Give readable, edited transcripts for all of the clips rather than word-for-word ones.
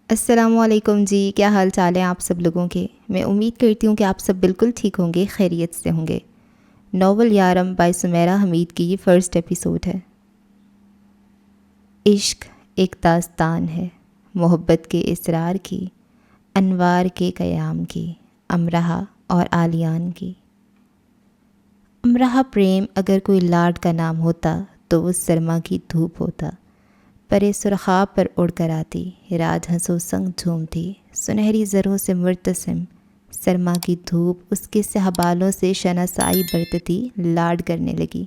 السلام علیکم جی، کیا حال چال ہیں آپ سب لوگوں کے؟ میں امید کرتی ہوں کہ آپ سب بالکل ٹھیک ہوں گے، خیریت سے ہوں گے۔ ناول یارم بائی سمیرہ حمید کی یہ فرسٹ ایپیسوڈ ہے۔ عشق ایک داستان ہے، محبت کے اسرار کی، انوار کے قیام کی، امرہا اور آلیان کی۔ امرہا پریم اگر کوئی لاڈ کا نام ہوتا تو وہ سرما کی دھوپ ہوتا، پرے سرخاب پر اڑ کر آتی، راج ہنسو سنگ جھومتی، سنہری زروں سے مرتسم، سرما کی دھوپ اس کے صحبالوں سے شناسائی برتتی لاڈ کرنے لگی۔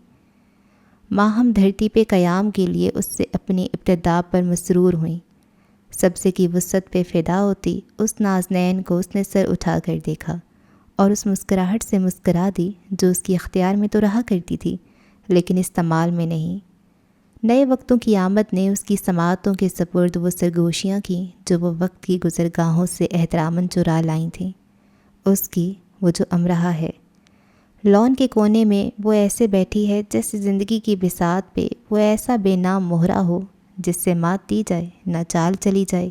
ماہم دھرتی پہ قیام کے لیے اس سے اپنی ابتدا پر مسرور ہوئیں، سبزے کی وسعت پہ فدا ہوتی، اس نازنین کو اس نے سر اٹھا کر دیکھا اور اس مسکراہٹ سے مسکرا دی جو اس کی اختیار میں تو رہا کرتی تھی لیکن استعمال میں نہیں۔ نئے وقتوں کی آمد نے اس کی سماعتوں کے سپرد وہ سرگوشیاں کیں جو وہ وقت کی گزرگاہوں سے احتراماً چرا لائی تھیں۔ اس کی وہ جو امرہا ہے، لون کے کونے میں وہ ایسے بیٹھی ہے جیسے زندگی کی بساط پہ وہ ایسا بے نام مہرہ ہو جس سے مات دی جائے نہ چال چلی جائے،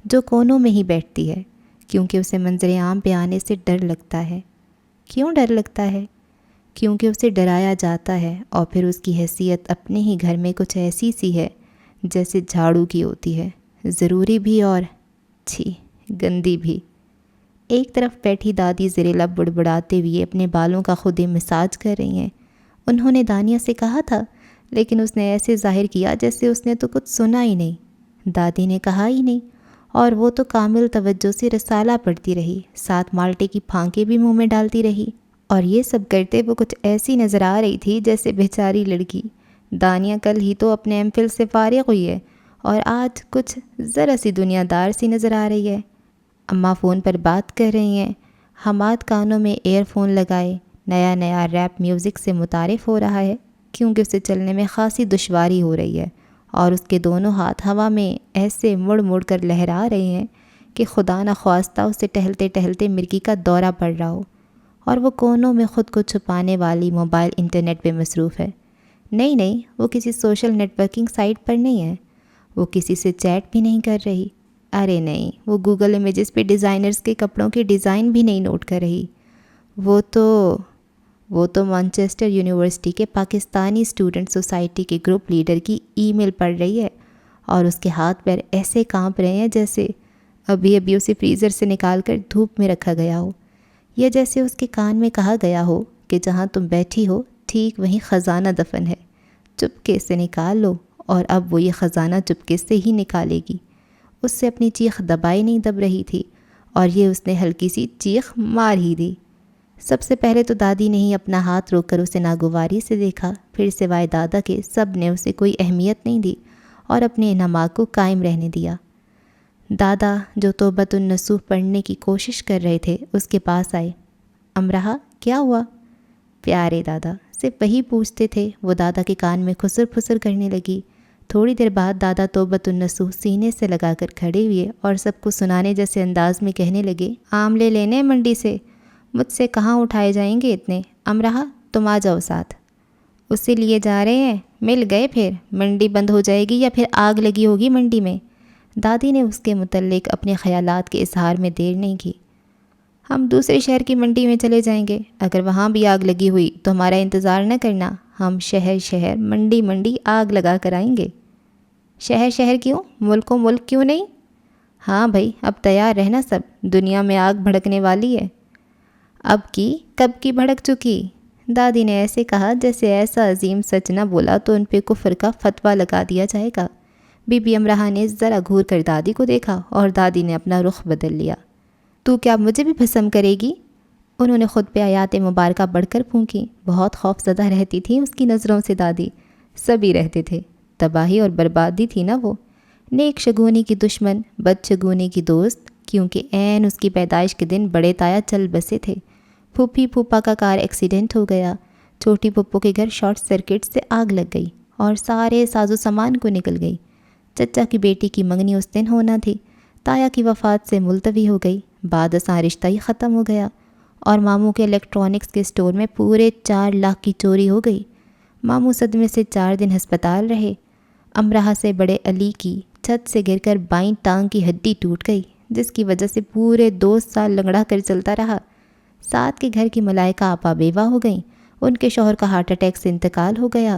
جو کونوں میں ہی بیٹھتی ہے کیونکہ اسے منظر عام پہ آنے سے ڈر لگتا ہے۔ کیوں ڈر لگتا ہے؟ کیونکہ اسے ڈرایا جاتا ہے اور پھر اس کی حیثیت اپنے ہی گھر میں کچھ ایسی سی ہے جیسے جھاڑو کی ہوتی ہے، ضروری بھی اور چھی گندی بھی۔ ایک طرف بیٹھی دادی زیر لب بڑبڑاتے ہوئے اپنے بالوں کا خود ہی مساج کر رہی ہیں۔ انہوں نے دانیہ سے کہا تھا لیکن اس نے ایسے ظاہر کیا جیسے اس نے تو کچھ سنا ہی نہیں۔ دادی نے کہا ہی نہیں اور وہ تو کامل توجہ سے رسالہ پڑھتی رہی، ساتھ مالٹے کی پھانکیں بھی منہ میں ڈالتی رہی، اور یہ سب کرتے وہ کچھ ایسی نظر آ رہی تھی جیسے بیچاری لڑکی۔ دانیہ کل ہی تو اپنے ایم فل سے فارغ ہوئی ہے اور آج کچھ ذرا سی دنیا دار سی نظر آ رہی ہے۔ اماں فون پر بات کر رہی ہیں، حماد کانوں میں ایئر فون لگائے نیا نیا ریپ میوزک سے متعارف ہو رہا ہے کیونکہ اسے چلنے میں خاصی دشواری ہو رہی ہے اور اس کے دونوں ہاتھ ہوا میں ایسے مڑ مڑ کر لہرا رہے ہیں کہ خدا نخواستہ اسے ٹہلتے ٹہلتے مرگی کا دورہ پڑ رہا ہو، اور وہ کونوں میں خود کو چھپانے والی موبائل انٹرنیٹ پہ مصروف ہے۔ نہیں، وہ کسی سوشل نیٹ ورکنگ سائٹ پر نہیں ہے، وہ کسی سے چیٹ بھی نہیں کر رہی، ارے نہیں، وہ گوگل امیجز پہ ڈیزائنرز کے کپڑوں کے ڈیزائن بھی نہیں نوٹ کر رہی، وہ تو مانچسٹر یونیورسٹی کے پاکستانی اسٹوڈنٹ سوسائٹی کے گروپ لیڈر کی ای میل پڑھ رہی ہے اور اس کے ہاتھ پیر ایسے کانپ رہے ہیں جیسے ابھی اسے فریزر سے نکال کر دھوپ میں رکھا گیا ہو، یا جیسے اس کے کان میں کہا گیا ہو کہ جہاں تم بیٹھی ہو ٹھیک وہیں خزانہ دفن ہے، چپکے سے نکال لو، اور اب وہ یہ خزانہ چپکے سے ہی نکالے گی۔ اس سے اپنی چیخ دبائی نہیں دب رہی تھی اور یہ اس نے ہلکی سی چیخ مار ہی دی۔ سب سے پہلے تو دادی نے ہی اپنا ہاتھ روک کر اسے ناگواری سے دیکھا، پھر سوائے دادا کے سب نے اسے کوئی اہمیت نہیں دی اور اپنے انہماک کو قائم رہنے دیا۔ دادا جو توبۃ النصوح پڑھنے کی کوشش کر رہے تھے اس کے پاس آئے۔ امرہا کیا ہوا؟ پیارے دادا صرف وہی پوچھتے تھے، وہ دادا کے کان میں خسر پھسر کرنے لگی۔ تھوڑی دیر بعد دادا توبۃ النصوح سینے سے لگا کر کھڑے ہوئے اور سب کو سنانے جیسے انداز میں کہنے لگے، آملے لینے منڈی سے، مجھ سے کہاں اٹھائے جائیں گے اتنے، امرہا تم آ جاؤ ساتھ۔ اسے لیے جا رہے ہیں، مل گئے، پھر منڈی بند ہو جائے گی یا پھر آگ لگی ہوگی منڈی میں۔ دادی نے اس کے متعلق اپنے خیالات کے اظہار میں دیر نہیں کی۔ ہم دوسرے شہر کی منڈی میں چلے جائیں گے، اگر وہاں بھی آگ لگی ہوئی تو ہمارا انتظار نہ کرنا، ہم شہر منڈی آگ لگا کر آئیں گے۔ شہر کیوں؟ ملک کیوں نہیں؟ ہاں بھائی، اب تیار رہنا، سب دنیا میں آگ بھڑکنے والی ہے۔ کب کی بھڑک چکی؟ دادی نے ایسے کہا جیسے ایسا عظیم سچ نہ بولا تو ان پہ کفر کا فتویٰ لگا دیا جائے گا۔ بی بی امرہا نے ذرا گھور کر دادی کو دیکھا اور دادی نے اپنا رخ بدل لیا۔ تو کیا مجھے بھی بھسم کرے گی؟ انہوں نے خود پہ آیات مبارکہ بڑھ کر پھونکی۔ بہت خوف زدہ رہتی تھی اس کی نظروں سے دادی، سبھی رہتے تھے، تباہی اور بربادی تھی نا وہ، نیک شگونی کی دشمن، بد شگونی کی دوست، کیونکہ عین اس کی پیدائش کے دن بڑے تایا چل بسے تھے۔ پھوپھی پھوپا کا کار ایکسیڈنٹ ہو گیا، چھوٹی پھپھو کے گھر شارٹ سرکٹ سے آگ لگ گئی اور سارے ساز و سامان کو نکل گئی۔ چچا کی بیٹی کی منگنی اس دن ہونا تھی، تایا کی وفات سے ملتوی ہو گئی، بعد ازاں رشتہ ہی ختم ہو گیا، اور ماموں کے الیکٹرانکس کے سٹور میں پورے 4 لاکھ کی چوری ہو گئی۔ ماموں صدمے سے 4 دن ہسپتال رہے۔ امرہا سے بڑے علی کی چھت سے گر کر بائیں ٹانگ کی ہڈی ٹوٹ گئی، جس کی وجہ سے پورے 2 سال لنگڑا کر چلتا رہا۔ ساتھ کے گھر کی ملائکہ آپا بیوہ ہو گئیں، ان کے شوہر کا ہارٹ اٹیک سے انتقال ہو گیا،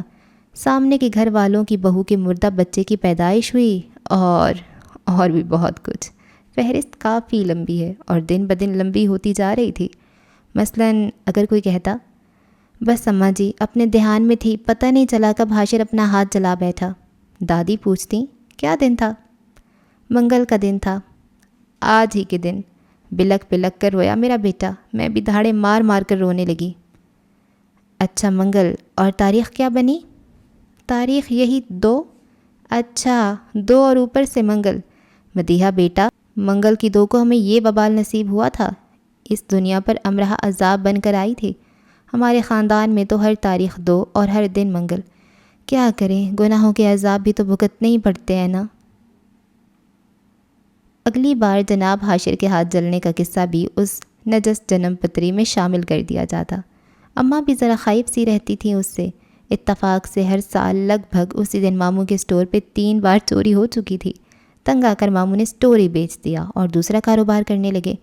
سامنے کے گھر والوں کی بہو کے مردہ بچے کی پیدائش ہوئی، اور بھی بہت کچھ۔ فہرست کافی لمبی ہے اور دن بدن لمبی ہوتی جا رہی تھی۔ مثلاً اگر کوئی کہتا، بس اماں جی اپنے دھیان میں تھی، پتہ نہیں چلا کب حاشر اپنا ہاتھ جلا بیٹھا۔ دادی پوچھتی، کیا دن تھا؟ منگل کا دن تھا، آج ہی کے دن۔ بلک بلک کر رویا میرا بیٹا، میں بھی دھاڑے مار مار کر رونے لگی۔ اچھا منگل، اور تاریخ کیا بنی؟ تاریخ یہی 2۔ اچھا 2 اور اوپر سے منگل۔ مدیحہ بیٹا، منگل کی 2 کو ہمیں یہ وبال نصیب ہوا تھا، اس دنیا پر امرہ عذاب بن کر آئی تھی۔ ہمارے خاندان میں تو ہر تاریخ 2 اور ہر دن منگل۔ کیا کریں، گناہوں کے عذاب بھی تو بھگتنے ہی پڑتے ہیں نا۔ اگلی بار جناب حاشر کے ہاتھ جلنے کا قصہ بھی اس نجس جنم پتری میں شامل کر دیا جاتا۔ اماں بھی ذرا خائف سی رہتی تھیں اس سے۔ اتفاق سے ہر سال لگ بھگ اسی دن ماموں کے سٹور پہ 3 بار چوری ہو چکی تھی۔ تنگ آ کر ماموں نے سٹور ہی بیچ دیا اور دوسرا کاروبار کرنے لگے۔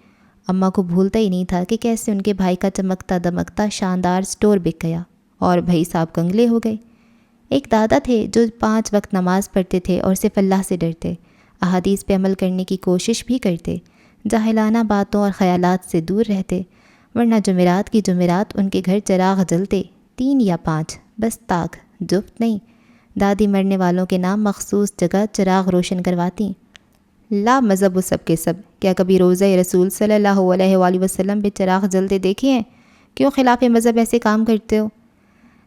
اماں کو بھولتا ہی نہیں تھا کہ کیسے ان کے بھائی کا چمکتا دمکتا شاندار سٹور بک گیا اور بھائی صاحب کنگلے ہو گئے۔ ایک دادا تھے جو 5 وقت نماز پڑھتے تھے اور صرف اللہ سے ڈرتے، احادیث پہ عمل کرنے کی کوشش بھی کرتے، جاہلانہ باتوں اور خیالات سے دور رہتے، ورنہ جمعرات کی جمعرات ان کے گھر چراغ جلتے، 3 یا 5، بس طاق جفت نہیں۔ دادی مرنے والوں کے نام مخصوص جگہ چراغ روشن کرواتی۔ لا مذہب و سب کے سب، کیا کبھی روضہ رسول صلی اللہ علیہ وآلہ وسلم پہ چراغ جلتے دیکھے ہیں؟ کیوں خلاف مذہب ایسے کام کرتے ہو؟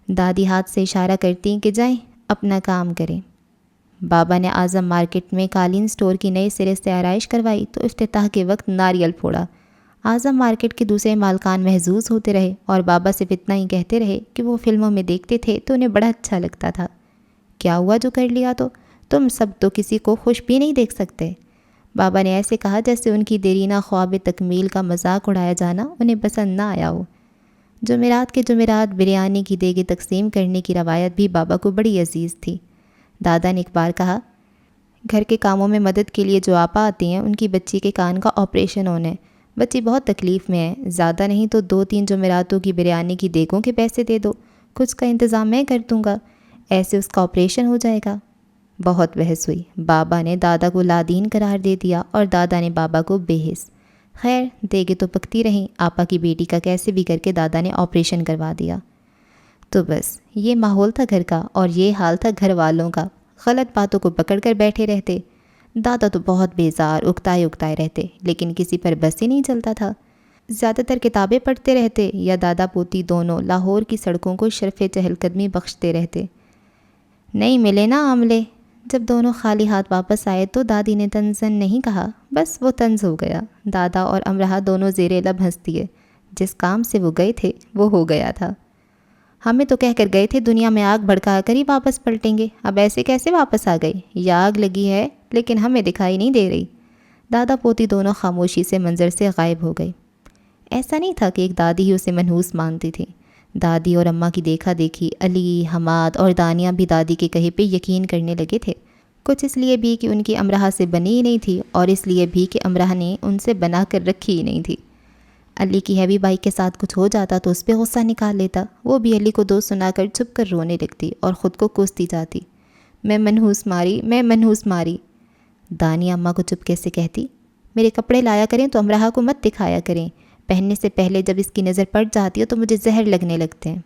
دادی ہاتھ سے اشارہ کرتی کہ جائیں اپنا کام کریں۔ بابا نے اعظم مارکیٹ میں قالین سٹور کی نئے سرے سے آرائش کروائی تو افتتاح کے وقت ناریل پھوڑا۔ اعظم مارکیٹ کے دوسرے مالکان محظوظ ہوتے رہے اور بابا سے اتنا ہی کہتے رہے کہ وہ فلموں میں دیکھتے تھے تو انہیں بڑا اچھا لگتا تھا۔ کیا ہوا جو کر لیا تو؟ تم سب تو کسی کو خوش بھی نہیں دیکھ سکتے۔ بابا نے ایسے کہا جیسے ان کی دیرینہ خواب تکمیل کا مذاق اڑایا جانا انہیں پسند نہ آیا ہو۔ جمعرات کے جمعرات بریانی کی دیگیں تقسیم کرنے کی روایت بھی بابا کو بڑی عزیز تھی۔ دادا نے ایک بار کہا، گھر کے کاموں میں مدد کے لیے جو آپا آتی ہیں ان کی بچی کے کان کا آپریشن ہونا ہے، بچی بہت تکلیف میں ہے، زیادہ نہیں تو 2-3 جمعراتوں کی بریانی کی دیگوں کے پیسے دے دو، کچھ کا انتظام میں کر دوں گا، ایسے اس کا آپریشن ہو جائے گا۔ بہت بحث ہوئی، بابا نے دادا کو لادین قرار دے دیا اور دادا نے بابا کو بے حس۔ خیر دیگیں تو پکتی رہیں، آپا کی بیٹی کا کیسے بھی کر کے دادا نے آپریشن کروا دیا۔ تو بس یہ ماحول تھا گھر کا اور یہ حال تھا گھر والوں کا، غلط باتوں کو پکڑ کر بیٹھے رہتے۔ دادا تو بہت بیزار اکتائے رہتے، لیکن کسی پر بس ہی نہیں چلتا تھا۔ زیادہ تر کتابیں پڑھتے رہتے یا دادا پوتی دونوں لاہور کی سڑکوں کو شرف چہل قدمی بخشتے رہتے۔ نہیں ملے نا آملے۔ جب دونوں خالی ہاتھ واپس آئے تو دادی نے طنزاً نہیں کہا، بس وہ طنز ہو گیا۔ دادا اور امرہ دونوں زیر لب ہنس دیے۔ جس کام سے وہ گئے تھے وہ ہو گیا تھا۔ ہمیں تو کہہ کر گئے تھے دنیا میں آگ بھڑکا کر ہی واپس پلٹیں گے، اب ایسے کیسے واپس آ گئے؟ یہ آگ لگی ہے لیکن ہمیں دکھائی نہیں دے رہی۔ دادا پوتی دونوں خاموشی سے منظر سے غائب ہو گئے۔ ایسا نہیں تھا کہ ایک دادی ہی اسے منحوس مانتی تھی۔ دادی اور اماں کی دیکھا دیکھی علی، حماد اور دانیہ بھی دادی کے کہے پہ یقین کرنے لگے تھے، کچھ اس لیے بھی کہ ان کی امرہ سے بنی ہی نہیں تھی اور اس لیے بھی کہ امرہ نے ان سے بنا کر رکھی ہی نہیں تھی۔ علی کی ہیوی بائک کے ساتھ کچھ ہو جاتا تو اس پہ غصہ نکال لیتا، وہ بھی علی کو دوست سنا کر چھپ کر رونے لگتی اور خود کو کوستی جاتی، میں منحوس ماری۔ دانیہ اماں کو چپکے سے کہتی، میرے کپڑے لایا کریں تو امرہ کو مت دکھایا کریں، پہننے سے پہلے جب اس کی نظر پڑ جاتی ہے تو مجھے زہر لگنے لگتے ہیں۔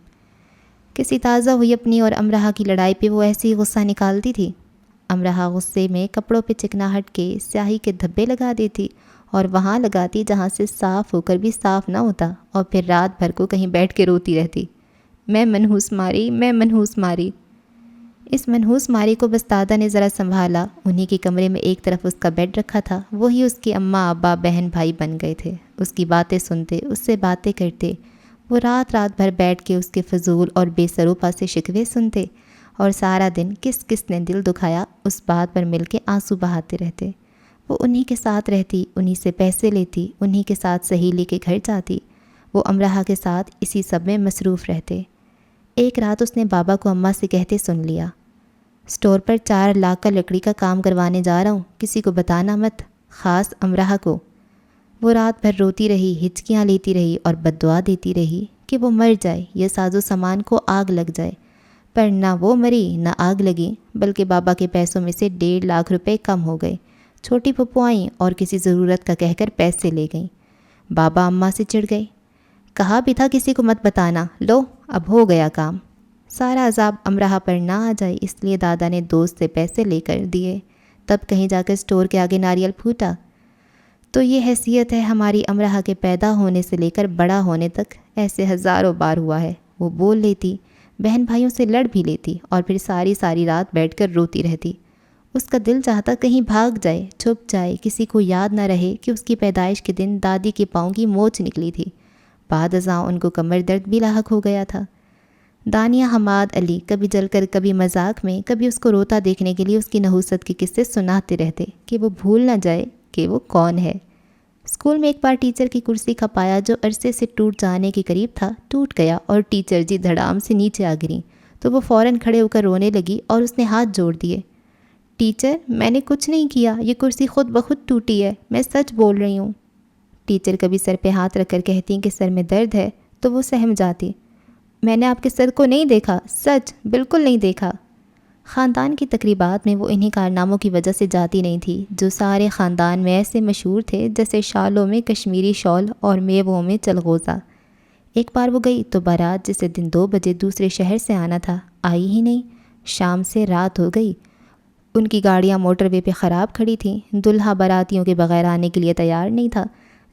کسی تازہ ہوئی اپنی اور امرہ کی لڑائی پہ وہ ایسے ہی غصہ نکالتی تھی۔ امرہ غصے میں کپڑوں پہ چکناہٹ کے سیاہی کے دھبے لگا دیتی اور وہاں لگاتی جہاں سے صاف ہو کر بھی صاف نہ ہوتا، اور پھر رات بھر کو کہیں بیٹھ کے روتی رہتی، میں منحوس ماری۔ اس منحوس ماری کو بس دادا نے ذرا سنبھالا، انہی کے کمرے میں ایک طرف اس کا بیڈ رکھا تھا، وہی اس کی اماں ابا بہن بھائی بن گئے تھے۔ اس کی باتیں سنتے، اس سے باتیں کرتے، وہ رات بھر بیٹھ کے اس کے فضول اور بے سروپا سے شکوے سنتے اور سارا دن کس نے دل دکھایا اس بات پر مل کے آنسو بہاتے رہتے۔ وہ انہی کے ساتھ رہتی، انہی سے پیسے لیتی، انہی کے ساتھ سہیلی کے گھر جاتی، وہ امرہ کے ساتھ اسی سب میں مصروف رہتے۔ ایک رات اس نے بابا کو اماں سے کہتے سن لیا، اسٹور پر 4 لاکھ کا لکڑی کا کام کروانے جا رہا ہوں، کسی کو بتانا مت، خاص امرہ کو۔ وہ رات بھر روتی رہی، ہچکیاں لیتی رہی اور بد دعا دیتی رہی کہ وہ مر جائے یا ساز و سامان کو آگ لگ جائے، پر نہ وہ مری نہ آگ لگی، بلکہ بابا کے پیسوں میں سے 1.5 لاکھ روپے کم ہو گئے۔ چھوٹی پھپھو آئیں اور کسی ضرورت کا کہہ کر پیسے لے گئیں۔ بابا اماں سے چڑ گئے، کہا بھی تھا کسی کو مت بتانا، لو اب ہو گیا کام۔ سارا عذاب امرہ پر نہ آ جائے اس لیے دادا نے دوست سے پیسے لے کر دیے، تب کہیں جا کر اسٹور کے آگے ناریل پھوٹا۔ تو یہ حیثیت ہے ہماری امرہ کے پیدا ہونے سے لے کر بڑا ہونے تک، ایسے ہزاروں بار ہوا ہے۔ وہ بول لیتی، بہن بھائیوں سے لڑ بھی لیتی اور پھر ساری رات بیٹھ کر روتی رہتی۔ اس کا دل چاہتا کہیں بھاگ جائے، چھپ جائے، کسی کو یاد نہ رہے کہ اس کی پیدائش کے دن دادی کے پاؤں کی موچ نکلی تھی۔ بعد ازاں ان کو کمر درد بھی لاحق ہو گیا تھا۔ دانیہ حماد علی کبھی جل کر کبھی مذاق میں کبھی اس کو روتا دیکھنے کے لیے اس کی نحوست کے قصے سناتے رہتے کہ وہ بھول نہ جائے کہ وہ کون ہے۔ اسکول میں ایک بار ٹیچر کی کرسی کا پایا جو عرصے سے ٹوٹ جانے کے قریب تھا ٹوٹ گیا اور ٹیچر جی دھڑام سے نیچے آ گریں تو وہ فوراً کھڑے ہو کر رونے لگی اور اس نے ہاتھ جوڑ دیے۔ ٹیچر، میں نے کچھ نہیں کیا، یہ کرسی خود بخود ٹوٹی ہے، میں سچ بول رہی ہوں۔ ٹیچر کبھی سر پہ ہاتھ رکھ کر کہتی کہ سر میں درد ہے تو وہ سہم جاتی، میں نے آپ کے سر کو نہیں دیکھا، سچ بالکل نہیں دیکھا۔ خاندان کی تقریبات میں وہ انہی کارناموں کی وجہ سے جاتی نہیں تھی جو سارے خاندان میں ایسے مشہور تھے جیسے شالوں میں کشمیری شال اور میووں میں چلغوزہ۔ ایک بار وہ گئی تو بارات جسے دن 2 بجے دوسرے شہر سے آنا تھا آئی ہی نہیں، شام سے رات ہو گئی۔ ان کی گاڑیاں موٹر وے پہ خراب کھڑی تھیں، دلہا باراتیوں کے بغیر آنے کے لیے تیار نہیں تھا۔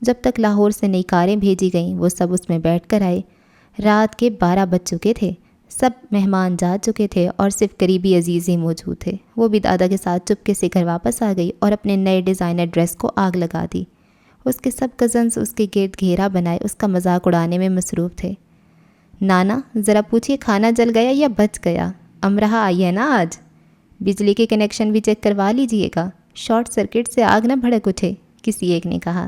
جب تک لاہور سے نئی کاریں بھیجی گئیں وہ سب اس میں بیٹھ کر آئے۔ رات کے 12 بج چکے تھے، سب مہمان جا چکے تھے اور صرف قریبی عزیز ہی موجود تھے۔ وہ بھی دادا کے ساتھ چپکے سے گھر واپس آ گئی اور اپنے نئے ڈیزائنر ڈریس کو آگ لگا دی۔ اس کے سب کزنز اس کے گرد گھیرا بنائے اس کا مذاق اڑانے میں مصروف تھے۔ نانا ذرا پوچھئے کھانا جل گیا یا بچ گیا؟ امرہ آئی ہے نا آج؟ بجلی کے کنیکشن بھی چیک کروا لیجئے گا، شارٹ سرکٹ سے آگ نہ بھڑک اٹھے، کسی ایک نے کہا۔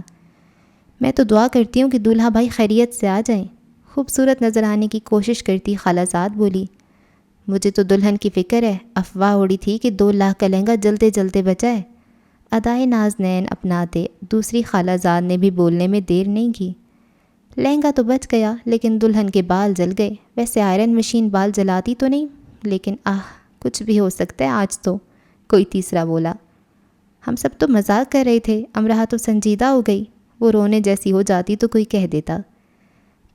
میں تو دعا کرتی ہوں کہ دولہا بھائی خیریت سے آ جائیں، خوبصورت نظر آنے کی کوشش کرتی خالہ زاد بولی۔ مجھے تو دلہن کی فکر ہے، افواہ اڑی تھی کہ 2 لاکھ کا لہنگا جلتے جلتے بچا ہے۔ ادائے نازنین اپناتے دوسری خالہ زاد نے بھی بولنے میں دیر نہیں کی۔ لہنگا تو بچ گیا لیکن دلہن کے بال جل گئے، ویسے آئرن مشین بال جلاتی تو نہیں، لیکن کچھ بھی ہو سکتا ہے آج تو، کوئی تیسرا بولا۔ ہم سب تو مذاق کر رہے تھے، امرہ تو سنجیدہ ہو گئی، وہ رونے جیسی ہو جاتی تو کوئی کہہ دیتا۔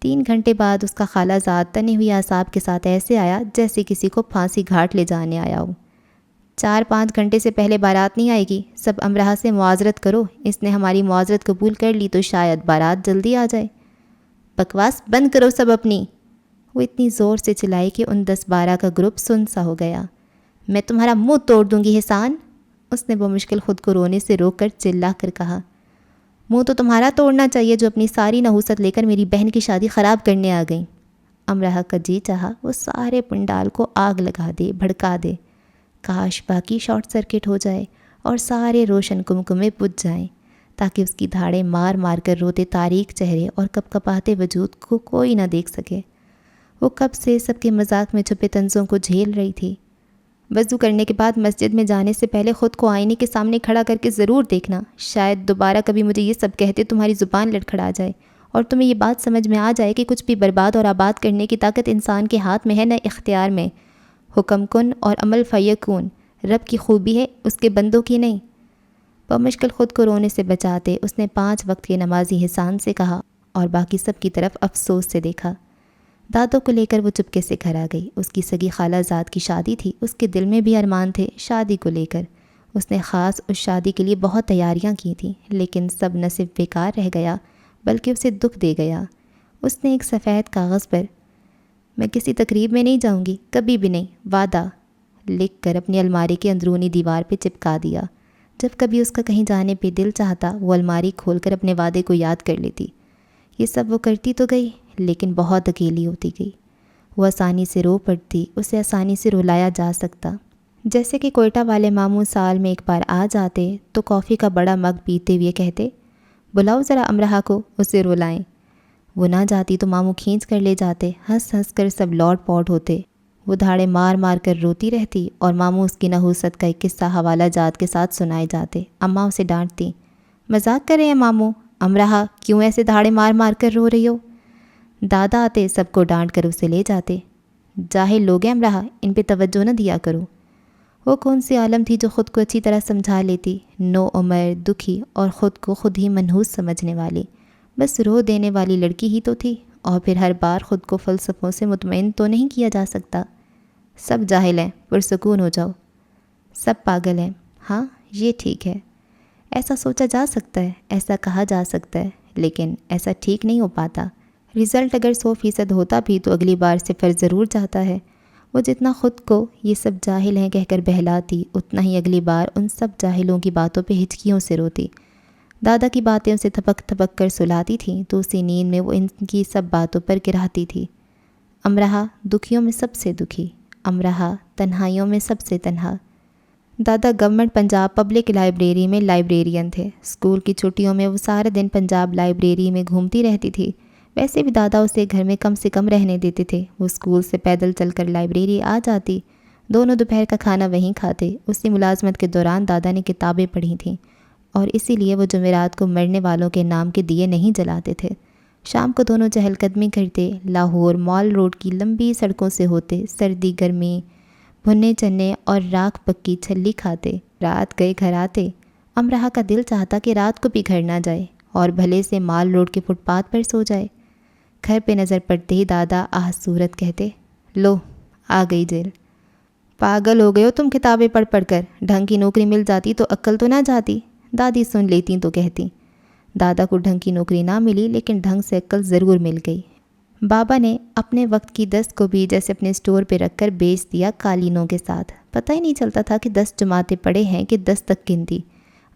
3 گھنٹے بعد اس کا خالہ زاد تنی ہوئی اعصاب کے ساتھ ایسے آیا جیسے کسی کو پھانسی گھاٹ لے جانے آیا ہو۔ 4-5 گھنٹے سے پہلے بارات نہیں آئے گی، سب امرہ سے معاذرت کرو، اس نے ہماری معاذرت قبول کر لی تو شاید بارات جلدی آ جائے۔ بکواس بند کرو سب اپنی، وہ اتنی زور سے چلائی کہ ان 10-12 کا گروپ سن سا ہو گیا۔ میں تمہارا منہ توڑ دوں گی احسان، اس نے بمشکل خود کو رونے سے روک کر چلا کر کہا۔ منہ تو تمہارا توڑنا چاہیے جو اپنی ساری نحوست لے کر میری بہن کی شادی خراب کرنے آ گئیں۔ امرہ کا جی چاہا وہ سارے پنڈال کو آگ لگا دے، بھڑکا دے، کاش باقی شارٹ سرکٹ ہو جائے اور سارے روشن کمکمے بجھ جائیں تاکہ اس کی دھاڑیں مار مار کر روتے تاریک چہرے اور کپ کپاتے وجود کو کوئی نہ دیکھ سکے۔ وہ کب سے سب کے مذاق میں چھپے طنزوں کو جھیل رہی تھی۔ وضو کرنے کے بعد مسجد میں جانے سے پہلے خود کو آئینے کے سامنے کھڑا کر کے ضرور دیکھنا، شاید دوبارہ کبھی مجھے یہ سب کہتے تمہاری زبان لڑکھڑا جائے اور تمہیں یہ بات سمجھ میں آ جائے کہ کچھ بھی برباد اور آباد کرنے کی طاقت انسان کے ہاتھ میں ہے نہ اختیار میں۔ حکم کن اور عمل فیکون، رب کی خوبی ہے اس کے بندوں کی نہیں۔ بمشکل خود کو رونے سے بچاتے اس نے 5 وقت کے نمازی حسان سے کہا اور باقی سب کی طرف افسوس سے دیکھا۔ دادوں کو لے کر وہ چپکے سے گھر آ گئی۔ اس کی سگی خالہ زاد کی شادی تھی، اس کے دل میں بھی ارمان تھے شادی کو لے کر۔ اس نے خاص اس شادی کے لیے بہت تیاریاں کی تھیں لیکن سب نہ صرف بیکار رہ گیا بلکہ اسے دکھ دے گیا۔ اس نے ایک سفید کاغذ پر میں کسی تقریب میں نہیں جاؤں گی، کبھی بھی نہیں، وعدہ لکھ کر اپنی الماری کے اندرونی دیوار پہ چپکا دیا۔ جب کبھی اس کا کہیں جانے پہ دل چاہتا وہ الماری کھول کر اپنے وعدے کو یاد کر لیتی۔ یہ سب وہ کرتی تو گئی لیکن بہت اکیلی ہوتی گئی۔ وہ آسانی سے رو پڑتی، اسے آسانی سے رلایا جا سکتا۔ جیسے کہ کوئٹہ والے ماموں سال میں ایک بار آ جاتے تو کافی کا بڑا مگ پیتے ہوئے کہتے، بلاؤ ذرا امرہ کو، اسے رلائیں۔ وہ نہ جاتی تو ماموں کھینچ کر لے جاتے، ہنس ہنس کر سب لوٹ پوٹ ہوتے۔ وہ دھاڑے مار مار کر روتی رہتی اور ماموں اس کی نحوست کا ایک قصہ حوالہ جات کے ساتھ سنائے جاتے۔ اماں اسے ڈانٹتی، مذاق کر رہے ہیں ماموں، امراہ کیوں ایسے دھاڑے مار مار کر رو رہی ہو؟ دادا آتے سب کو ڈانٹ کر اسے لے جاتے، جاہل لوگ ہیں امراہ، ان پہ توجہ نہ دیا کرو۔ وہ کون سی عالم تھی جو خود کو اچھی طرح سمجھا لیتی، نو عمر، دکھی اور خود کو خود ہی منحوس سمجھنے والی، بس رو دینے والی لڑکی ہی تو تھی، اور پھر ہر بار خود کو فلسفوں سے مطمئن تو نہیں کیا جا سکتا۔ سب جاہل ہیں، پرسکون ہو جاؤ، سب پاگل ہیں، ہاں یہ ٹھیک ہے، ایسا سوچا جا سکتا ہے، ایسا کہا جا سکتا ہے، لیکن ایسا ٹھیک نہیں ہو پاتا۔ رزلٹ اگر 100% ہوتا بھی تو اگلی بار صفر ضرور جاتا ہے۔ وہ جتنا خود کو یہ سب جاہل ہیں کہہ کر بہلاتی، اتنا ہی اگلی بار ان سب جاہلوں کی باتوں پہ ہچکیوں سے روتی۔ دادا کی باتیں اسے تھپک تھپک کر سلاتی تھیں تو اسی نیند میں وہ ان کی سب باتوں پر گراتی تھی۔ امراہ دکھیوں میں سب سے دکھی، امراہ تنہائیوں میں سب سے تنہا۔ دادا گورنمنٹ پنجاب پبلک لائبریری میں لائبریرین تھے۔ اسکول کی چھٹیوں میں وہ سارا دن پنجاب لائبریری میں گھومتی رہتی تھی۔ ویسے بھی دادا اسے گھر میں کم سے کم رہنے دیتے تھے۔ وہ اسکول سے پیدل چل کر لائبریری آ جاتی، دونوں دوپہر کا کھانا وہیں کھاتے۔ اسی ملازمت کے دوران دادا نے کتابیں پڑھی تھیں اور اسی لیے وہ جمعرات کو مرنے والوں کے نام کے دیے نہیں جلاتے تھے۔ شام کو دونوں چہل قدمی کرتے، لاہور مال روڈ کی لمبی سڑکوں سے ہوتے، سردی گرمی بھنے چنے اور راکھ پکی چھلی کھاتے، رات گئے گھر آتے۔ امراہ کا دل چاہتا کہ رات کو بھی گھر نہ جائے اور بھلے سے مال روڈ کے فٹ پاتھ پر سو جائے۔ گھر پہ نظر پڑتے ہی دادا آہ صورت کہتے، لو آ گئی جیل۔ پاگل ہو گئے ہو تم کتابیں پڑھ پڑھ کر، ڈھنگ کی نوکری مل جاتی تو عقل تو نہ جاتی۔ دادی سن لیتی تو کہتی۔ دادا کو ڈھنگ کی نوکری نہ ملی لیکن ڈھنگ سے عقل ضرور مل گئی۔ بابا نے اپنے وقت کی 10 کو بھی جیسے اپنے اسٹور پہ رکھ کر بیچ دیا قالینوں کے ساتھ۔ پتہ ہی نہیں چلتا تھا کہ 10 جماعتیں پڑھے ہیں کہ 10 تک گنتی۔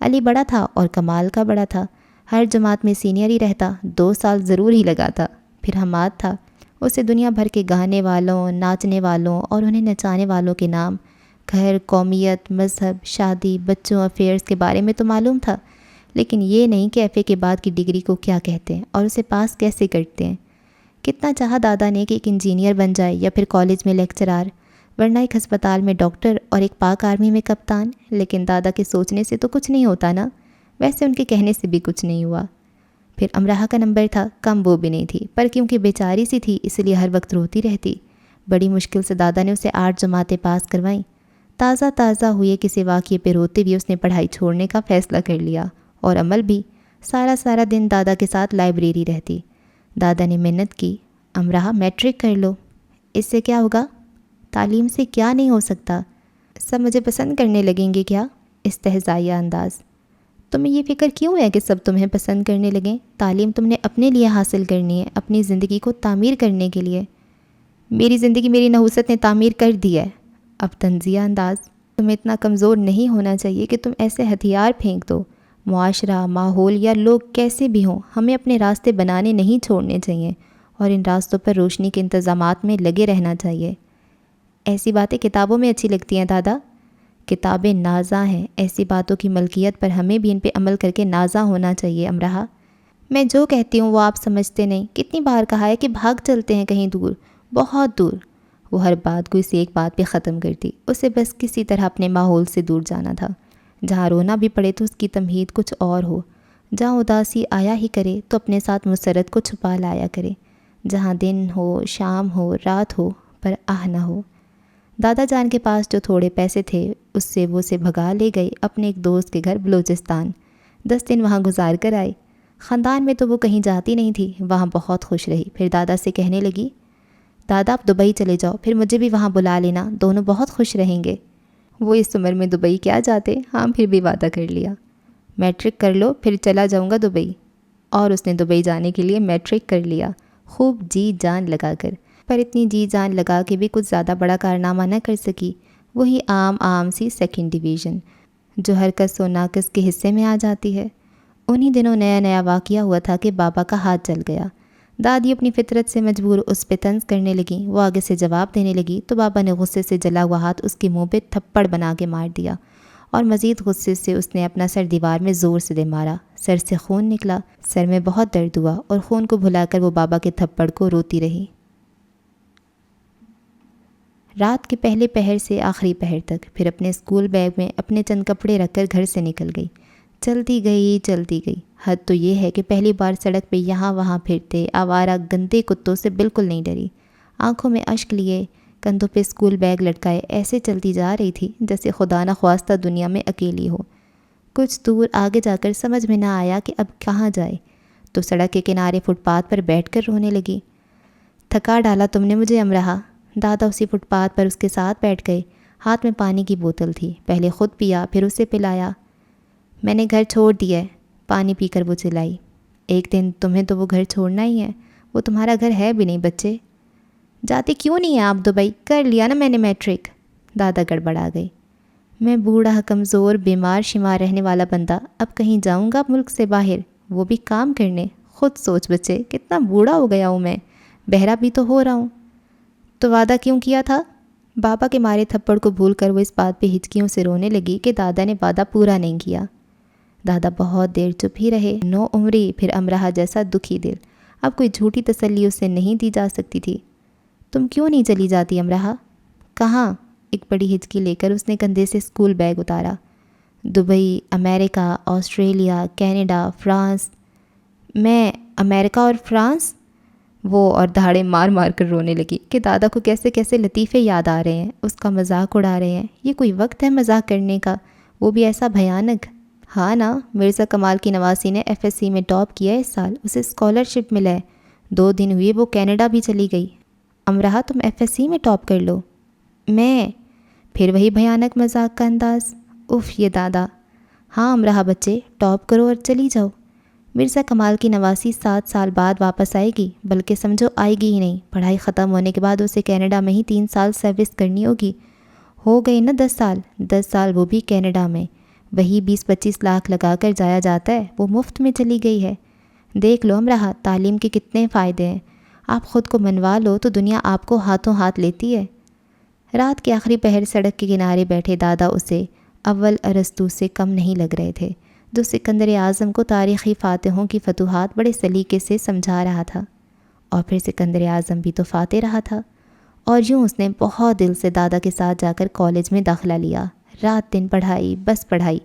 علی بڑا تھا اور کمال کا بڑا تھا، ہر جماعت میں سینئر ہی رہتا، 2 سال ضرور ہی لگاتا۔ پھر حماد تھا، اسے دنیا بھر کے گانے والوں، ناچنے والوں اور انہیں نچانے والوں کے نام، گھر، قومیت، مذہب، شادی، بچوں، افیئرز کے بارے میں تو معلوم تھا، لیکن یہ نہیں کہ ایف اے کے بعد کی ڈگری کو کیا کہتے ہیں اور اسے پاس کیسے کرتے ہیں۔ کتنا چاہا دادا نے کہ ایک انجینئر بن جائے یا پھر کالج میں لیکچرار، ورنہ ایک ہسپتال میں ڈاکٹر اور ایک پاک آرمی میں کپتان، لیکن دادا کے سوچنے سے تو کچھ نہیں ہوتا نا، ویسے ان کے کہنے سے بھی کچھ نہیں ہوا۔ پھر امراہ کا نمبر تھا، کم وہ بھی نہیں تھی، پر کیونکہ بیچاری سی تھی اس لیے ہر وقت روتی رہتی۔ بڑی مشکل سے دادا نے اسے 8 جماعتیں پاس کروائیں۔ تازہ تازہ ہوئے کسی واقعے پہ روتے بھی اس نے پڑھائی چھوڑنے کا فیصلہ کر لیا اور عمل بھی۔ سارا دن دادا کے ساتھ لائبریری رہتی۔ دادا نے منت کی، امراہ میٹرک کر لو۔ اس سے کیا ہوگا؟ تعلیم سے کیا نہیں ہو سکتا؟ سب مجھے پسند کرنے لگیں گے کیا؟ استہزائیہ انداز۔ تمہیں یہ فکر کیوں ہے کہ سب تمہیں پسند کرنے لگیں؟ تعلیم تم نے اپنے لیے حاصل کرنی ہے، اپنی زندگی کو تعمیر کرنے کے لیے۔ میری زندگی میری نحوست نے تعمیر کر دی ہے۔ اب طنزیہ انداز۔ تمہیں اتنا کمزور نہیں ہونا چاہیے کہ تم ایسے ہتھیار پھینک دو۔ معاشرہ، ماحول یا لوگ کیسے بھی ہوں، ہمیں اپنے راستے بنانے نہیں چھوڑنے چاہیے اور ان راستوں پر روشنی کے انتظامات میں لگے رہنا چاہیے۔ ایسی باتیں کتابوں میں اچھی لگتی ہیں دادا۔ کتابیں نازاں ہیں، ایسی باتوں کی ملکیت پر ہمیں بھی ان پہ عمل کر کے نازاں ہونا چاہیے امراہ۔ میں جو کہتی ہوں وہ آپ سمجھتے نہیں۔ کتنی بار کہا ہے کہ بھاگ چلتے ہیں کہیں دور، بہت دور۔ وہ ہر بات کو اسے ایک بات پہ ختم کرتی، اسے بس کسی طرح اپنے ماحول سے دور جانا تھا۔ جہاں رونا بھی پڑے تو اس کی تمہید کچھ اور ہو، جہاں اداسی آیا ہی کرے تو اپنے ساتھ مسرت کو چھپا لایا کرے، جہاں دن ہو، شام ہو، رات ہو، پر آہ نہ ہو۔ دادا جان کے پاس جو تھوڑے پیسے تھے اس سے وہ اسے بھگا لے گئے اپنے ایک دوست کے گھر بلوچستان۔ 10 دن وہاں گزار کر آئی۔ خاندان میں تو وہ کہیں جاتی نہیں تھی، وہاں بہت خوش رہی۔ پھر دادا سے کہنے لگی، دادا آپ دبئی چلے جاؤ، پھر مجھے بھی وہاں بلا لینا، دونوں بہت خوش رہیں گے۔ وہ اس عمر میں دبئی کیا جاتے؟ ہاں پھر بھی وعدہ کر لیا، میٹرک کر لو پھر چلا جاؤں گا دبئی۔ اور اس نے دبئی جانے کے لیے میٹرک کر لیا، خوب جی جان لگا کر، پر اتنی جی جان لگا کے بھی کچھ زیادہ بڑا کارنامہ نہ کر سکی۔ وہی عام سی 2nd ڈویژن جو ہر کس و ناقص کے حصے میں آ جاتی ہے۔ انہی دنوں نیا واقعہ ہوا تھا کہ بابا کا ہاتھ جل گیا۔ دادی اپنی فطرت سے مجبور اس پہ طنز کرنے لگیں۔ وہ آگے سے جواب دینے لگی تو بابا نے غصے سے جلا ہوا ہاتھ اس کے منہ پہ تھپڑ بنا کے مار دیا اور مزید غصے سے اس نے اپنا سر دیوار میں زور سے دے مارا۔ سر سے خون نکلا، سر میں بہت درد ہوا اور خون کو بھلا کر وہ بابا کے تھپڑ کو روتی رہی۔ رات کے پہلے پہر سے آخری پہر تک، پھر اپنے اسکول بیگ میں اپنے چند کپڑے رکھ کر گھر سے نکل گئی۔ چلتی گئی۔ حد تو یہ ہے کہ پہلی بار سڑک پہ یہاں وہاں پھرتے آوارہ گندے کتوں سے بالکل نہیں ڈری۔ آنکھوں میں اشک لیے، کندھوں پہ اسکول بیگ لٹکائے ایسے چلتی جا رہی تھی جیسے خدا نخواستہ دنیا میں اکیلی ہو۔ کچھ دور آگے جا کر سمجھ میں نہ آیا کہ اب کہاں جائے، تو سڑک کے کنارے فٹ پاتھ پر بیٹھ کر رونے لگی۔ تھکا ڈالا تم نے مجھے امرا۔ دادا اسی فٹ پاتھ پر اس کے ساتھ بیٹھ گئے۔ ہاتھ میں پانی کی بوتل تھی، پہلے خود پیا پھر اسے پلایا۔ میں نے گھر چھوڑ دیا ہے، پانی پی کر وہ چلائی۔ ایک دن تمہیں تو وہ گھر چھوڑنا ہی ہے، وہ تمہارا گھر ہے بھی نہیں بچے۔ جاتے کیوں نہیں ہیں آپ دبئی؟ کر لیا نا میں نے میٹرک۔ دادا گڑبڑا گئی۔ میں بوڑھا کمزور بیمار شمار رہنے والا بندہ اب کہیں جاؤں گا ملک سے باہر، وہ بھی کام کرنے؟ خود سوچ بچے، کتنا بوڑھا ہو گیا ہوں میں، بہرا بھی تو ہو رہا ہوں۔ تو وعدہ کیوں کیا تھا؟ بابا کے مارے تھپڑ کو بھول کر وہ اس بات پہ ہچکیوں سے رونے لگی کہ دادا نے وعدہ پورا نہیں کیا۔ دادا بہت دیر چپ ہی رہے، نو عمری پھر امرا جیسا دکھی دل۔ اب کوئی جھوٹی تسلی اسے نہیں دی جا سکتی تھی۔ تم کیوں نہیں چلی جاتی امرا؟ کہاں؟ ایک بڑی ہچکی لے کر اس نے کندھے سے اسکول بیگ اتارا۔ دبئی، امریکہ، آسٹریلیا، کینیڈا، فرانس۔ میں امریکہ اور فرانس؟ وہ اور دہاڑے مار مار کر رونے لگی کہ دادا کو کیسے کیسے لطیفے یاد آ رہے ہیں، اس کا مذاق اڑا رہے ہیں۔ یہ کوئی وقت ہے مذاق کرنے کا، وہ بھی ایسا بھیانک؟ ہاں نا، مرزا کمال کی نواسی نے FSC میں ٹاپ کیا اس سال، اسے اسکالرشپ ملا ہے۔ 2 دن ہوئے وہ کینیڈا بھی چلی گئی۔ امرا تم FSC میں ٹاپ کر لو۔ میں؟ پھر وہی بھیانک مذاق کا انداز۔ اف یہ دادا۔ ہاں امرا بچے، ٹاپ کرو اور چلی جاؤ۔ مرزا کمال کی نواسی 7 سال بعد واپس آئے گی، بلکہ سمجھو آئے گی ہی نہیں۔ پڑھائی ختم ہونے کے بعد اسے کینیڈا میں ہی 3 سال سروس کرنی ہوگی۔ ہو گئی نا 10 سال، 10 سال وہ بھی کینیڈا میں۔ وہی 20-25 لاکھ لگا کر جایا جاتا ہے، وہ مفت میں چلی گئی ہے۔ دیکھ لو امرا، تعلیم کے کتنے فائدے ہیں۔ آپ خود کو منوا لو تو دنیا آپ کو ہاتھوں ہاتھ لیتی ہے۔ رات کے آخری پہر سڑک کے کنارے بیٹھے دادا اسے اول ارسطو سے کم نہیں لگ رہے تھے، جو سکندر اعظم کو تاریخی فاتحوں کی فتوحات بڑے سلیقے سے سمجھا رہا تھا، اور پھر سکندر اعظم بھی تو فاتح رہا تھا۔ اور یوں اس نے بہت دل سے دادا کے ساتھ جا کر کالج میں داخلہ لیا۔ رات دن پڑھائی، بس پڑھائی۔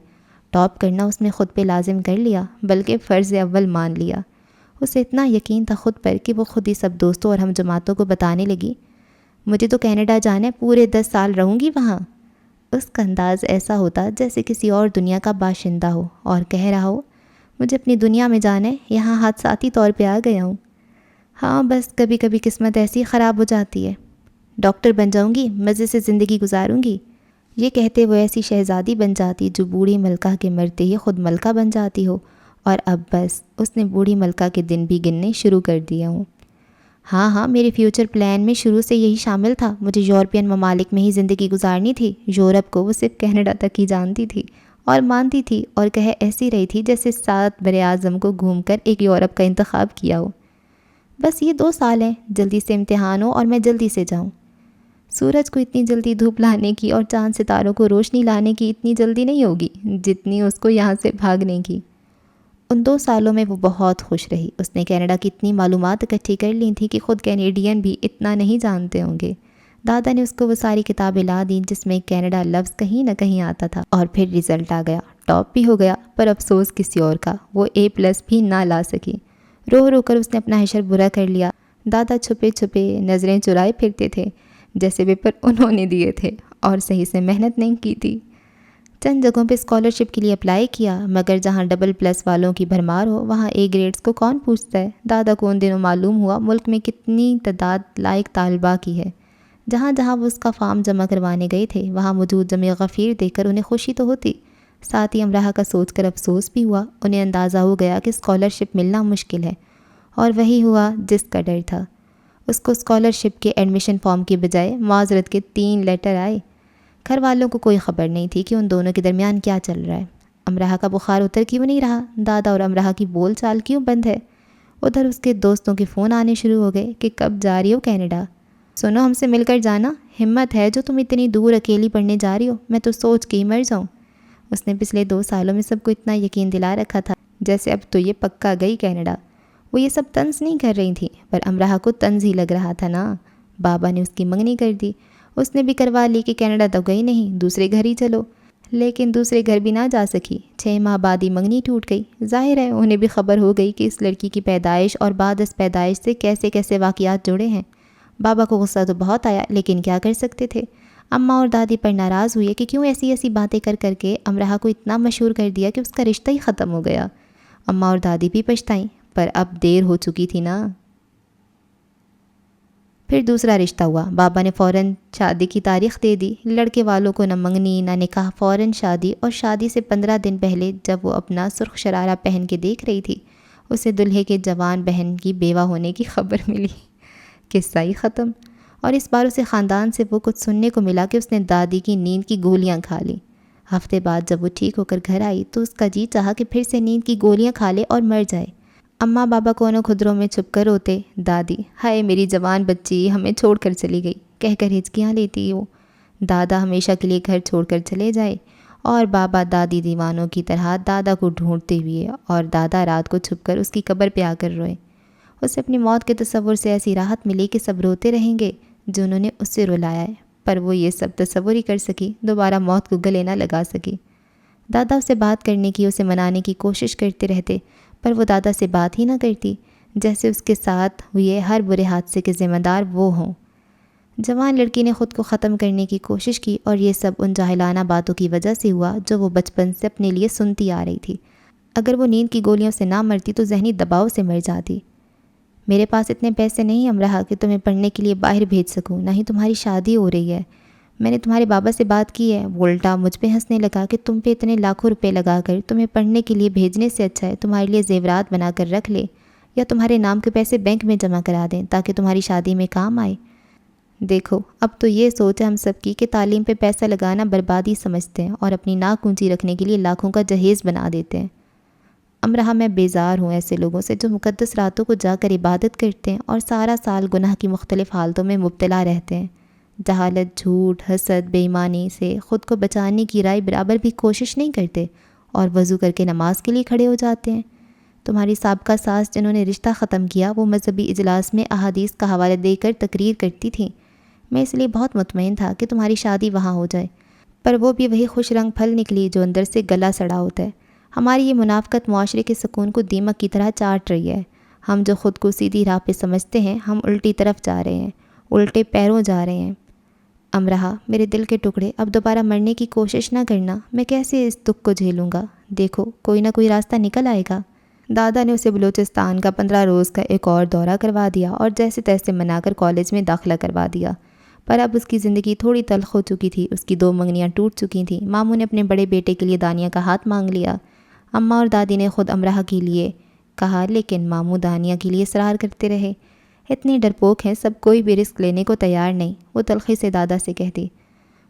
ٹاپ کرنا اس نے خود پہ لازم کر لیا، بلکہ فرض اول مان لیا۔ اسے اتنا یقین تھا خود پر کہ وہ خود ہی سب دوستوں اور ہم جماعتوں کو بتانے لگی، مجھے تو کینیڈا جانا ہے، پورے 10 سال رہوں گی وہاں۔ اس کا انداز ایسا ہوتا جیسے کسی اور دنیا کا باشندہ ہو اور کہہ رہا ہو، مجھے اپنی دنیا میں جانا ہے، یہاں حادثاتی طور پہ آ گیا ہوں۔ ہاں بس کبھی کبھی قسمت ایسی خراب ہو جاتی ہے۔ ڈاکٹر بن جاؤں گی، مزے سے زندگی گزاروں گی۔ یہ کہتے وہ ایسی شہزادی بن جاتی جو بوڑھی ملکہ کے مرتے ہی خود ملکہ بن جاتی ہو، اور اب بس اس نے بوڑھی ملکہ کے دن بھی گننے شروع کر دیے ہوں۔ ہاں میرے فیوچر پلان میں شروع سے یہی شامل تھا، مجھے یورپین ممالک میں ہی زندگی گزارنی تھی۔ یورپ کو وہ صرف کینیڈا تک ہی جانتی تھی اور مانتی تھی، اور کہے ایسی رہی تھی جیسے 7 براعظم کو گھوم کر ایک یورپ کا انتخاب کیا ہو۔ بس یہ 2 سال ہیں، جلدی سے امتحان ہو اور میں جلدی سے جاؤں۔ سورج کو اتنی جلدی دھوپ لانے کی اور چاند ستاروں کو روشنی لانے کی اتنی جلدی نہیں ہوگی جتنی اس کو یہاں سے بھاگنے کی۔ ان 2 سالوں میں وہ بہت خوش رہی۔ اس نے کینیڈا کی اتنی معلومات اکٹھی کر لی تھی کہ خود کینیڈین بھی اتنا نہیں جانتے ہوں گے۔ دادا نے اس کو وہ ساری کتابیں لا دیں جس میں کینیڈا لفظ کہیں نہ کہیں آتا تھا، اور پھر رزلٹ آ گیا، ٹاپ بھی ہو گیا، پر افسوس کسی اور کا، وہ A+ بھی نہ لا سکی۔ رو رو کر اس نے اپنا حشر برا کر لیا۔ دادا چھپے چھپے نظریں چرائے پھرتے تھے، جیسے پیپر انہوں نے دیے تھے اور صحیح سے محنت نہیں کی تھی۔ چند جگہوں پہ اسکالرشپ کے لیے اپلائی کیا، مگر جہاں AA+ والوں کی بھرمار ہو وہاں A گریڈز کو کون پوچھتا ہے۔ دادا کو ان دنوں معلوم ہوا ملک میں کتنی تعداد لائق طالبہ کی ہے۔ جہاں جہاں وہ اس کا فارم جمع کروانے گئے تھے وہاں موجود جمع غفیر دیکھ کر انہیں خوشی تو ہوتی، ساتھ ہی امرا کا سوچ کر افسوس بھی ہوا۔ انہیں اندازہ ہو گیا کہ اسکالرشپ ملنا مشکل ہے، اور وہی ہوا جس کا ڈر تھا۔ اس کو اسکالرشپ کے ایڈمیشن فارم کے بجائے معذرت کے 3 لیٹر آئے۔ گھر والوں کو کوئی خبر نہیں تھی کہ ان دونوں کے درمیان کیا چل رہا ہے۔ امرا کا بخار اتر کیوں نہیں رہا؟ دادا اور امرا کی بول چال کیوں بند ہے؟ ادھر اس کے دوستوں کے فون آنے شروع ہو گئے کہ کب جا رہی ہو کینیڈا؟ سنو ہم سے مل کر جانا، ہمت ہے جو تم اتنی دور اکیلی پڑھنے جا رہی ہو، میں تو سوچ کے ہی مر جاؤں۔ اس نے پچھلے 2 سالوں میں سب کو اتنا یقین دلا رکھا تھا جیسے اب تو یہ پکا گئی کینیڈا۔ وہ یہ سب طنز نہیں کر رہی تھیں، پر امرا کو طنز ہی لگ رہا تھا نا۔ بابا نے اس کی منگنی کر دی، اس نے بھی کروا لی کہ کینیڈا تو گئی نہیں، دوسرے گھر ہی چلو، لیکن دوسرے گھر بھی نہ جا سکی۔ 6 ماہ بعد ہی منگنی ٹوٹ گئی۔ ظاہر ہے انہیں بھی خبر ہو گئی کہ اس لڑکی کی پیدائش اور بعد از پیدائش سے کیسے کیسے واقعات جڑے ہیں۔ بابا کو غصہ تو بہت آیا، لیکن کیا کر سکتے تھے۔ اماں اور دادی پر ناراض ہوئے کہ کیوں ایسی ایسی باتیں کر کر کے امرہا کو اتنا مشہور کر دیا کہ اس کا رشتہ ہی ختم ہو گیا۔ اماں اور دادی بھی پچھتائیں، پر اب دیر ہو چکی تھی نا۔ پھر دوسرا رشتہ ہوا۔ بابا نے فوراً شادی کی تاریخ دے دی۔ لڑکے والوں کو نہ منگنی نہ نکاح، فوراً شادی، اور شادی سے 15 دن پہلے جب وہ اپنا سرخ شرارہ پہن کے دیکھ رہی تھی، اسے دلہے کے جوان بہن کی بیوہ ہونے کی خبر ملی۔ قصہ ہی ختم۔ اور اس بار اسے خاندان سے وہ کچھ سننے کو ملا کہ اس نے دادی کی نیند کی گولیاں کھا لیں۔ ہفتے بعد جب وہ ٹھیک ہو کر گھر آئی تو اس کا جی چاہا کہ پھر سے نیند کی گولیاں کھا لے اور مر جائے۔ اماں بابا کونوں کھدروں میں چھپ کر روتے، دادی ہائے میری جوان بچی ہمیں چھوڑ کر چلی گئی کہہ کر ہچکیاں لیتی ہو، دادا ہمیشہ کے لیے گھر چھوڑ کر چلے جائے، اور بابا دادی دیوانوں کی طرح دادا کو ڈھونڈتے ہوئے، اور دادا رات کو چھپ کر اس کی قبر پہ آ کر روئے۔ اسے اپنی موت کے تصور سے ایسی راحت ملی کہ سب روتے رہیں گے جنہوں نے اسے رلایا ہے، پر وہ یہ سب تصور ہی کر سکی، دوبارہ موت کو گلے نہ لگا سکی۔ دادا اسے بات کرنے کی، اسے منانے کی کوشش کرتے رہتے، پر وہ دادا سے بات ہی نہ کرتی، جیسے اس کے ساتھ ہوئے ہر برے حادثے کے ذمہ دار وہ ہوں۔ جوان لڑکی نے خود کو ختم کرنے کی کوشش کی، اور یہ سب ان جاہلانہ باتوں کی وجہ سے ہوا جو وہ بچپن سے اپنے لیے سنتی آ رہی تھی۔ اگر وہ نیند کی گولیوں سے نہ مرتی تو ذہنی دباؤ سے مر جاتی۔ میرے پاس اتنے پیسے نہیں امرہا کہ تمہیں پڑھنے کے لیے باہر بھیج سکوں، نہ ہی تمہاری شادی ہو رہی ہے۔ میں نے تمہارے بابا سے بات کی ہے، وہ الٹا مجھ پہ ہنسنے لگا کہ تم پہ اتنے لاکھوں روپے لگا کر تمہیں پڑھنے کے لیے بھیجنے سے اچھا ہے تمہارے لیے زیورات بنا کر رکھ لے، یا تمہارے نام کے پیسے بینک میں جمع کرا دیں تاکہ تمہاری شادی میں کام آئے۔ دیکھو اب تو یہ سوچ ہے ہم سب کی کہ تعلیم پہ پیسہ لگانا بربادی سمجھتے ہیں اور اپنی ناک اونچی رکھنے کے لیے لاکھوں کا جہیز بنا دیتے ہیں۔ امرہا میں بیزار ہوں ایسے لوگوں سے جو مقدس راتوں کو جا کر عبادت کرتے ہیں اور سارا سال گناہ کی مختلف حالتوں میں مبتلا رہتے ہیں۔ جہالت، جھوٹ، حسد، بے ایمانی سے خود کو بچانے کی رائے برابر بھی کوشش نہیں کرتے اور وضو کر کے نماز کے لیے کھڑے ہو جاتے ہیں۔ تمہاری سابقہ ساس جنہوں نے رشتہ ختم کیا وہ مذہبی اجلاس میں احادیث کا حوالہ دے کر تقریر کرتی تھیں۔ میں اس لیے بہت مطمئن تھا کہ تمہاری شادی وہاں ہو جائے، پر وہ بھی وہی خوش رنگ پھل نکلی جو اندر سے گلا سڑا ہوتا ہے۔ ہماری یہ منافقت معاشرے کے سکون کو دیمک کی طرح چاٹ رہی ہے۔ ہم جو خود کو سیدھی راہ پہ سمجھتے ہیں ہم الٹی طرف جا رہے ہیں، الٹے پیروں جا رہے ہیں۔ امرہا میرے دل کے ٹکڑے، اب دوبارہ مرنے کی کوشش نہ کرنا، میں کیسے اس دکھ کو جھیلوں گا؟ دیکھو کوئی نہ کوئی راستہ نکل آئے گا۔ دادا نے اسے بلوچستان کا 15 روز کا ایک اور دورہ کروا دیا اور جیسے تیسے منا کر کالج میں داخلہ کروا دیا، پر اب اس کی زندگی تھوڑی تلخ ہو چکی تھی۔ اس کی 2 منگنیاں ٹوٹ چکی تھیں۔ ماموں نے اپنے بڑے بیٹے کے لیے دانیہ کا ہاتھ مانگ لیا۔ اماں اور دادی نے خود امرہا کے لیے کہا، لیکن ماموں دانیہ کے لیے اصرار کرتے رہے۔ اتنے ڈرپوک ہیں سب، کوئی بھی رسک لینے کو تیار نہیں، وہ تلخی سے دادا سے کہتی۔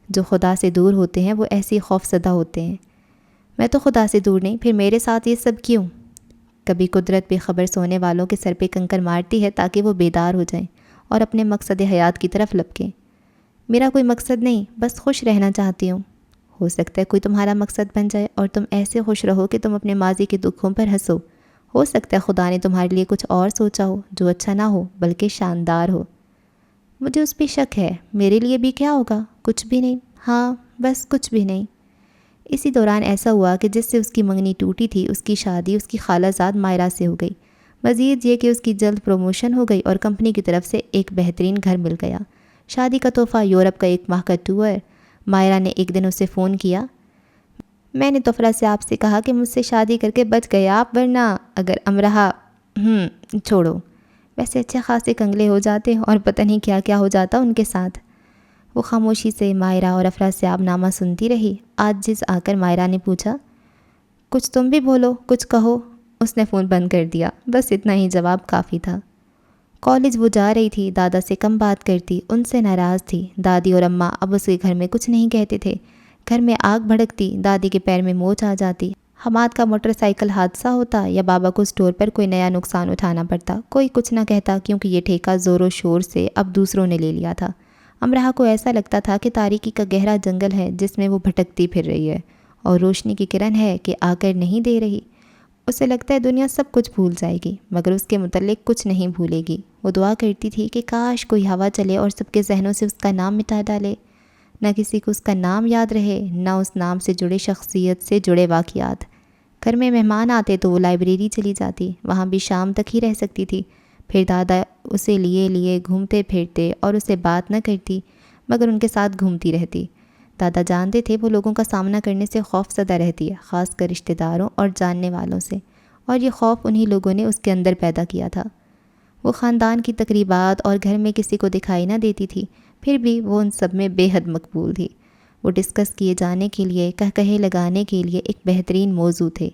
جو خدا سے دور ہوتے ہیں وہ ایسے خوف زدہ ہوتے ہیں۔ میں تو خدا سے دور نہیں، پھر میرے ساتھ یہ سب کیوں؟ کبھی قدرت بے خبر سونے والوں کے سر پہ کنکر مارتی ہے تاکہ وہ بیدار ہو جائیں اور اپنے مقصد حیات کی طرف لپکیں۔ میرا کوئی مقصد نہیں، بس خوش رہنا چاہتی ہوں۔ ہو سکتا ہے کوئی تمہارا مقصد بن جائے اور تم ایسے خوش رہو کہ تم اپنے ماضی کے دکھوں پر ہنسو۔ ہو سکتا ہے خدا نے تمہارے لیے کچھ اور سوچا ہو جو اچھا نہ ہو بلکہ شاندار ہو۔ مجھے اس پہ شک ہے۔ میرے لیے بھی کیا ہوگا؟ کچھ بھی نہیں، ہاں بس کچھ بھی نہیں۔ اسی دوران ایسا ہوا کہ جس سے اس کی منگنی ٹوٹی تھی اس کی شادی اس کی خالہ زاد مائرہ سے ہو گئی۔ مزید یہ کہ اس کی جلد پروموشن ہو گئی اور کمپنی کی طرف سے ایک بہترین گھر مل گیا۔ شادی کا تحفہ یورپ کا 1 ماہ کا ٹور۔ مائرہ نے ایک دن اسے فون کیا، میں نے طفرہ سے آپ سے کہا کہ مجھ سے شادی کر کے بچ گئے آپ، ورنہ اگر امرہا چھوڑو، ویسے اچھے خاصے کنگلے ہو جاتے اور پتہ نہیں کیا کیا ہو جاتا ان کے ساتھ۔ وہ خاموشی سے مائرہ اور افرا سے آپ نامہ سنتی رہی۔ عاجز آ کر مائرہ نے پوچھا، کچھ تم بھی بولو، کچھ کہو۔ اس نے فون بند کر دیا، بس اتنا ہی جواب کافی تھا۔ کالج وہ جا رہی تھی، دادا سے کم بات کرتی، ان سے ناراض تھی۔ دادی اور اماں اب اس کے گھر میں کچھ نہیں کہتے تھے۔ گھر میں آگ بھڑکتی، دادی کے پیر میں موچ آ جاتی، حماد کا موٹر سائیکل حادثہ ہوتا یا بابا کو اسٹور پر کوئی نیا نقصان اٹھانا پڑتا، کوئی کچھ نہ کہتا کیونکہ یہ ٹھیکہ زور و شور سے اب دوسروں نے لے لیا تھا۔ امرہا کو ایسا لگتا تھا کہ تاریکی کا گہرا جنگل ہے جس میں وہ بھٹکتی پھر رہی ہے اور روشنی کی کرن ہے کہ آ کر نہیں دے رہی۔ اسے لگتا ہے دنیا سب کچھ بھول جائے گی مگر اس کے متعلق کچھ نہیں بھولے گی۔ وہ دعا کرتی تھی کہ کاش کوئی ہوا چلے اور سب کے ذہنوں سے اس کا نام مٹا ڈالے، نہ کسی کو اس کا نام یاد رہے، نہ اس نام سے جڑے شخصیت سے جڑے واقعات۔ گھر میں مہمان آتے تو وہ لائبریری چلی جاتی، وہاں بھی شام تک ہی رہ سکتی تھی۔ پھر دادا اسے لیے گھومتے پھرتے اور اسے بات نہ کرتی مگر ان کے ساتھ گھومتی رہتی۔ دادا جانتے تھے وہ لوگوں کا سامنا کرنے سے خوف زدہ رہتی ہے، خاص کر رشتہ داروں اور جاننے والوں سے، اور یہ خوف انہی لوگوں نے اس کے اندر پیدا کیا تھا۔ وہ خاندان کی تقریبات اور گھر میں کسی کو دکھائی نہ دیتی تھی، پھر بھی وہ ان سب میں بے حد مقبول تھی۔ وہ ڈسکس کیے جانے کے لیے، کہے لگانے کے لیے ایک بہترین موضوع تھے۔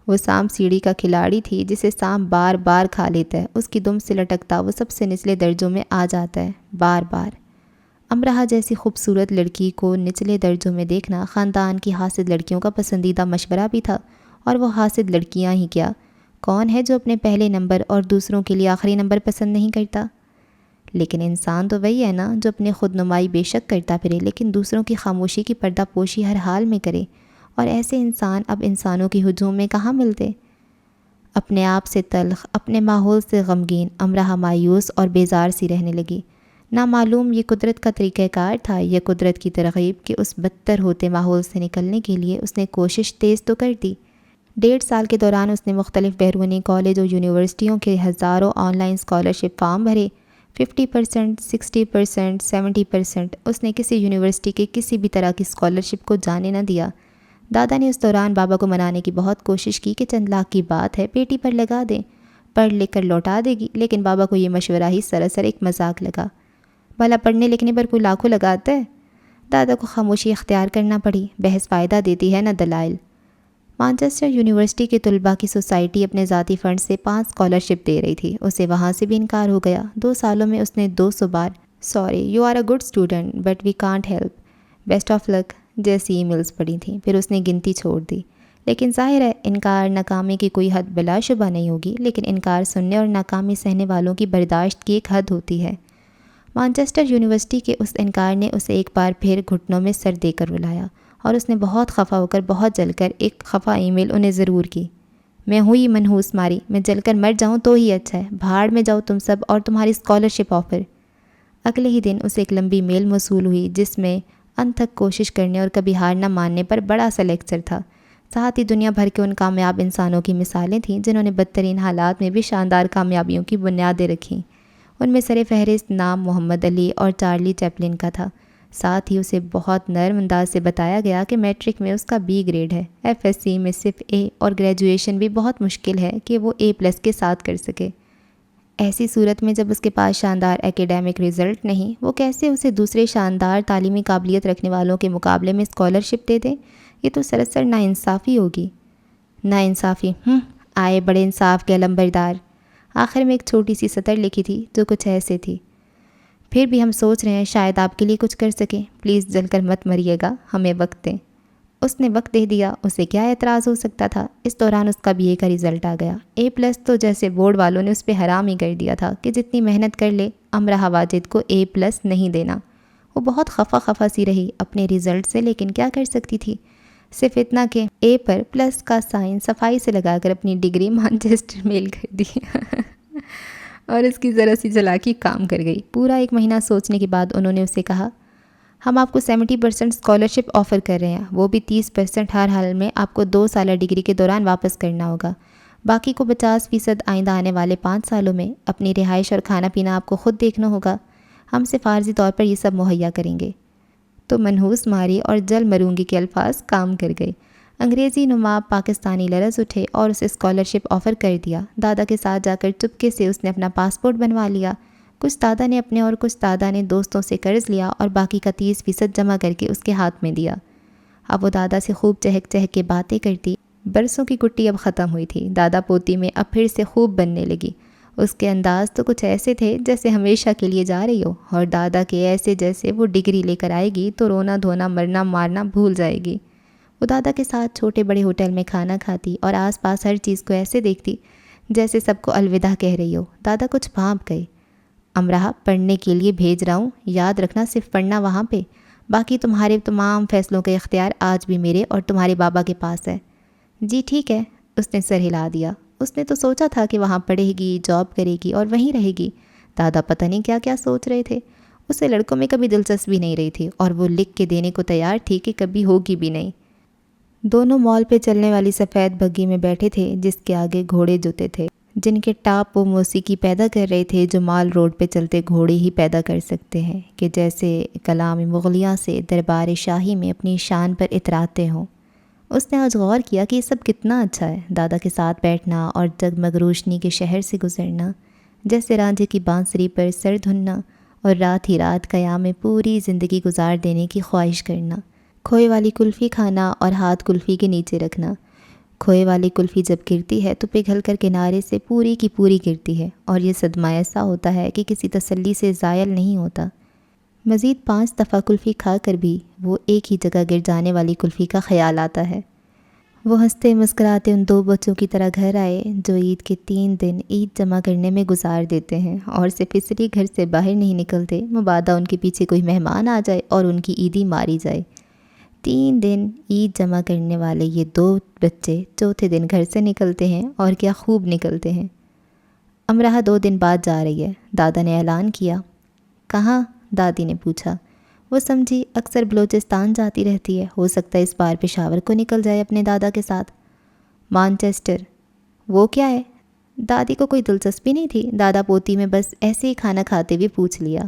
وہ سانپ سیڑھی کا کھلاڑی تھی جسے سانپ بار بار کھا لیتا ہے، اس کی دم سے لٹکتا وہ سب سے نچلے درجوں میں آ جاتا ہے، بار بار۔ امرہا جیسی خوبصورت لڑکی کو نچلے درجوں میں دیکھنا خاندان کی حاسد لڑکیوں کا پسندیدہ مشورہ بھی تھا، اور وہ حاسد لڑکیاں ہی کیا، کون ہے جو اپنے پہلے نمبر اور دوسروں کے لیے آخری نمبر پسند نہیں کرتا؟ لیکن انسان تو وہی ہے نا جو اپنے خود نمائی بے شک کرتا پھرے لیکن دوسروں کی خاموشی کی پردہ پوشی ہر حال میں کرے، اور ایسے انسان اب انسانوں کی ہجوم میں کہاں ملتے؟ اپنے آپ سے تلخ، اپنے ماحول سے غمگین، امرہا مایوس اور بیزار سی رہنے لگی۔ نہ معلوم یہ قدرت کا طریقہ کار تھا یا قدرت کی ترغیب کہ اس بدتر ہوتے ماحول سے نکلنے کے لیے اس نے کوشش تیز تو کر دی۔ 1.5 سال کے دوران اس نے مختلف بیرونی کالج اور یونیورسٹیوں کے ہزاروں آن لائن اسکالرشپ فارم بھرے، 50%، 60%، 70%۔ اس نے کسی یونیورسٹی کے کسی بھی طرح کی اسکالرشپ کو جانے نہ دیا۔ دادا نے اس دوران بابا کو منانے کی بہت کوشش کی کہ چند لاکھ کی بات ہے، بیٹی پر لگا دیں، پڑھ لکھ کر لوٹا دے گی، لیکن بابا کو یہ مشورہ ہی سراسر ایک مذاق لگا۔ بھلا پڑھنے لکھنے پر کوئی لاکھوں لگاتا ہے؟ دادا کو خاموشی اختیار کرنا پڑی، بحث فائدہ دیتی ہے نہ دلائل۔ مانچسٹر یونیورسٹی کے طلباء کی سوسائٹی اپنے ذاتی فنڈ سے 5 اسکالرشپ دے رہی تھی، اسے وہاں سے بھی انکار ہو گیا۔ 2 سالوں میں اس نے 200 بار "sorry, you are a good student but we can't help, best of luck" جیسی ای میلز پڑھی تھیں، پھر اس نے گنتی چھوڑ دی۔ لیکن ظاہر ہے انکار ناکامی کی کوئی حد بلا شبہ نہیں ہوگی، لیکن انکار سننے اور ناکامی سہنے والوں کی برداشت کی ایک حد ہوتی ہے۔ مانچسٹر یونیورسٹی کے اس انکار نے اسے ایک بار پھر گھٹنوں میں سر دے کر رلایا، اور اس نے بہت خفا ہو کر، بہت جل کر ایک خفا ای میل انہیں ضرور کی۔ "میں ہوئی منحوس ماری، میں جل کر مر جاؤں تو ہی اچھا ہے، بھاڑ میں جاؤ تم سب اور تمہاری اسکالرشپ آفر۔ اگلے ہی دن اسے ایک لمبی میل موصول ہوئی جس میں انتھک کوشش کرنے اور کبھی ہار نہ ماننے پر بڑا سا لیکچر تھا۔ ساتھ ہی دنیا بھر کے ان کامیاب انسانوں کی مثالیں تھیں جنہوں نے بدترین حالات میں بھی شاندار کامیابیوں کی بنیادیں رکھیں۔ ان میں سر فہرست نام محمد علی اور چارلی چیپلن کا تھا۔ ساتھ ہی اسے بہت نرم انداز سے بتایا گیا کہ میٹرک میں اس کا B گریڈ ہے، FSC میں صرف A، اور گریجویشن بھی بہت مشکل ہے کہ وہ A+ کے ساتھ کر سکے۔ ایسی صورت میں جب اس کے پاس شاندار ایکیڈیمک رزلٹ نہیں، وہ کیسے اسے دوسرے شاندار تعلیمی قابلیت رکھنے والوں کے مقابلے میں اسکالرشپ دے دے؟ یہ تو سراسر ناانصافی ہوگی۔ ناانصافی، آئے بڑے انصاف کے علمبردار۔ آخر میں ایک چھوٹی سی سطر لکھی تھی جو کچھ ایسے تھی: "پھر بھی ہم سوچ رہے ہیں شاید آپ کے لیے کچھ کر سکیں، پلیز جل کر مت مریے گا، ہمیں وقت دیں۔" اس نے وقت دے دیا، اسے کیا اعتراض ہو سکتا تھا؟ اس دوران اس کا BA کا رزلٹ آ گیا۔ A+ تو جیسے بورڈ والوں نے اس پہ حرام ہی کر دیا تھا کہ جتنی محنت کر لے امرہا واجد کو A+ نہیں دینا۔ وہ بہت خفا سی رہی اپنے رزلٹ سے، لیکن کیا کر سکتی تھی؟ صرف اتنا کہ A پر پلس کا سائن صفائی سے لگا کر اپنی ڈگری مانچسٹر میل کر دی اور اس کی ذرا سی چلاکی کام کر گئی۔ پورا 1 مہینہ سوچنے کے بعد انہوں نے اسے کہا: "ہم آپ کو 70% اسکالرشپ آفر کر رہے ہیں، وہ بھی 30% ہر حال میں آپ کو 2 سالہ ڈگری کے دوران واپس کرنا ہوگا۔ باقی کو 50% آئندہ آنے والے 5 سالوں میں۔ اپنی رہائش اور کھانا پینا آپ کو خود دیکھنا ہوگا، ہم صرف عارضی طور پر یہ سب مہیا کریں گے۔" تو منحوس ماری اور جل مروں گی کے الفاظ کام کر گئے۔ انگریزی نما پاکستانی لرز اٹھے اور اسے اسکالرشپ آفر کر دیا۔ دادا کے ساتھ جا کر چپکے سے اس نے اپنا پاسپورٹ بنوا لیا۔ کچھ دادا نے اپنے اور کچھ دادا نے دوستوں سے قرض لیا اور باقی کا 30% جمع کر کے اس کے ہاتھ میں دیا۔ اب وہ دادا سے خوب چہک چہک کے باتیں کرتی۔ برسوں کی کٹی اب ختم ہوئی تھی، دادا پوتی میں اب پھر سے خوب بننے لگی۔ اس کے انداز تو کچھ ایسے تھے جیسے ہمیشہ کے لیے جا رہی ہو، اور دادا کے ایسے جیسے وہ ڈگری لے کر آئے گی تو رونا دھونا مرنا مارنا بھول جائے گی۔ وہ دادا کے ساتھ چھوٹے بڑے ہوٹل میں کھانا کھاتی اور آس پاس ہر چیز کو ایسے دیکھتی جیسے سب کو الوداع کہہ رہی ہو۔ دادا کچھ بھانپ گئے۔ "امرہا، پڑھنے کے لیے بھیج رہا ہوں، یاد رکھنا صرف پڑھنا وہاں پہ، باقی تمہارے تمام فیصلوں کا اختیار آج بھی میرے اور تمہارے بابا کے پاس ہے۔" "جی ٹھیک ہے، اس نے سر ہلا دیا۔ اس نے تو سوچا تھا کہ وہاں پڑھے گی، جاب کرے گی اور وہیں رہے گی۔ دادا پتہ نہیں کیا کیا سوچ رہے تھے۔ اسے لڑکوں میں کبھی دلچسپی نہیں رہی تھی اور وہ لکھ کے دینے کو تیار تھی کہ کبھی ہوگی بھی نہیں۔ دونوں مال پہ چلنے والی سفید بگی میں بیٹھے تھے جس کے آگے گھوڑے جوتے تھے، جن کے ٹاپ وہ موسیقی پیدا کر رہے تھے جو مال روڈ پہ چلتے گھوڑے ہی پیدا کر سکتے ہیں، کہ جیسے کلام مغلیہ سے دربار شاہی میں اپنی شان پر اتراتے ہوں۔ اس نے آج غور کیا کہ یہ سب کتنا اچھا ہے، دادا کے ساتھ بیٹھنا اور جگمگ روشنی کے شہر سے گزرنا، جیسے رانجھے کی بانسری پر سر دھننا اور رات ہی رات قیام میں پوری زندگی گزار دینے کی خواہش کرنا، کھوئے والی کلفی کھانا اور ہاتھ کلفی کے نیچے رکھنا۔ کھوئے والی کلفی جب گرتی ہے تو پگھل کر کنارے سے پوری کی پوری گرتی ہے، اور یہ صدمہ ایسا ہوتا ہے کہ کسی تسلی سے زائل نہیں ہوتا۔ مزید 5 دفعہ کلفی کھا کر بھی وہ ایک ہی جگہ گر جانے والی کلفی کا خیال آتا ہے۔ وہ ہنستے مسکراتے ان 2 بچوں کی طرح گھر آئے جو عید کے 3 دن عید جمع کرنے میں گزار دیتے ہیں اور صرف اس لیے گھر سے باہر نہیں نکلتے مبادا ان کے پیچھے کوئی مہمان آ جائے اور ان کی عیدی ماری جائے۔ 3 دن عید جمع کرنے والے یہ 2 بچے چوتھے دن گھر سے نکلتے ہیں، اور کیا خوب نکلتے ہیں۔ امراہ 2 دن بعد جا رہی ہے، دادا نے اعلان کیا۔ کہاں؟ دادی نے پوچھا۔ وہ سمجھی اکثر بلوچستان جاتی رہتی ہے، ہو سکتا ہے اس بار پشاور کو نکل جائے اپنے دادا کے ساتھ۔ مانچسٹر؟ وہ کیا ہے؟ دادی کو کوئی دلچسپی نہیں تھی، دادا پوتی میں بس ایسے ہی کھانا کھاتے ہوئے پوچھ لیا۔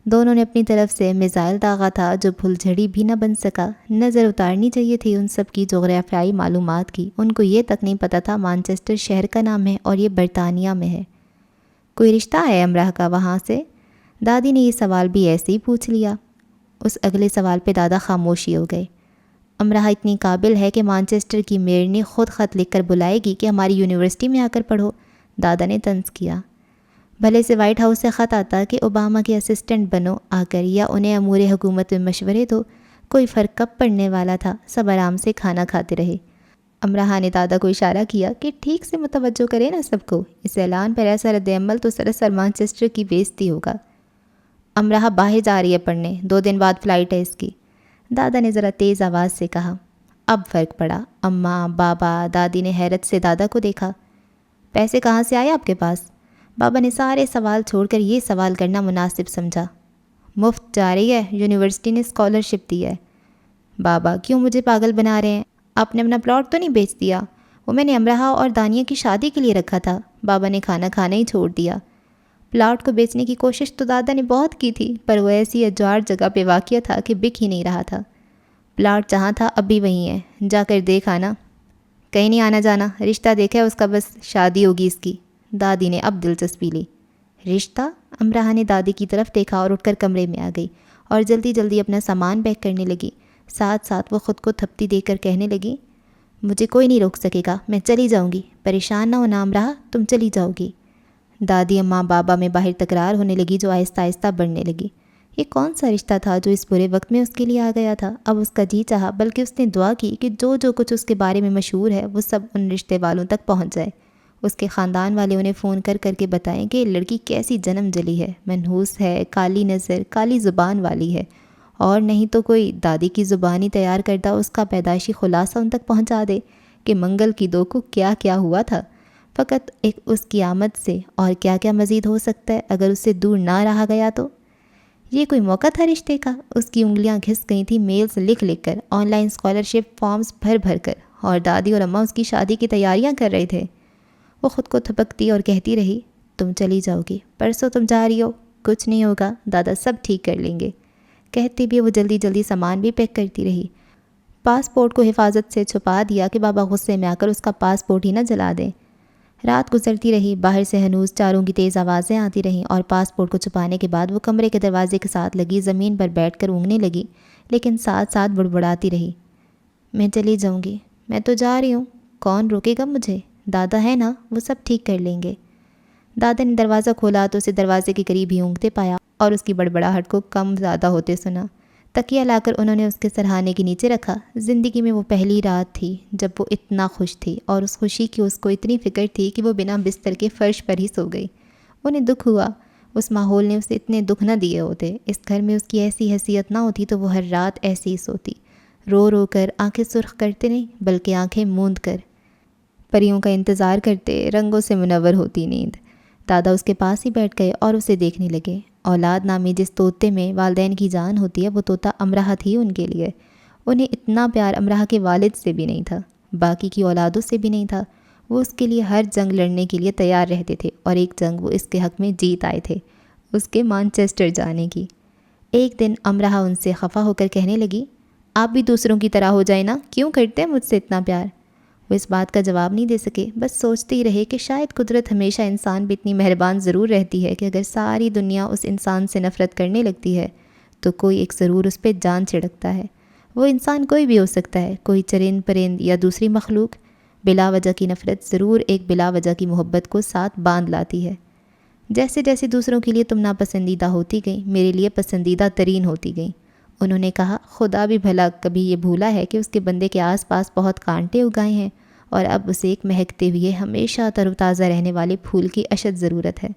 دونوں نے اپنی طرف سے میزائل داغا تھا جو پھل جھڑی بھی نہ بن سکا۔ نظر اتارنی چاہیے تھی ان سب کی جغرافیائی معلومات کی، ان کو یہ تک نہیں پتہ تھا مانچسٹر شہر کا نام ہے اور یہ برطانیہ میں ہے۔ کوئی رشتہ ہے امراہ کا وہاں سے؟ دادی نے یہ سوال بھی ایسے ہی پوچھ لیا۔ اس اگلے سوال پہ دادا خاموشی ہو گئے۔ امراہ اتنی قابل ہے کہ مانچسٹر کی میئر نے خود خط لکھ کر بلائے گی کہ ہماری یونیورسٹی میں آ کر پڑھو، دادا نے طنز کیا۔ بھلے سے وائٹ ہاؤس سے خط آتا کہ اوباما کے اسسٹنٹ بنو آ کر، یا انہیں امور حکومت میں مشورے دو، کوئی فرق کب پڑنے والا تھا، سب آرام سے کھانا کھاتے رہے۔ امراہ نے دادا کو اشارہ کیا کہ ٹھیک سے متوجہ کرے نا سب کو، اس اعلان پر ایسا رد عمل تو سراسر مانچسٹر کی بےعزتی ہوگا۔ امراہ باہر جا رہی ہے پڑھنے، 2 دن بعد فلائٹ ہے اس کی، دادا نے ذرا تیز آواز سے کہا۔ اب فرق پڑا۔ اماں، بابا، دادی نے حیرت سے دادا کو دیکھا۔ پیسے کہاں سے آئے آپ کے پاس؟ بابا نے سارے سوال چھوڑ کر یہ سوال کرنا مناسب سمجھا۔ مفت جا رہی ہے، یونیورسٹی نے اسکالرشپ دی ہے۔ بابا کیوں مجھے پاگل بنا رہے ہیں؟ آپ نے اپنا پلاٹ تو نہیں بیچ دیا؟ وہ میں نے امراہ اور دانیہ کی شادی کے لیے رکھا تھا۔ بابا نے کھانا کھانا ہی چھوڑ دیا۔ پلاٹ کو بیچنے کی کوشش تو دادا نے بہت کی تھی، پر وہ ایسی اجاڑ جگہ پہ واقع تھا کہ بک ہی نہیں رہا تھا۔ پلاٹ جہاں تھا اب بھی وہیں ہے، جا کر دیکھ آنا۔ کہیں نہیں آنا جانا، رشتہ دیکھا ہے اس کا، بس شادی ہوگی اس کی۔ دادی نے اب دلچسپی لی۔ رشتہ؟ امراہ نے دادی کی طرف دیکھا اور اٹھ کر کمرے میں آ گئی اور جلدی جلدی اپنا سامان پیک کرنے لگی۔ ساتھ ساتھ وہ خود کو تھپتی دے کر کہنے لگی، مجھے کوئی نہیں روک سکے گا، میں چلی جاؤں گی، پریشان نہ ہونا امراہ، تم چلی جاؤ گی۔ دادی اماں بابا میں باہر تکرار ہونے لگی جو آہستہ آہستہ بڑھنے لگی۔ یہ کون سا رشتہ تھا جو اس برے وقت میں اس کے لیے آ گیا تھا؟ اب اس کا جی چاہا، بلکہ اس نے دعا کی کہ جو کچھ اس کے بارے میں مشہور ہے وہ سب ان رشتے والوں تک پہنچ جائے۔ اس کے خاندان والے انہیں فون کر کر کے بتائیں کہ یہ لڑکی کیسی جنم جلی ہے، منحوس ہے، کالی نظر، کالی زبان والی ہے، اور نہیں تو کوئی دادی کی زبانی تیار کردہ اس کا پیدائشی خلاصہ ان تک پہنچا دے کہ منگل کی 2 کو کیا کیا ہوا تھا۔ فقط ایک اس کی آمد سے اور کیا کیا مزید ہو سکتا ہے اگر اس سے دور نہ رہا گیا تو؟ یہ کوئی موقع تھا رشتے کا؟ اس کی انگلیاں گھس گئی تھیں میلز لکھ لکھ کر، آن لائن اسکالرشپ فارمز بھر بھر کر، اور دادی اور اماں اس کی شادی کی تیاریاں کر رہے تھے۔ وہ خود کو تھپکتی اور کہتی رہی، تم چلی جاؤ گی، پرسوں تم جا رہی ہو، کچھ نہیں ہوگا، دادا سب ٹھیک کر لیں گے۔ کہتی بھی وہ جلدی جلدی سامان بھی پیک کرتی رہی۔ پاسپورٹ کو حفاظت سے چھپا دیا کہ بابا غصے میں آ کر اس کا پاسپورٹ ہی نہ جلا دیں۔ رات گزرتی رہی، باہر سے ہنوز چاروں کی تیز آوازیں آتی رہیں، اور پاسپورٹ کو چھپانے کے بعد وہ کمرے کے دروازے کے ساتھ لگی زمین پر بیٹھ کر اونگنے لگی، لیکن ساتھ ساتھ بڑبڑاتی رہی، میں چلی جاؤں گی، میں تو جا رہی ہوں، کون روکے گا مجھے؟ دادا ہے نا، وہ سب ٹھیک کر لیں گے۔ دادا نے دروازہ کھولا تو اسے دروازے کے قریب ہی اونگتے پایا اور اس کی بڑبڑاہٹ کو کم زیادہ ہوتے سنا۔ تکیہ لا کر انہوں نے اس کے سرہانے کے نیچے رکھا۔ زندگی میں وہ پہلی رات تھی جب وہ اتنا خوش تھی، اور اس خوشی کی اس کو اتنی فکر تھی کہ وہ بنا بستر کے فرش پر ہی سو گئی۔ انہیں دکھ ہوا، اس ماحول نے اسے اتنے دکھ نہ دیے ہوتے، اس گھر میں اس کی ایسی حیثیت نہ ہوتی تو وہ ہر رات ایسی ہی سوتی، رو رو کر، آنکھیں سرخ کرتے نہیں بلکہ آنکھیں موند کر۔ پریوں کا انتظار کرتے رنگوں سے منور ہوتی نیند۔ دادا اس کے پاس ہی بیٹھ گئے اور اسے دیکھنے لگے۔ اولاد نامی جس طوطے میں والدین کی جان ہوتی ہے وہ طوطا امرا تھی ان کے لیے۔ انہیں اتنا پیار امرا کے والد سے بھی نہیں تھا، باقی کی اولادوں سے بھی نہیں تھا۔ وہ اس کے لیے ہر جنگ لڑنے کے لیے تیار رہتے تھے، اور ایک جنگ وہ اس کے حق میں جیت آئے تھے، اس کے مانچسٹر جانے کی۔ ایک دن امرا ان سے خفا ہو کر کہنے لگی، آپ بھی دوسروں کی طرح ہو جائیں نا، کیوں کرتے ہیں مجھ سے اتنا پیار؟ وہ اس بات کا جواب نہیں دے سکے، بس سوچتے ہی رہے کہ شاید قدرت ہمیشہ انسان پہ اتنی مہربان ضرور رہتی ہے کہ اگر ساری دنیا اس انسان سے نفرت کرنے لگتی ہے تو کوئی ایک ضرور اس پہ جان چھڑکتا ہے۔ وہ انسان کوئی بھی ہو سکتا ہے، کوئی چرند پرند یا دوسری مخلوق۔ بلا وجہ کی نفرت ضرور ایک بلا وجہ کی محبت کو ساتھ باندھ لاتی ہے۔ جیسے جیسے دوسروں کے لیے تم ناپسندیدہ ہوتی گئیں، میرے لیے پسندیدہ ترین ہوتی گئیں۔ انہوں نے کہا، خدا بھی بھلا کبھی یہ بھولا ہے کہ اس کے بندے کے آس پاس بہت کانٹے اگائے ہیں، اور اب اسے ایک مہکتے ہوئے ہمیشہ تر و تازہ رہنے والے پھول کی اشد ضرورت ہے،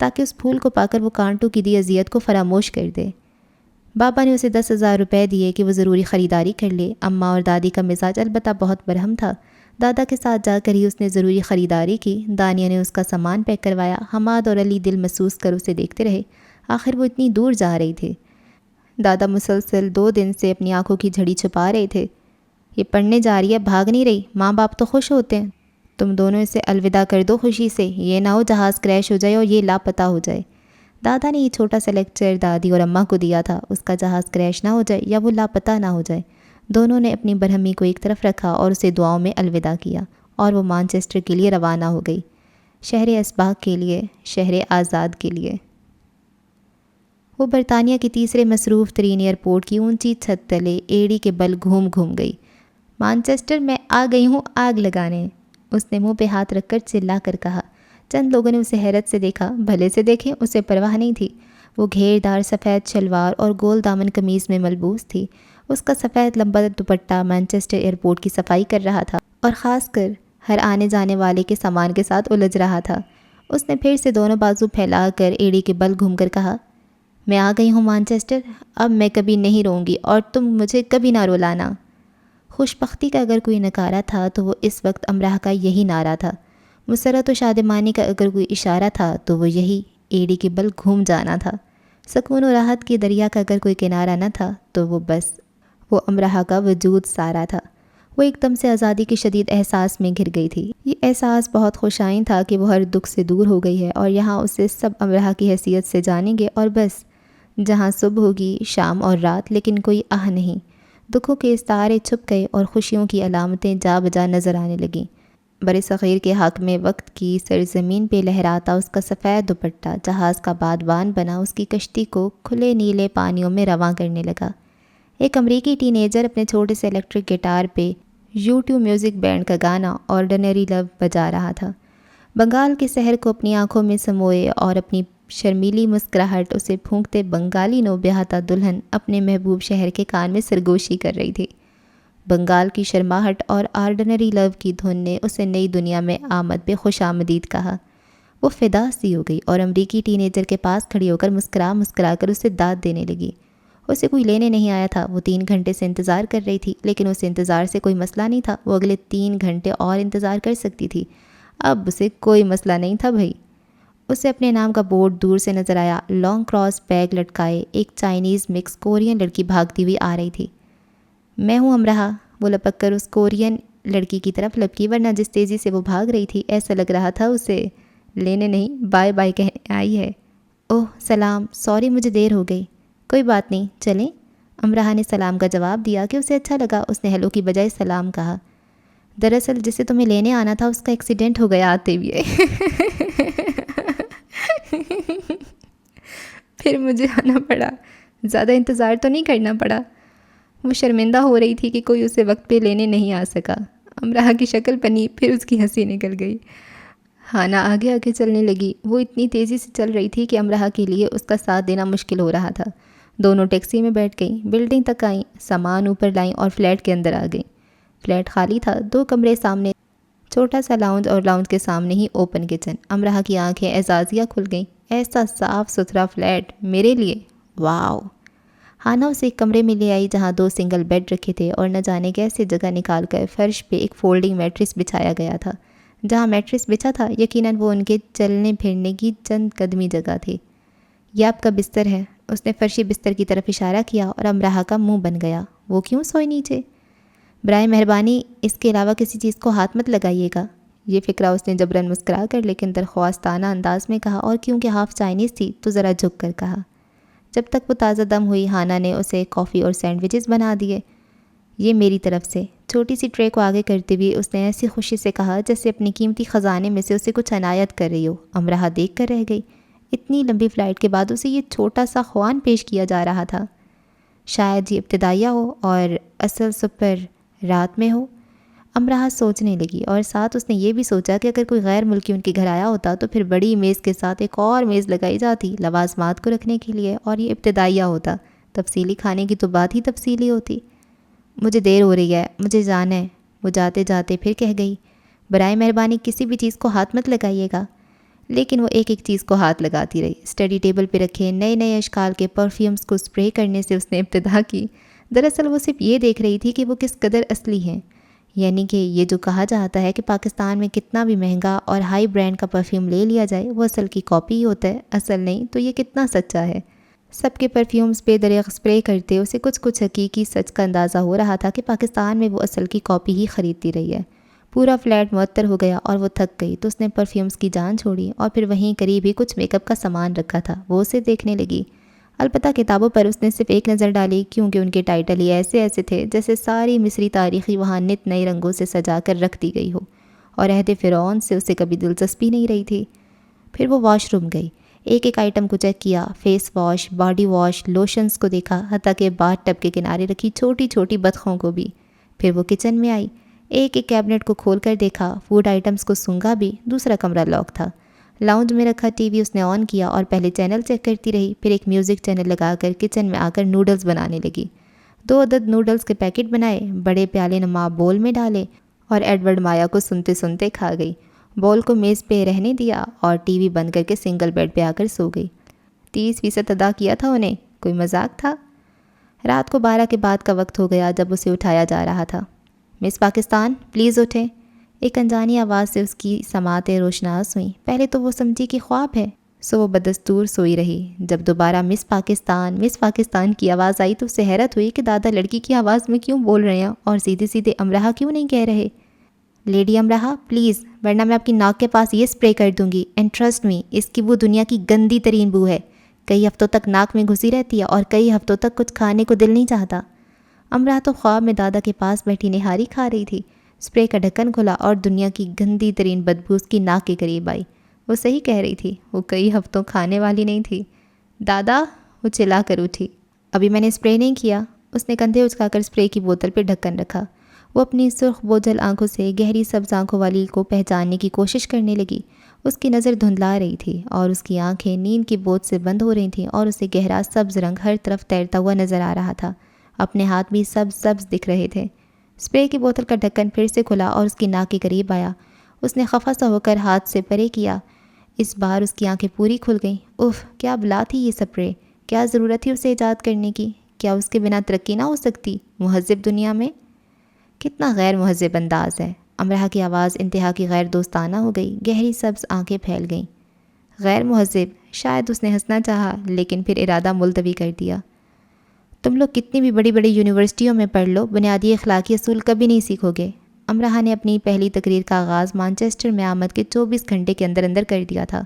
تاکہ اس پھول کو پا کر وہ کانٹوں کی دی اذیت کو فراموش کر دے۔ بابا نے اسے 10,000 روپے دیے کہ وہ ضروری خریداری کر لے۔ اماں اور دادی کا مزاج البتہ بہت برہم تھا۔ دادا کے ساتھ جا کر ہی اس نے ضروری خریداری کی۔ دانیہ نے اس کا سامان پیک کروایا۔ حماد اور علی دل محسوس کر اسے دیکھتے رہے، آخر وہ اتنی دور جا رہی تھے۔ دادا مسلسل 2 دن سے اپنی آنکھوں کی جھڑی چھپا رہے تھے۔ یہ پڑھنے جا رہی ہے، بھاگ نہیں رہی، ماں باپ تو خوش ہوتے ہیں، تم دونوں اسے الوداع کر دو خوشی سے، یہ نہ ہو جہاز کریش ہو جائے اور یہ لاپتہ ہو جائے۔ دادا نے یہ چھوٹا سا لیکچر دادی اور اماں کو دیا تھا، اس کا جہاز کریش نہ ہو جائے یا وہ لاپتہ نہ ہو جائے۔ دونوں نے اپنی برہمی کو ایک طرف رکھا اور اسے دعاؤں میں الوداع کیا، اور وہ مانچسٹر کے لیے روانہ ہو گئی، شہر اسباق کے لیے، شہر آزاد کے لیے۔ وہ برطانیہ کی تیسرے مصروف ترین ایئرپورٹ کی اونچی چھت تلے ایڑی کے بل گھوم گئی۔ مانچسٹر میں آ گئی ہوں آگ لگانے، اس نے منہ پہ ہاتھ رکھ کر چلا کر کہا۔ چند لوگوں نے اسے حیرت سے دیکھا، بھلے سے دیکھیں، اسے پرواہ نہیں تھی۔ وہ گھیردار سفید شلوار اور گول دامن قمیض میں ملبوس تھی۔ اس کا سفید لمبا دوپٹہ مانچسٹر ایئرپورٹ کی صفائی کر رہا تھا، اور خاص کر ہر آنے جانے والے کے سامان کے ساتھ الجھ رہا تھا۔ اس نے پھر سے دونوں بازو پھیلا کر ایڑی کے بل گھوم کر کہا، میں آ گئی ہوں مانچسٹر، اب میں کبھی نہیں روں گی اور تم مجھے کبھی نہ رلانا۔ خوش بختی کا اگر کوئی نکارہ تھا تو وہ اس وقت امراہ کا یہی نعرہ تھا۔ مسرت و شادمانی کا اگر کوئی اشارہ تھا تو وہ یہی ایڑی کے بل گھوم جانا تھا۔ سکون و راحت کی دریا کا اگر کوئی کنارہ نہ تھا تو وہ بس وہ امراہ کا وجود سارا تھا۔ وہ ایک دم سے آزادی کے شدید احساس میں گھر گئی تھی۔ یہ احساس بہت خوشائن تھا کہ وہ ہر دکھ سے دور ہو گئی ہے، اور یہاں اسے سب امراہ کی حیثیت سے جانیں گے، اور بس جہاں صبح ہوگی، شام اور رات، لیکن کوئی آہ نہیں۔ دکھوں کے استعارے چھپ گئے اور خوشیوں کی علامتیں جا بجا نظر آنے لگیں۔ بر صغیر کے حق میں وقت کی سرزمین پہ لہراتا اس کا سفید دوپٹہ جہاز کا بادبان بنا اس کی کشتی کو کھلے نیلے پانیوں میں رواں کرنے لگا۔ ایک امریکی ٹین ایجر اپنے چھوٹے سے الیکٹرک گٹار پہ U2 میوزک بینڈ کا گانا آرڈنری لو بجا رہا تھا۔ بنگال کے شہر کو اپنی آنکھوں میں سموئے اور اپنی شرمیلی مسکراہٹ اسے پھونکتے بنگالی نو بیاہتا دلہن اپنے محبوب شہر کے کان میں سرگوشی کر رہی تھی۔ بنگال کی شرماہٹ اور آرڈنری لو کی دھن نے اسے نئی دنیا میں آمد پہ خوش آمدید کہا۔ وہ فدا سی ہو گئی اور امریکی ٹین ایجر کے پاس کھڑی ہو کر مسکرا کر اسے داد دینے لگی۔ اسے کوئی لینے نہیں آیا تھا، وہ 3 گھنٹے سے انتظار کر رہی تھی، لیکن اس انتظار سے کوئی مسئلہ نہیں تھا۔ وہ اگلے 3 گھنٹے اور انتظار کر سکتی تھی، اب اسے کوئی مسئلہ نہیں تھا بھائی۔ اسے اپنے نام کا بورڈ دور سے نظر آیا۔ لانگ کراس بیگ لٹکائے ایک چائنیز مکس کورین لڑکی بھاگتی ہوئی آ رہی تھی۔ میں ہوں امراہ، وہ لپک کر اس کورین لڑکی کی طرف لپکی، ورنہ جس تیزی سے وہ بھاگ رہی تھی ایسا لگ رہا تھا اسے لینے نہیں بائے بائے کہنے آئی ہے۔ اوہ سلام، سوری مجھے دیر ہو گئی۔ کوئی بات نہیں، چلیں۔ امراہ نے سلام کا جواب دیا کہ اسے اچھا لگا۔ اس نے ہیلو کی بجائے سلام کہا۔ دراصل جسے تمہیں لینے آنا تھا اس کا ایکسیڈنٹ ہو گیا آتے ہوئے۔ پھر مجھے آنا پڑا، زیادہ انتظار تو نہیں کرنا پڑا۔ وہ شرمندہ ہو رہی تھی کہ کوئی اسے وقت پہ لینے نہیں آ سکا۔ امراہ کی شکل بنی، پھر اس کی ہنسی نکل گئی۔ ہانا آگے آگے چلنے لگی۔ وہ اتنی تیزی سے چل رہی تھی کہ امراہ کے لیے اس کا ساتھ دینا مشکل ہو رہا تھا۔ دونوں ٹیکسی میں بیٹھ گئیں، بلڈنگ تک آئیں، سامان اوپر لائیں اور فلیٹ کے اندر آ گئیں۔ فلیٹ خالی تھا، 2 کمرے سامنے، چھوٹا سا لاؤنج اور لاؤنج کے سامنے ہی اوپن کچن۔ امراہ کی آنکھیں اعزازیہ کھل گئیں۔ ایسا صاف ستھرا فلیٹ میرے لیے، واو۔ ہانا اسے ایک کمرے میں لے آئی جہاں 2 سنگل بیڈ رکھے تھے اور نہ جانے کیسے جگہ نکال کر فرش پہ ایک فولڈنگ میٹرس بچھایا گیا تھا۔ جہاں میٹریس بچھا تھا یقیناً وہ ان کے چلنے پھرنے کی چند قدمی جگہ تھی۔ یہ آپ کا بستر ہے، اس نے فرشی بستر کی طرف اشارہ کیا اور امراہ کا منہ بن گیا۔ وہ کیوں سوئے نیچے؟ برائے مہربانی اس کے علاوہ کسی چیز کو ہاتھ مت لگائیے گا۔ یہ فکرہ اس نے جبراً مسکرا کر لیکن درخواستانہ انداز میں کہا، اور کیونکہ ہاف چائنیز تھی تو ذرا جھک کر کہا۔ جب تک وہ تازہ دم ہوئی ہانا نے اسے کافی اور سینڈوچز بنا دیے۔ یہ میری طرف سے۔ چھوٹی سی ٹرے کو آگے کرتے ہوئے اس نے ایسی خوشی سے کہا جیسے اپنی قیمتی خزانے میں سے اسے کچھ عنایت کر رہی ہو۔ امراہ دیکھ کر رہ گئی۔ اتنی لمبی فلائٹ کے بعد اسے یہ چھوٹا سا خوان پیش کیا جا رہا تھا۔ شاید یہ ابتدائیہ ہو اور اصل سپر رات میں ہو۔ امراہ سوچنے لگی اور ساتھ اس نے یہ بھی سوچا کہ اگر کوئی غیر ملکی ان کے گھر آیا ہوتا تو پھر بڑی میز کے ساتھ ایک اور میز لگائی جاتی لوازمات کو رکھنے کے لیے، اور یہ ابتدائیہ ہوتا۔ تفصیلی کھانے کی تو بات ہی تفصیلی ہوتی۔ مجھے دیر ہو رہی ہے، مجھے جانا ہے، وہ جاتے جاتے پھر کہہ گئی۔ برائے مہربانی کسی بھی چیز کو ہاتھ مت لگائیے گا۔ لیکن وہ ایک ایک چیز کو ہاتھ لگاتی رہی۔ اسٹڈی ٹیبل پہ رکھے نئے نئے اشکال کے پرفیومز کو اسپرے کرنے سے اس نے ابتدا کی۔ دراصل وہ صرف یہ دیکھ رہی تھی کہ وہ کس قدر اصلی ہیں، یعنی کہ یہ جو کہا جاتا ہے کہ پاکستان میں کتنا بھی مہنگا اور ہائی برانڈ کا پرفیوم لے لیا جائے وہ اصل کی کاپی ہی ہوتا ہے، اصل نہیں، تو یہ کتنا سچا ہے۔ سب کے پرفیومز بے دریغ اسپرے کرتے اسے کچھ حقیقی سچ کا اندازہ ہو رہا تھا کہ پاکستان میں وہ اصل کی کاپی ہی خریدتی رہی ہے۔ پورا فلیٹ معطر ہو گیا اور وہ تھک گئی تو اس نے پرفیومز کی جان چھوڑی اور پھر وہیں قریب ہی کچھ میک اپ کا سامان رکھا تھا، وہ اسے دیکھنے لگی۔ البتہ کتابوں پر اس نے صرف ایک نظر ڈالی کیونکہ ان کے ٹائٹل ہی ایسے تھے جیسے ساری مصری تاریخی وہاں نت نئے رنگوں سے سجا کر رکھ دی گئی ہو، اور عہد فرعون سے اسے کبھی دلچسپی نہیں رہی تھی۔ پھر وہ واش روم گئی، ایک ایک آئٹم کو چیک کیا، فیس واش، باڈی واش، لوشنز کو دیکھا، حتیٰ کہ باتھ ٹب کے کنارے رکھی چھوٹی چھوٹی بطخوں کو بھی۔ پھر وہ کچن میں آئی، ایک ایک کیبنٹ کو کھول کر دیکھا، فوڈ آئٹمز کو سونگھا بھی، دوسرا کمرہ لاک تھا۔ لاؤنج میں رکھا ٹی وی اس نے آن کیا اور پہلے چینل چیک کرتی رہی، پھر ایک میوزک چینل لگا کر کچن میں آ کر نوڈلز بنانے لگی۔ 2 عدد نوڈلز کے پیکٹ بنائے، بڑے پیالے نما بول میں ڈالے اور ایڈورڈ مایا کو سنتے سنتے کھا گئی۔ بول کو میز پہ رہنے دیا اور ٹی وی بند کر کے سنگل بیڈ پہ آ کر سو گئی۔ 30% ادا کیا تھا انہیں، کوئی مذاق تھا؟ رات کو 12 کے بعد کا وقت ہو گیا جب اسے اٹھایا جا رہا تھا۔ مس پاکستان پلیز اٹھیں، ایک انجانی آواز سے اس کی سماعتیں روشناس ہوئیں۔ پہلے تو وہ سمجھی کہ خواب ہے، سو وہ بدستور سوئی رہی۔ جب دوبارہ مس پاکستان کی آواز آئی تو اسے حیرت ہوئی کہ دادا لڑکی کی آواز میں کیوں بول رہے ہیں اور سیدھے سیدھے امراہ کیوں نہیں کہہ رہے۔ لیڈی امراہ پلیز، ورنہ میں آپ کی ناک کے پاس یہ اسپرے کر دوں گی، اینڈ ٹرسٹ می، اس کی وہ دنیا کی گندی ترین بو ہے، کئی ہفتوں تک ناک میں گھسی رہتی ہے اور کئی ہفتوں تک کچھ کھانے کو دل نہیں چاہتا۔ امراہ تو خواب میں دادا کے پاس بیٹھی نہاری کھا رہی تھی۔ اسپرے کا ڈھکن کھلا اور دنیا کی گندی ترین بدبو اس کی ناک کے قریب آئی۔ وہ صحیح کہہ رہی تھی، وہ کئی ہفتوں کھانے والی نہیں تھی۔ دادا، وہ چلا کر اٹھی۔ ابھی میں نے اسپرے نہیں کیا۔ اس نے کندھے اچکا کر اسپرے کی بوتل پہ ڈھکن رکھا۔ وہ اپنی سرخ بوجھل آنکھوں سے گہری سبز آنکھوں والی کو پہچاننے کی کوشش کرنے لگی۔ اس کی نظر دھندلا رہی تھی اور اس کی آنکھیں نیند کی بوجھ سے بند ہو رہی تھیں اور اسے گہرا سبز رنگ ہر طرف تیرتا ہوا نظر آ رہا تھا۔ اپنے ہاتھ بھی سبز دکھ رہے تھے۔ اسپرے کی بوتل کا ڈھکن پھر سے کھلا اور اس کی ناک کے قریب آیا۔ اس نے خفا سا ہو کر ہاتھ سے پرے کیا۔ اس بار اس کی آنکھیں پوری کھل گئیں۔ اف، کیا بلا تھی یہ اسپرے، کیا ضرورت تھی اسے ایجاد کرنے کی؟ کیا اس کے بنا ترقی نہ ہو سکتی مہذب دنیا میں؟ کتنا غیر مہذب انداز ہے۔ امراہ کی آواز انتہا کی غیر دوستانہ ہو گئی، گہری سبز آنکھیں پھیل گئیں۔ غیر مہذب؟ شاید اس نے ہنسنا چاہا لیکن پھر ارادہ ملتوی کر دیا۔ تم لوگ کتنی بھی بڑی بڑی یونیورسٹیوں میں پڑھ لو، بنیادی اخلاقی اصول کبھی نہیں سیکھو گے۔ امراہ نے اپنی پہلی تقریر کا آغاز مانچسٹر میں آمد کے 24 گھنٹے کے اندر کر دیا تھا۔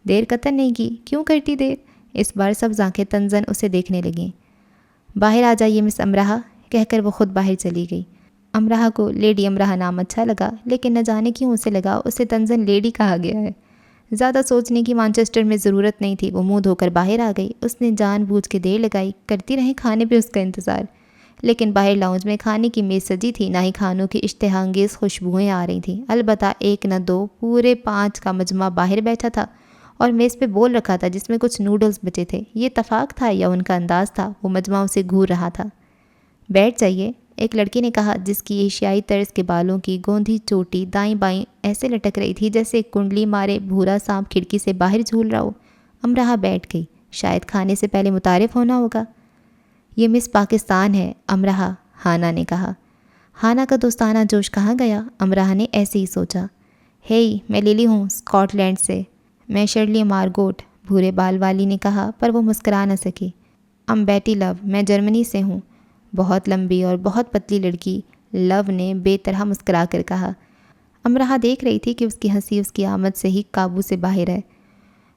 دیر قطن نہیں کی، کیوں کرتی دیر؟ اس بار سبز آنکھیں تنزن اسے دیکھنے لگیں۔ باہر آ جائیے مس امراہ، کہہ کر وہ خود باہر چلی گئی۔ امراہ کو لیڈی امراہ نام اچھا لگا، لیکن نہ جانے کیوں اسے لگا اسے تنزن لیڈی کہا گیا ہے۔ زیادہ سوچنے کی مانچسٹر میں ضرورت نہیں تھی۔ وہ منہ دھو کر باہر آ گئی۔ اس نے جان بوجھ کے دیر لگائی، کرتی رہیں کھانے پہ اس کا انتظار، لیکن باہر لاؤنج میں کھانے کی میز سجی تھی، نہ ہی کھانوں کی اشتہا انگیز خوشبوئیں آ رہی تھیں۔ البتہ ایک نہ دو، پورے 5 کا مجمع باہر بیٹھا تھا اور میز پہ بول رکھا تھا جس میں کچھ نوڈلز بچے تھے۔ یہ اتفاق تھا یا ان کا انداز تھا؟ وہ مجمع اسے گھور رہا تھا۔ بیٹھ جائیے، ایک لڑکی نے کہا جس کی ایشیائی طرز کے بالوں کی گوندھی چوٹی دائیں بائیں ایسے لٹک رہی تھی جیسے ایک کنڈلی مارے بھورا سانپ کھڑکی سے باہر جھول رہا ہو۔ امراہ بیٹھ گئی، شاید کھانے سے پہلے متعارف ہونا ہوگا۔ یہ مس پاکستان ہے امراہ، ہانا نے کہا۔ ہانا کا دوستانہ جوش کہاں گیا؟ امراہ نے ایسے ہی سوچا۔ ہی میں لیلی ہوں اسکاٹ لینڈ سے۔ میں شرلی مارگوٹ، بھورے بال والی نے کہا، پر وہ مسکرا نہ سکی۔ بیٹی لو، میں جرمنی سے ہوں۔ بہت لمبی اور بہت پتلی لڑکی، لو نے بے طرح مسکرا کر کہا۔ امرہ دیکھ رہی تھی کہ اس کی ہنسی اس کی آمد سے ہی قابو سے باہر ہے۔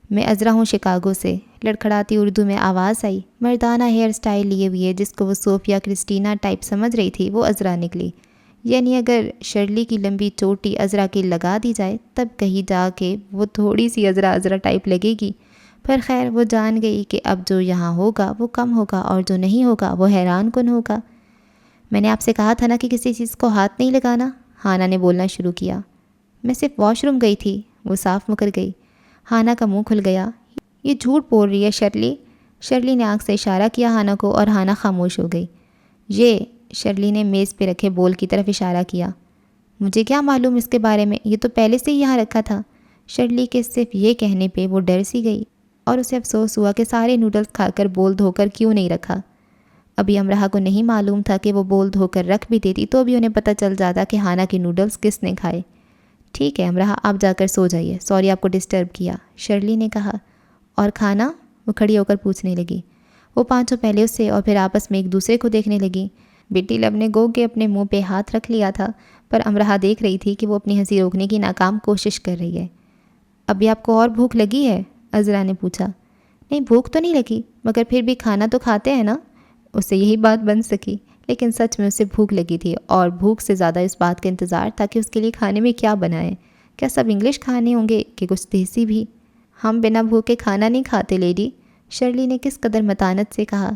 میں عذرا ہوں شکاگو سے، لڑکھڑاتی اردو میں آواز آئی۔ مردانہ ہیئر سٹائل لیے ہوئے جس کو وہ صوفیا کرسٹینا ٹائپ سمجھ رہی تھی، وہ عذرا نکلی۔ یعنی اگر شرلی کی لمبی چوٹی عذرا کی لگا دی جائے تب کہیں جا کے وہ تھوڑی سی عذرا ٹائپ لگے گی، پر خیر وہ جان گئی کہ اب جو یہاں ہوگا وہ کم ہوگا اور جو نہیں ہوگا وہ حیران کن ہوگا۔ میں نے آپ سے کہا تھا نا کہ کسی چیز کو ہاتھ نہیں لگانا، ہانا نے بولنا شروع کیا۔ میں صرف واش روم گئی تھی، وہ صاف مکر گئی۔ ہانا کا منہ کھل گیا۔ یہ جھوٹ بول رہی ہے شرلی۔ شرلی نے آنکھ سے اشارہ کیا ہانا کو اور ہانا خاموش ہو گئی۔ یہ، شرلی نے میز پہ رکھے بول کی طرف اشارہ کیا۔ مجھے کیا معلوم اس کے بارے میں، یہ تو پہلے سے ہی یہاں رکھا تھا۔ شرلی کے صرف یہ کہنے پہ وہ ڈر سی گئی اور اسے افسوس ہوا کہ سارے نوڈلز کھا کر بول دھو کر کیوں نہیں رکھا۔ ابھی امرہ کو نہیں معلوم تھا کہ وہ بول دھو کر رکھ بھی دیتی تو بھی انہیں پتہ چل جاتا کہ ہانا کے نوڈلز کس نے کھائے۔ ٹھیک ہے امرہ، آپ جا کر سو جائیے، سوری آپ کو ڈسٹرب کیا، شرلی نے کہا۔ اور کھانا؟ وہ کھڑی ہو کر پوچھنے لگی۔ وہ پانچوں پہلے اس سے اور پھر آپس میں ایک دوسرے کو دیکھنے لگی۔ بیٹی لب نے گو کے اپنے منہ پہ ہاتھ رکھ لیا تھا، پر امرہ دیکھ رہی تھی کہ وہ اپنی ہنسی روکنے کی ناکام کوشش کر رہی ہے۔ ابھی آپ کو اور بھوک لگی ہے؟ عذرا نے پوچھا۔ نہیں بھوک تو نہیں لگی، مگر پھر بھی کھانا تو کھاتے ہیں نا؟ اس سے یہی بات بن سکی، لیکن سچ میں اسے بھوک لگی تھی اور بھوک سے زیادہ اس بات کا انتظار تھا کہ اس کے لیے کھانے میں کیا بنائیں۔ کیا سب انگلش کھانے ہوں گے کہ کچھ دیسی بھی؟ ہم بنا بھوکے کھانا نہیں کھاتے لیڈی، شرلی نے کس قدر متانت سے کہا۔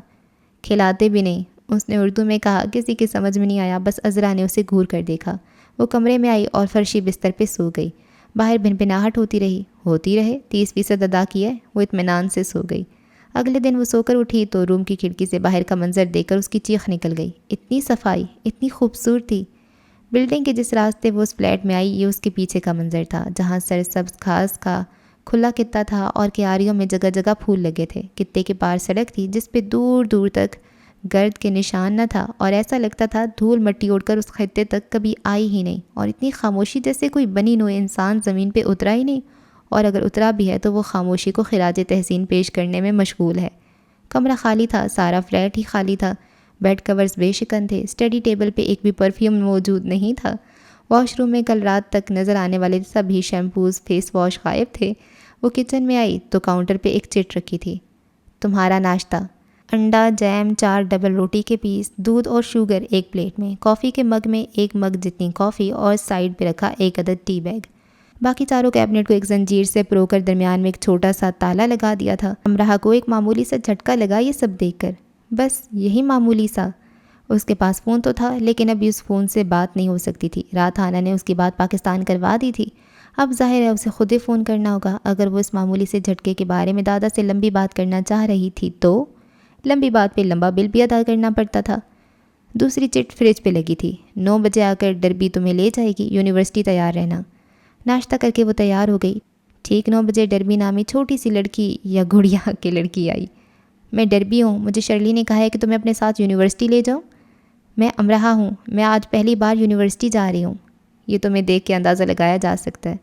کھلاتے بھی نہیں، اس نے اردو میں کہا۔ کسی کی سمجھ میں نہیں آیا، بس عذرا نے اسے گھور کر دیکھا۔ وہ کمرے میں آئی اور فرشی بستر پہ سو گئی۔ باہر بھنبھناہٹ ہوتی رہی، ہوتی رہے، 30% ادا کی ہے، وہ اطمینان سے سو گئی۔ اگلے دن وہ سو کر اٹھی تو روم کی کھڑکی سے باہر کا منظر دیکھ کر اس کی چیخ نکل گئی۔ اتنی صفائی، اتنی خوبصورتی۔ بلڈنگ کے جس راستے وہ اس فلیٹ میں آئی یہ اس کے پیچھے کا منظر تھا، جہاں سرسبز گھاس کا کھلا خطہ تھا اور کیاریوں میں جگہ جگہ پھول لگے تھے۔ خطے کے پار سڑک تھی جس پہ دور دور تک گرد کے نشان نہ تھا اور ایسا لگتا تھا دھول مٹی اڑ کر اس خطے تک کبھی آئی ہی نہیں، اور اتنی خاموشی جیسے کوئی بنی نوع انسان زمین پہ اترا ہی نہیں، اور اگر اترا بھی ہے تو وہ خاموشی کو خراج تحسین پیش کرنے میں مشغول ہے۔ کمرہ خالی تھا، سارا فلیٹ ہی خالی تھا۔ بیڈ کورز بے شکن تھے، اسٹڈی ٹیبل پہ ایک بھی پرفیوم موجود نہیں تھا۔ واش روم میں کل رات تک نظر آنے والے سبھی شیمپوز، فیس واش غائب تھے۔ وہ کچن میں آئی تو کاؤنٹر پہ ایک چٹ رکھی تھی۔ تمہارا ناشتہ، انڈا، جیم، 4 ڈبل روٹی کے پیس، دودھ اور شوگر ایک پلیٹ میں، کافی کے مگ میں 1 مگ جتنی کافی اور سائڈ پہ رکھا 1 عدد ٹی بیگ۔ باقی چاروں کیبنٹ کو ایک زنجیر سے پرو کر درمیان میں ایک چھوٹا سا تالا لگا دیا تھا۔ امرہ کو ایک معمولی سا جھٹکا لگا یہ سب دیکھ کر، بس یہی معمولی سا۔ اس کے پاس فون تو تھا لیکن ابھی اس فون سے بات نہیں ہو سکتی تھی، رات ہانا نے اس کی بات پاکستان کروا دی تھی۔ اب ظاہر ہے اسے خود ہی فون کرنا ہوگا۔ اگر وہ اس معمولی سے جھٹکے کے بارے میں دادا سے لمبی بات کرنا چاہ رہی تھی تو لمبی بات پہ لمبا بل بھی ادا کرنا پڑتا تھا۔ دوسری چٹ فریج پہ لگی تھی۔ 9 بجے آ کر ڈربی تمہیں لے جائے گی، یونیورسٹی تیار رہنا۔ ناشتہ کر کے وہ تیار ہو گئی۔ ٹھیک 9 بجے ڈربی نامی چھوٹی سی لڑکی یا گڑیا کی لڑکی آئی۔ میں ڈربی ہوں، مجھے شرلی نے کہا ہے کہ تمہیں اپنے ساتھ یونیورسٹی لے جاؤں۔ میں امرہ ہوں، میں آج پہلی بار یونیورسٹی جا رہی ہوں۔ یہ تمہیں دیکھ کے اندازہ لگایا جا سکتا ہے۔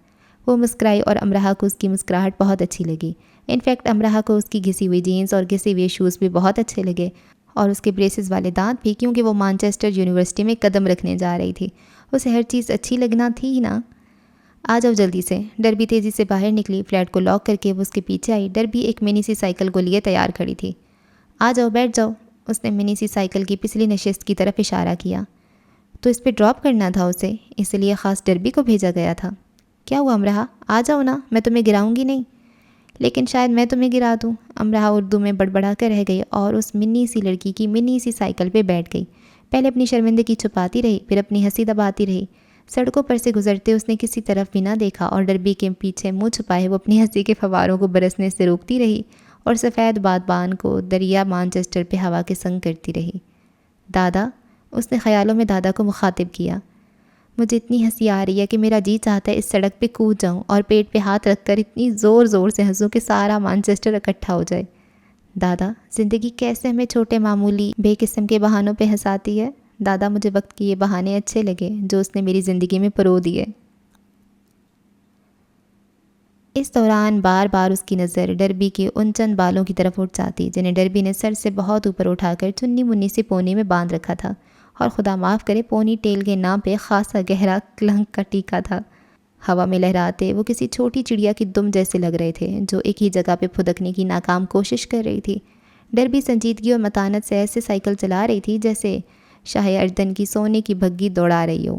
وہ مسکرائی اور امرہ کو اس کی مسکراہٹ بہت اچھی لگی۔ انفیکٹ امرہ کو اس کی گھسی ہوئی جینز اور گھسے ہوئے شوز بھی بہت اچھے لگے، اور اس کے بریسز والے دانت بھی، کیونکہ وہ مانچسٹر یونیورسٹی میں قدم رکھنے جا رہی تھی۔ اسے ہر چیز اچھی لگنا تھی ہی نا۔ آ جاؤ جلدی سے۔ ڈربی تیزی سے باہر نکلی، فلیٹ کو لاک کر کے وہ اس کے پیچھے آئی۔ ڈربی ایک منی سی سائیکل کو لیے تیار کھڑی تھی۔ آ جاؤ، بیٹھ جاؤ، اس نے منی سی سائیکل کی پچھلی نشست کی طرف اشارہ کیا۔ تو اس پہ ڈراپ کرنا تھا اسے، اس لیے خاص ڈربی کو بھیجا گیا تھا۔ کیا ہوا امرہ، آ جاؤ نا، میں تمہیں گراؤں گی نہیں۔ لیکن شاید میں تمہیں گرا دوں۔ امرہ اردو میں بڑبڑا کر رہ گئی اور اس منی سی لڑکی کی منی سی سائیکل پہ بیٹھ گئی۔ پہلے اپنی شرمندگی چھپاتی رہی، پھر اپنی ہنسی دباتی رہی۔ سڑکوں پر سے گزرتے اس نے کسی طرف بھی نہ دیکھا اور ڈربی کے پیچھے منہ چھپائے وہ اپنی ہنسی کے فواروں کو برسنے سے روکتی رہی اور سفید بادبان کو دریا مانچسٹر پہ ہوا کے سنگ کرتی رہی۔ دادا، اس نے خیالوں میں دادا کو مخاطب کیا، مجھے اتنی ہنسی آ رہی ہے کہ میرا جی چاہتا ہے اس سڑک پہ کود جاؤں اور پیٹ پہ ہاتھ رکھ کر اتنی زور زور سے ہنسوں کہ سارا مانچسٹر اکٹھا ہو جائے۔ دادا، زندگی کیسے ہمیں چھوٹے معمولی بے قسم کے بہانوں پہ ہنساتی ہے۔ دادا، مجھے وقت کے یہ بہانے اچھے لگے جو اس نے میری زندگی میں پرو دیے۔ اس دوران بار بار اس کی نظر ڈربی کے ان چند بالوں کی طرف اٹھ جاتی جنہیں ڈربی نے سر سے بہت اوپر اٹھا کر چنی منی سے پونی میں باندھ رکھا تھا، اور خدا معاف کرے پونی ٹیل کے نام پہ خاصا گہرا کلنک کا ٹیکا تھا۔ ہوا میں لہراتے وہ کسی چھوٹی چڑیا کی دم جیسے لگ رہے تھے جو ایک ہی جگہ پہ پھدکنے کی ناکام کوشش کر رہی تھی۔ ڈربی سنجیدگی اور متانت سے ایسے سائیکل چلا رہی تھی جیسے شاہ اردن کی سونے کی بھگی دوڑا رہی ہو۔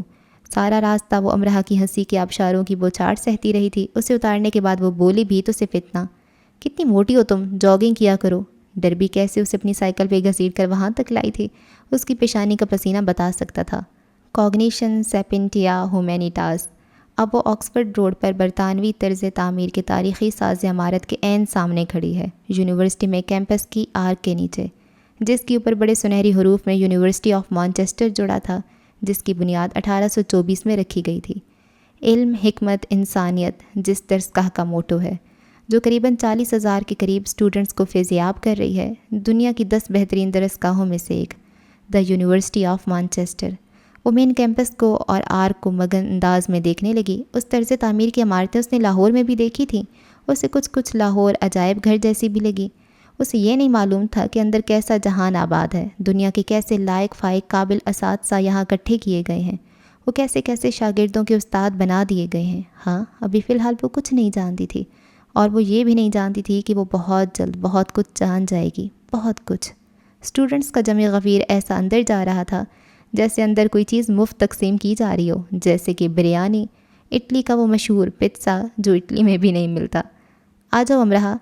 سارا راستہ وہ امرہا کی ہنسی کے آبشاروں کی بوچھاڑ سہتی رہی تھی۔ اسے اتارنے کے بعد وہ بولی بھی تو صرف اتنا، کتنی موٹی ہو تم، جاگنگ کیا کرو۔ ڈربی کیسے اسے اپنی سائیکل پہ گھسیٹ کر وہاں تک لائی تھی، اس کی پیشانی کا پسینہ بتا سکتا تھا۔ کوگنیشن سیپینٹیا ہومینیٹاس۔ اب وہ آکسفورڈ روڈ پر برطانوی طرز تعمیر کے تاریخی ساز عمارت کے عین سامنے کھڑی ہے، یونیورسٹی میں کیمپس کی آرک کے نیچے، جس کے اوپر بڑے سنہری حروف میں یونیورسٹی آف مانچسٹر جڑا تھا، جس کی بنیاد 1824 میں رکھی گئی تھی۔ علم، حکمت، انسانیت جس درسگاہ کا موٹو ہے، جو قریباً 40,000 کے قریب سٹوڈنٹس کو فیضیاب کر رہی ہے، دنیا کی 10 بہترین درسگاہوں میں سے ایک، دا یونیورسٹی آف مانچسٹر۔ وہ مین کیمپس کو اور آرک کو مگن انداز میں دیکھنے لگی۔ اس طرز تعمیر کی عمارتیں اس نے لاہور میں بھی دیکھی تھیں، اسے کچھ لاہور عجائب گھر جیسی بھی لگی۔ اسے یہ نہیں معلوم تھا کہ اندر کیسا جہان آباد ہے، دنیا کے کیسے لائق فائق قابل اساتذہ یہاں اکٹھے کیے گئے ہیں، وہ کیسے کیسے شاگردوں کے استاد بنا دیے گئے ہیں۔ ہاں، ابھی فی الحال وہ کچھ نہیں جانتی تھی، اور وہ یہ بھی نہیں جانتی تھی کہ وہ بہت جلد بہت کچھ جان جائے گی، بہت کچھ۔ اسٹوڈنٹس کا جمع غفیر ایسا اندر جا رہا تھا جیسے اندر کوئی چیز مفت تقسیم کی جا رہی ہو، جیسے کہ بریانی، اٹلی کا وہ مشہور پزا جو اٹلی میں بھی نہیں ملتا۔ آ جاؤ امرہا۔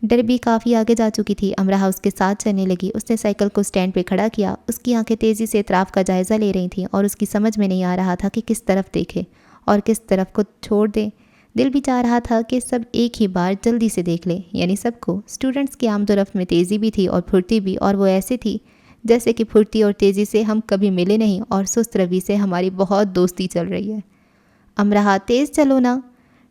ڈربی کافی آگے جا چکی تھی۔ امرہا اس کے ساتھ چلنے لگی۔ اس نے سائیکل کو سٹینڈ پہ کھڑا کیا۔ اس کی آنکھیں تیزی سے اطراف کا جائزہ لے رہی تھیں، اور اس کی سمجھ میں نہیں آ رہا تھا کہ کس طرف دیکھے اور کس طرف کو چھوڑ دے۔ دل بھی چاہ رہا تھا کہ سب ایک ہی بار جلدی سے دیکھ لے، یعنی سب کو۔ اسٹوڈنٹس کی آمد و رفت میں تیزی بھی تھی اور پھرتی بھی، اور وہ ایسے تھی جیسے کہ پھرتی اور تیزی سے ہم کبھی ملے نہیں، اور سست روی سے ہماری بہت دوستی چل رہی ہے۔ امرہا تیز چلو نا۔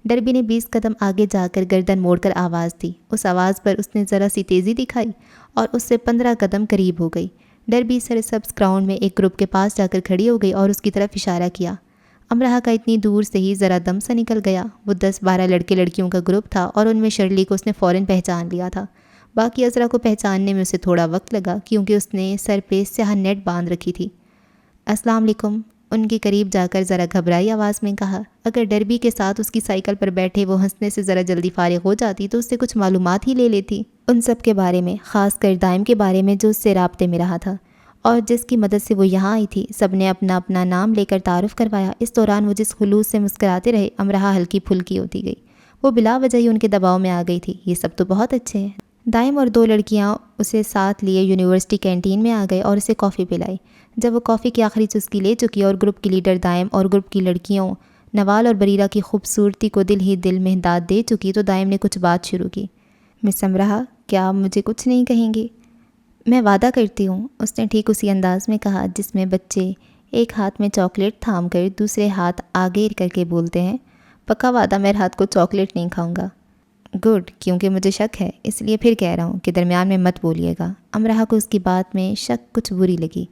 ڈربی نے 20 قدم آگے جا کر گردن موڑ کر آواز دی۔ اس آواز پر اس نے ذرا سی تیزی دکھائی اور اس سے 15 قدم قریب ہو گئی۔ ڈربی سرسبز گراؤنڈ میں ایک گروپ کے پاس جا کر کھڑی ہو گئی اور اس کی طرف اشارہ کیا۔ امرہا کا اتنی دور سے ہی ذرا دم سا نکل گیا۔ وہ 10-12 لڑکے لڑکیوں کا گروپ تھا، اور ان میں شرلی کو اس نے فوراً پہچان لیا تھا۔ باقی عذرا کو پہچاننے میں اسے تھوڑا وقت لگا، کیونکہ اس نے سر پہ سیاہ نیٹ باندھ رکھی تھی۔ السلام علیکم، ان کے قریب جا کر ذرا گھبرائی آواز میں کہا۔ اگر ڈربی کے ساتھ اس کی سائیکل پر بیٹھے وہ ہنسنے سے ذرا جلدی فارغ ہو جاتی تو اس سے کچھ معلومات ہی لے لیتی، ان سب کے بارے میں، خاص کر دائم کے بارے میں جو اس سے رابطے میں رہا تھا اور جس کی مدد سے وہ یہاں آئی تھی۔ سب نے اپنا اپنا نام لے کر تعارف کروایا۔ اس دوران وہ جس خلوص سے مسکراتے رہے، امرہا ہلکی پھلکی ہوتی گئی۔ وہ بلا وجہ ہی ان کے دباؤ میں آ گئی تھی۔ یہ سب تو بہت اچھے ہیں۔ دائم اور 2 لڑکیاں اسے ساتھ لیے یونیورسٹی کینٹین میں آ گئے اور اسے کافی پلائی۔ جب وہ کافی کی آخری چسکی لے چکی اور گروپ کی لیڈر دائم اور گروپ کی لڑکیوں نوال اور بریرہ کی خوبصورتی کو دل ہی دل میں داد دے چکی تو دائم نے کچھ بات شروع کی۔ مس امرہا، کیا آپ مجھے کچھ نہیں کہیں گی؟ میں وعدہ کرتی ہوں، اس نے ٹھیک اسی انداز میں کہا جس میں بچے ایک ہاتھ میں چاکلیٹ تھام کر دوسرے ہاتھ آگے کر کے بولتے ہیں۔ پکا وعدہ، میں رات کو چاکلیٹ نہیں کھاؤں گا۔ گڈ، کیونکہ مجھے شک ہے، اس لیے پھر کہہ رہا ہوں کہ درمیان میں مت بولیے گا۔ امرہا کو اس کی بات میں شک کچھ بری لگی،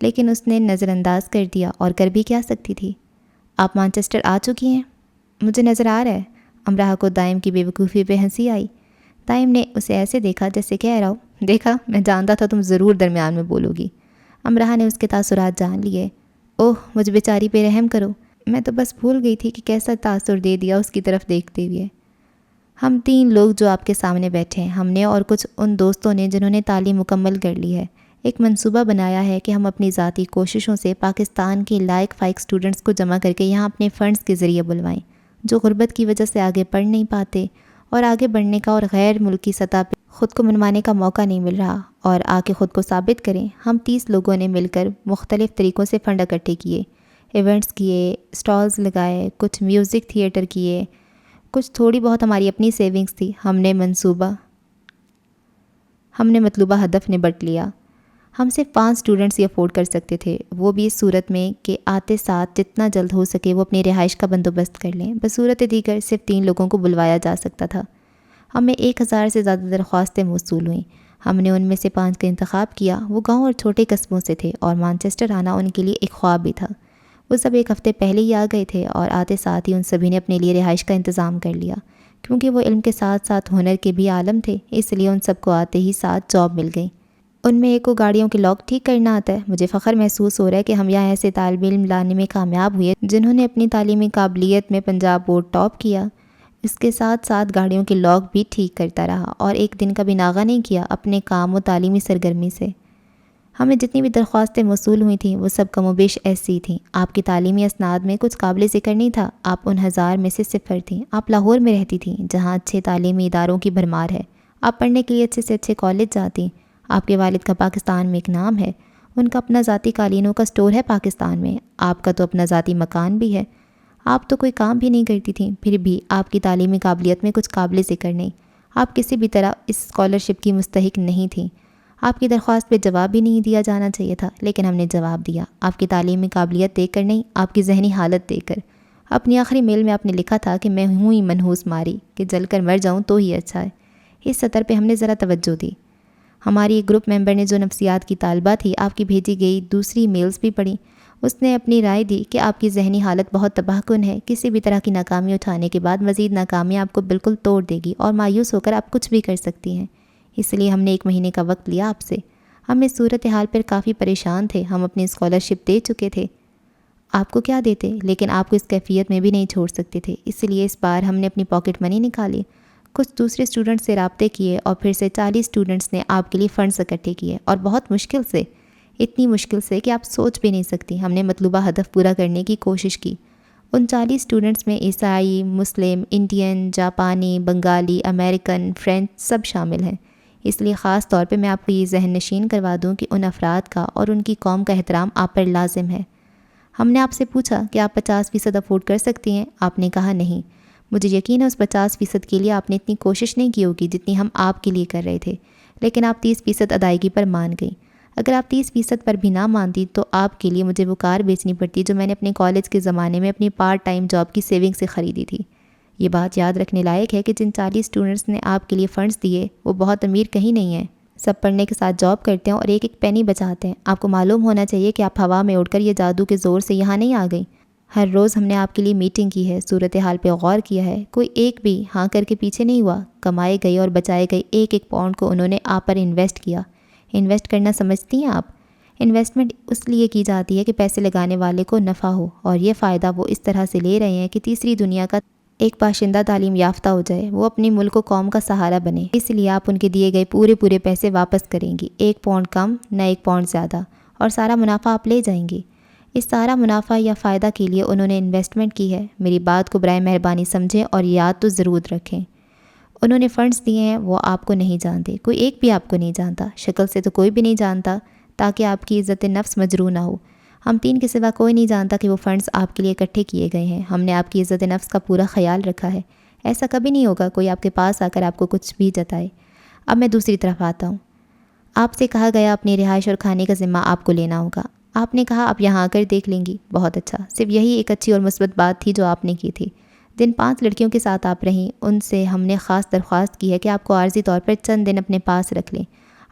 لیکن اس نے نظر انداز کر دیا، اور کر بھی کیا سکتی تھی۔ آپ مانچسٹر آ چکی ہیں؟ مجھے نظر آ رہا ہے۔ امرہا کو دائم کی بے وقوفی پہ ہنسی آئی۔ دائم نے اسے ایسے دیکھا جیسے کہہ رہا ہو، دیکھا، میں جانتا تھا تم ضرور درمیان میں بولو گی۔ امرہا نے اس کے تاثرات جان لیے۔ اوہ، مجھ بیچاری پہ رحم کرو، میں تو بس بھول گئی تھی کہ کیسا تاثر دے دیا اس کی طرف دیکھتے ہوئے۔ ہم 3 لوگ جو آپ کے سامنے بیٹھے ہیں، ہم نے اور کچھ ان دوستوں نے جنہوں نے تعلیم مکمل کر لی ہے، ایک منصوبہ بنایا ہے کہ ہم اپنی ذاتی کوششوں سے پاکستان کے لائق فائق سٹوڈنٹس کو جمع کر کے یہاں اپنے فنڈز کے ذریعے بلوائیں، جو غربت کی وجہ سے آگے پڑھ نہیں پاتے اور آگے بڑھنے کا اور غیر ملکی سطح پہ خود کو منوانے کا موقع نہیں مل رہا، اور آ کے خود کو ثابت کریں۔ ہم 30 لوگوں نے مل کر مختلف طریقوں سے فنڈ اکٹھے کیے، ایونٹس کیے، سٹالز لگائے، کچھ میوزک تھیٹر کیے، کچھ تھوڑی بہت ہماری اپنی سیونگز تھی۔ ہم نے مطلوبہ ہدف نبٹ لیا۔ ہم صرف 5 اسٹوڈنٹس ہی افورڈ کر سکتے تھے، وہ بھی اس صورت میں کہ آتے ساتھ جتنا جلد ہو سکے وہ اپنی رہائش کا بندوبست کر لیں۔ بصورت دیگر صرف 3 لوگوں کو بلوایا جا سکتا تھا۔ ہمیں 1000 سے زیادہ درخواستیں موصول ہوئیں۔ ہم نے ان میں سے 5 کا انتخاب کیا۔ وہ گاؤں اور چھوٹے قصبوں سے تھے، اور مانچسٹر آنا ان کے لیے ایک خواب بھی تھا۔ وہ سب 1 ہفتے پہلے ہی آ گئے تھے، اور آتے ساتھ ہی ان سبھی نے اپنے لیے رہائش کا انتظام کر لیا، کیونکہ وہ علم کے ساتھ ساتھ ہنر کے بھی عالم تھے، اس لیے ان سب کو آتے ہی ساتھ جاب مل گئی۔ ان میں ایک کو گاڑیوں کے لاک ٹھیک کرنا آتا ہے۔ مجھے فخر محسوس ہو رہا ہے کہ ہم یہاں ایسے طالب علم لانے میں کامیاب ہوئے جنہوں نے اپنی تعلیمی قابلیت میں پنجاب بورڈ ٹاپ کیا۔ اس کے ساتھ ساتھ گاڑیوں کے لاک بھی ٹھیک کرتا رہا اور ایک دن کا بھی ناغہ نہیں کیا اپنے کام و تعلیمی سرگرمی سے۔ ہمیں جتنی بھی درخواستیں موصول ہوئی تھیں وہ سب کم و بیش ایسی ہی تھیں۔ آپ کی تعلیمی اسناد میں کچھ قابل ذکر نہیں تھا، آپ ان 1000 میں سے صفر تھیں۔ آپ لاہور میں رہتی تھیں جہاں اچھے تعلیمی اداروں کی بھرمار ہے، آپ پڑھنے کے لیے اچھے سے اچھے کالج جاتی۔ آپ کے والد کا پاکستان میں ایک نام ہے، ان کا اپنا ذاتی قالینوں کا سٹور ہے پاکستان میں، آپ کا تو اپنا ذاتی مکان بھی ہے۔ آپ تو کوئی کام بھی نہیں کرتی تھیں، پھر بھی آپ کی تعلیمی قابلیت میں کچھ قابل ذکر نہیں۔ آپ کسی بھی طرح اس اسکالرشپ کی مستحق نہیں تھیں۔ آپ کی درخواست پہ جواب بھی نہیں دیا جانا چاہیے تھا، لیکن ہم نے جواب دیا، آپ کی تعلیمی قابلیت دیکھ کر نہیں، آپ کی ذہنی حالت دیکھ کر۔ اپنی آخری میل میں آپ نے لکھا تھا کہ میں ہوں ہی منحوس ماری، کہ جل کر مر جاؤں تو ہی اچھا ہے۔ اس سطر پہ ہم نے ذرا توجہ دی۔ ہماری ایک گروپ ممبر نے جو نفسیات کی طالبہ تھی آپ کی بھیجی گئی دوسری میلز بھی پڑھی۔ اس نے اپنی رائے دی کہ آپ کی ذہنی حالت بہت تباہ کن ہے، کسی بھی طرح کی ناکامی اٹھانے کے بعد مزید ناکامی آپ کو بالکل توڑ دے گی اور مایوس ہو کر آپ کچھ بھی کر سکتی ہیں۔ اس لیے ہم نے 1 مہینے کا وقت لیا آپ سے۔ ہم اس صورتحال پر کافی پریشان تھے، ہم اپنی اسکالرشپ دے چکے تھے، آپ کو کیا دیتے، لیکن آپ کو اس کیفیت میں بھی نہیں چھوڑ سکتے تھے، اس لیے اس بار ہم نے اپنی پاکٹ منی نکالی، کچھ دوسرے اسٹوڈنٹس سے رابطے کیے اور پھر سے 40 اسٹوڈنٹس نے آپ کے لیے فنڈز اکٹھے کیے، اور بہت مشکل سے، اتنی مشکل سے کہ آپ سوچ بھی نہیں سکتی، ہم نے مطلوبہ ہدف پورا کرنے کی کوشش کی۔ ان 40 اسٹوڈنٹس میں عیسائی، مسلم، انڈین، جاپانی، بنگالی، امریکن، فرینچ سب شامل ہیں۔ اس لیے خاص طور پہ میں آپ کو یہ ذہن نشین کروا دوں کہ ان افراد کا اور ان کی قوم کا احترام آپ پر لازم ہے۔ ہم نے آپ سے پوچھا کہ آپ 50% افورڈ کر سکتی ہیں، آپ نے کہا نہیں۔ مجھے یقین ہے اس 50% کے لیے آپ نے اتنی کوشش نہیں کی ہوگی جتنی ہم آپ کے لیے کر رہے تھے، لیکن آپ 30% ادائیگی پر مان گئی۔ اگر آپ 30% پر بھی نہ مانتی تو آپ کے لیے مجھے وہ کار بیچنی پڑتی جو میں نے اپنے کالج کے زمانے میں اپنی پارٹ ٹائم جاب کی سیونگ سے خریدی تھی۔ یہ بات یاد رکھنے لائق ہے کہ جن 40 اسٹوڈنٹس نے آپ کے لیے فنڈز دیے وہ بہت امیر کہیں نہیں ہیں، سب پڑھنے کے ساتھ جاب کرتے ہیں اور ایک ایک پینی بچاتے ہیں۔ آپ کو معلوم ہونا چاہیے کہ آپ ہوا میں اڑ کر یہ جادو کے زور سے یہاں نہیں آ گئی۔ ہر روز ہم نے آپ کے لیے میٹنگ کی ہے، صورتحال پہ غور کیا ہے، کوئی ایک بھی ہاں کر کے پیچھے نہیں ہوا۔ کمائے گئے اور بچائے گئے ایک ایک پاؤنڈ کو انہوں نے آپ پر انویسٹ کیا۔ انویسٹ کرنا سمجھتی ہیں آپ؟ انویسٹمنٹ اس لیے کی جاتی ہے کہ پیسے لگانے والے کو نفع ہو، اور یہ فائدہ وہ اس طرح سے لے رہے ہیں کہ تیسری دنیا کا ایک باشندہ تعلیم یافتہ ہو جائے، وہ اپنے ملک و قوم کا سہارا بنے۔ اس لیے آپ ان کے دیے گئے پورے پیسے واپس کریں گی، 1 پاؤنڈ کم نہ 1 پاؤنڈ زیادہ، اور سارا منافع آپ لے جائیں گی۔ اس سارا منافع یا فائدہ کے لیے انہوں نے انویسٹمنٹ کی ہے۔ میری بات کو برائے مہربانی سمجھیں اور یاد تو ضرور رکھیں۔ انہوں نے فنڈز دیے ہیں، وہ آپ کو نہیں جانتے، کوئی ایک بھی آپ کو نہیں جانتا، شکل سے تو کوئی بھی نہیں جانتا، تاکہ آپ کی عزت نفس مجروح نہ ہو۔ ہم 3 کے سوا کوئی نہیں جانتا کہ وہ فنڈز آپ کے لیے اکٹھے کیے گئے ہیں۔ ہم نے آپ کی عزت نفس کا پورا خیال رکھا ہے، ایسا کبھی نہیں ہوگا کوئی آپ کے پاس آ کر آپ کو کچھ بھی جتائے۔ اب میں دوسری طرف آتا ہوں۔ آپ سے کہا گیا اپنی رہائش اور کھانے کا ذمہ آپ کو لینا ہوگا۔ آپ نے کہا آپ یہاں آ کر دیکھ لیں گی، بہت اچھا، صرف یہی ایک اچھی اور مثبت بات تھی جو آپ نے کی تھی۔ جن 5 لڑکیوں کے ساتھ آپ رہیں ان سے ہم نے خاص درخواست کی ہے کہ آپ کو عارضی طور پر چند دن اپنے پاس رکھ لیں۔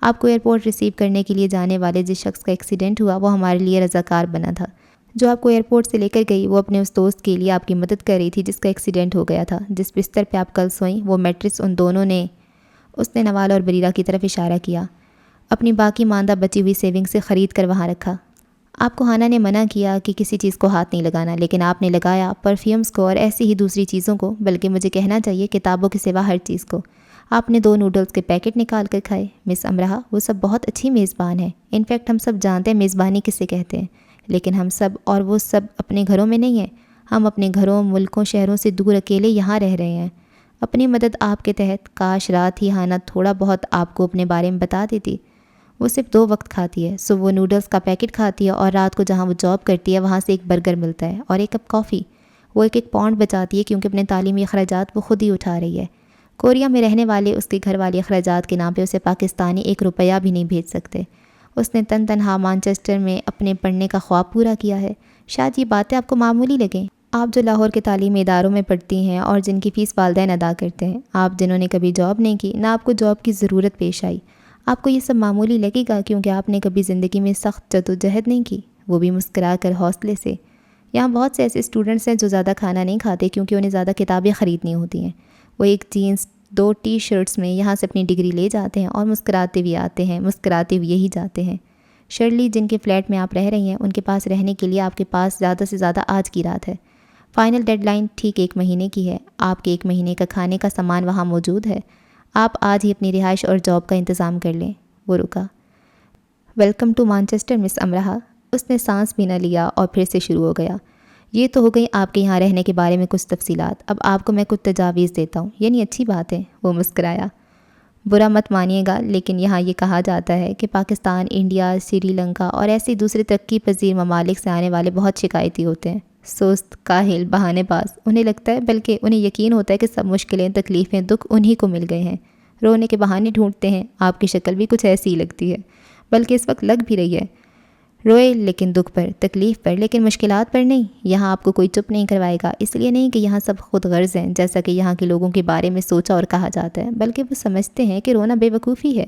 آپ کو ایئرپورٹ ریسیو کرنے کے لیے جانے والے جس شخص کا ایکسیڈنٹ ہوا وہ ہمارے لیے رضاکار بنا تھا۔ جو آپ کو ایئرپورٹ سے لے کر گئی وہ اپنے اس دوست کے لیے آپ کی مدد کر رہی تھی جس کا ایکسیڈنٹ ہو گیا تھا۔ جس بستر پہ آپ کل سوئیں وہ میٹرس ان دونوں نے، اس نے نوال اور بریرہ کی طرف اشارہ کیا، اپنی باقی ماندہ بچی ہوئی سیونگ سے خرید کر وہاں رکھا۔ آپ کو ہانا نے منع کیا کہ کسی چیز کو ہاتھ نہیں لگانا، لیکن آپ نے لگایا، پرفیومز کو اور ایسی ہی دوسری چیزوں کو، بلکہ مجھے کہنا چاہیے کتابوں کے سوا ہر چیز کو۔ آپ نے 2 نوڈلز کے پیکٹ نکال کر کھائے۔ مس امرہ وہ سب بہت اچھی میزبان ہے، انفیکٹ ہم سب جانتے ہیں میزبانی کسے کہتے ہیں، لیکن ہم سب اور وہ سب اپنے گھروں میں نہیں ہیں، ہم اپنے گھروں، ملکوں، شہروں سے دور اکیلے یہاں رہ رہے ہیں۔ اپنی مدد آپ کے تحت، کاش رات ہی ہانا تھوڑا بہت آپ کو اپنے بارے میں بتا دیتی۔ وہ صرف 2 وقت کھاتی ہے، صبح وہ نوڈلز کا پیکٹ کھاتی ہے اور رات کو جہاں وہ جاب کرتی ہے وہاں سے ایک برگر ملتا ہے اور 1 کپ کافی۔ وہ 1 پاؤنڈ بچاتی ہے کیونکہ اپنے تعلیمی اخراجات وہ خود ہی اٹھا رہی ہے۔ کوریا میں رہنے والے اس کے گھر والے اخراجات کے نام پہ اسے پاکستانی 1 روپیہ بھی نہیں بھیج سکتے۔ اس نے تنہا مانچسٹر میں اپنے پڑھنے کا خواب پورا کیا ہے۔ شاید یہ باتیں آپ کو معمولی لگیں، آپ جو لاہور کے تعلیمی اداروں میں پڑھتی ہیں اور جن کی فیس والدین ادا کرتے ہیں، آپ جنہوں نے کبھی جاب نہیں کی، نہ آپ کو جاب کی ضرورت پیش آئی، آپ کو یہ سب معمولی لگے گا کیونکہ آپ نے کبھی زندگی میں سخت جدوجہد نہیں کی، وہ بھی مسکرا کر حوصلے سے۔ یہاں بہت سے ایسے اسٹوڈنٹس ہیں جو زیادہ کھانا نہیں کھاتے کیونکہ انہیں زیادہ کتابیں خریدنی ہوتی ہیں، وہ ایک جینس 2 ٹی شرٹس میں یہاں سے اپنی ڈگری لے جاتے ہیں اور مسکراتے ہوئے آتے ہیں، مسکراتے ہوئے ہی جاتے ہیں۔ شرلی جن کے فلیٹ میں آپ رہ رہی ہیں، ان کے پاس رہنے کے لیے آپ کے پاس زیادہ سے زیادہ آج کی رات ہے۔ فائنل ڈیڈ لائن ٹھیک 1 مہینے کی ہے۔ آپ کے 1 مہینے کا کھانے کا سامان وہاں موجود ہے۔ آپ آج ہی اپنی رہائش اور جاب کا انتظام کر لیں۔ وہ رکا۔ ویلکم ٹو مانچسٹر مس امرہ۔ اس نے سانس بھی نہ لیا اور پھر سے شروع ہو گیا۔ یہ تو ہو گئی آپ کے یہاں رہنے کے بارے میں کچھ تفصیلات۔ اب آپ کو میں کچھ تجاویز دیتا ہوں، یعنی اچھی بات ہے۔ وہ مسکرایا۔ برا مت مانیے گا، لیکن یہاں یہ کہا جاتا ہے کہ پاکستان، انڈیا، سری لنکا اور ایسی دوسرے ترقی پذیر ممالک سے آنے والے بہت شکایتی ہوتے ہیں، سست، کاہل، بہانے باز۔ انہیں لگتا ہے، بلکہ انہیں یقین ہوتا ہے کہ سب مشکلیں، تکلیفیں، دکھ انہی کو مل گئے ہیں۔ رونے کے بہانے ڈھونڈتے ہیں۔ آپ کی شکل بھی کچھ ایسی ہی لگتی ہے، بلکہ اس وقت لگ بھی رہی ہے۔ روئے لیکن دکھ پر، تکلیف پر، لیکن مشکلات پر نہیں۔ یہاں آپ کو کوئی چپ نہیں کروائے گا، اس لیے نہیں کہ یہاں سب خود غرض ہیں جیسا کہ یہاں کے لوگوں کے بارے میں سوچا اور کہا جاتا ہے، بلکہ وہ سمجھتے ہیں کہ رونا بے وقوفی ہے۔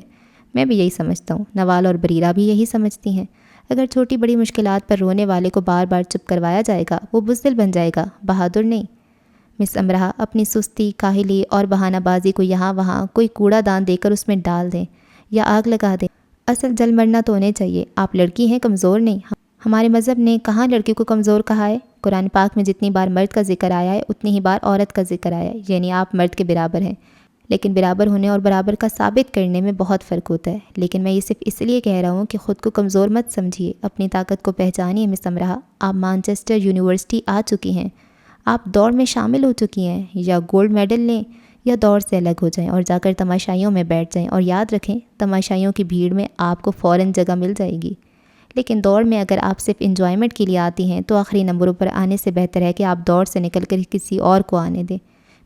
میں بھی یہی سمجھتا ہوں، نوال اور بریرہ بھی یہی سمجھتی ہیں۔ اگر چھوٹی بڑی مشکلات پر رونے والے کو بار بار چپ کروایا جائے گا، وہ بزدل بن جائے گا، بہادر نہیں۔ مس امرہ اپنی سستی، کاہلی اور بہانہ بازی کو یہاں وہاں کوئی کوڑا دان دے کر اس میں ڈال دیں یا آگ لگا دیں۔ اصل جل مرنا تو ہونے چاہیے۔ آپ لڑکی ہیں، کمزور نہیں۔ ہمارے مذہب نے کہاں لڑکی کو کمزور کہا ہے؟ قرآن پاک میں جتنی بار مرد کا ذکر آیا ہے، اتنی ہی بار عورت کا ذکر آیا ہے، یعنی آپ مرد کے برابر ہیں۔ لیکن برابر ہونے اور برابر کا ثابت کرنے میں بہت فرق ہوتا ہے۔ لیکن میں یہ صرف اس لیے کہہ رہا ہوں کہ خود کو کمزور مت سمجھیے، اپنی طاقت کو پہچانیے۔ مس امرہ، آپ مانچسٹر یونیورسٹی آ چکی ہیں، آپ دوڑ میں شامل ہو چکی ہیں۔ یا گولڈ میڈل لیں یا دوڑ سے الگ ہو جائیں اور جا کر تماشائیوں میں بیٹھ جائیں، اور یاد رکھیں، تماشائیوں کی بھیڑ میں آپ کو فوراً جگہ مل جائے گی۔ لیکن دوڑ میں اگر آپ صرف انجوائمنٹ کے لیے آتی ہیں، تو آخری نمبروں پر آنے سے بہتر ہے کہ آپ دوڑ سے نکل کر کسی اور کو آنے دیں۔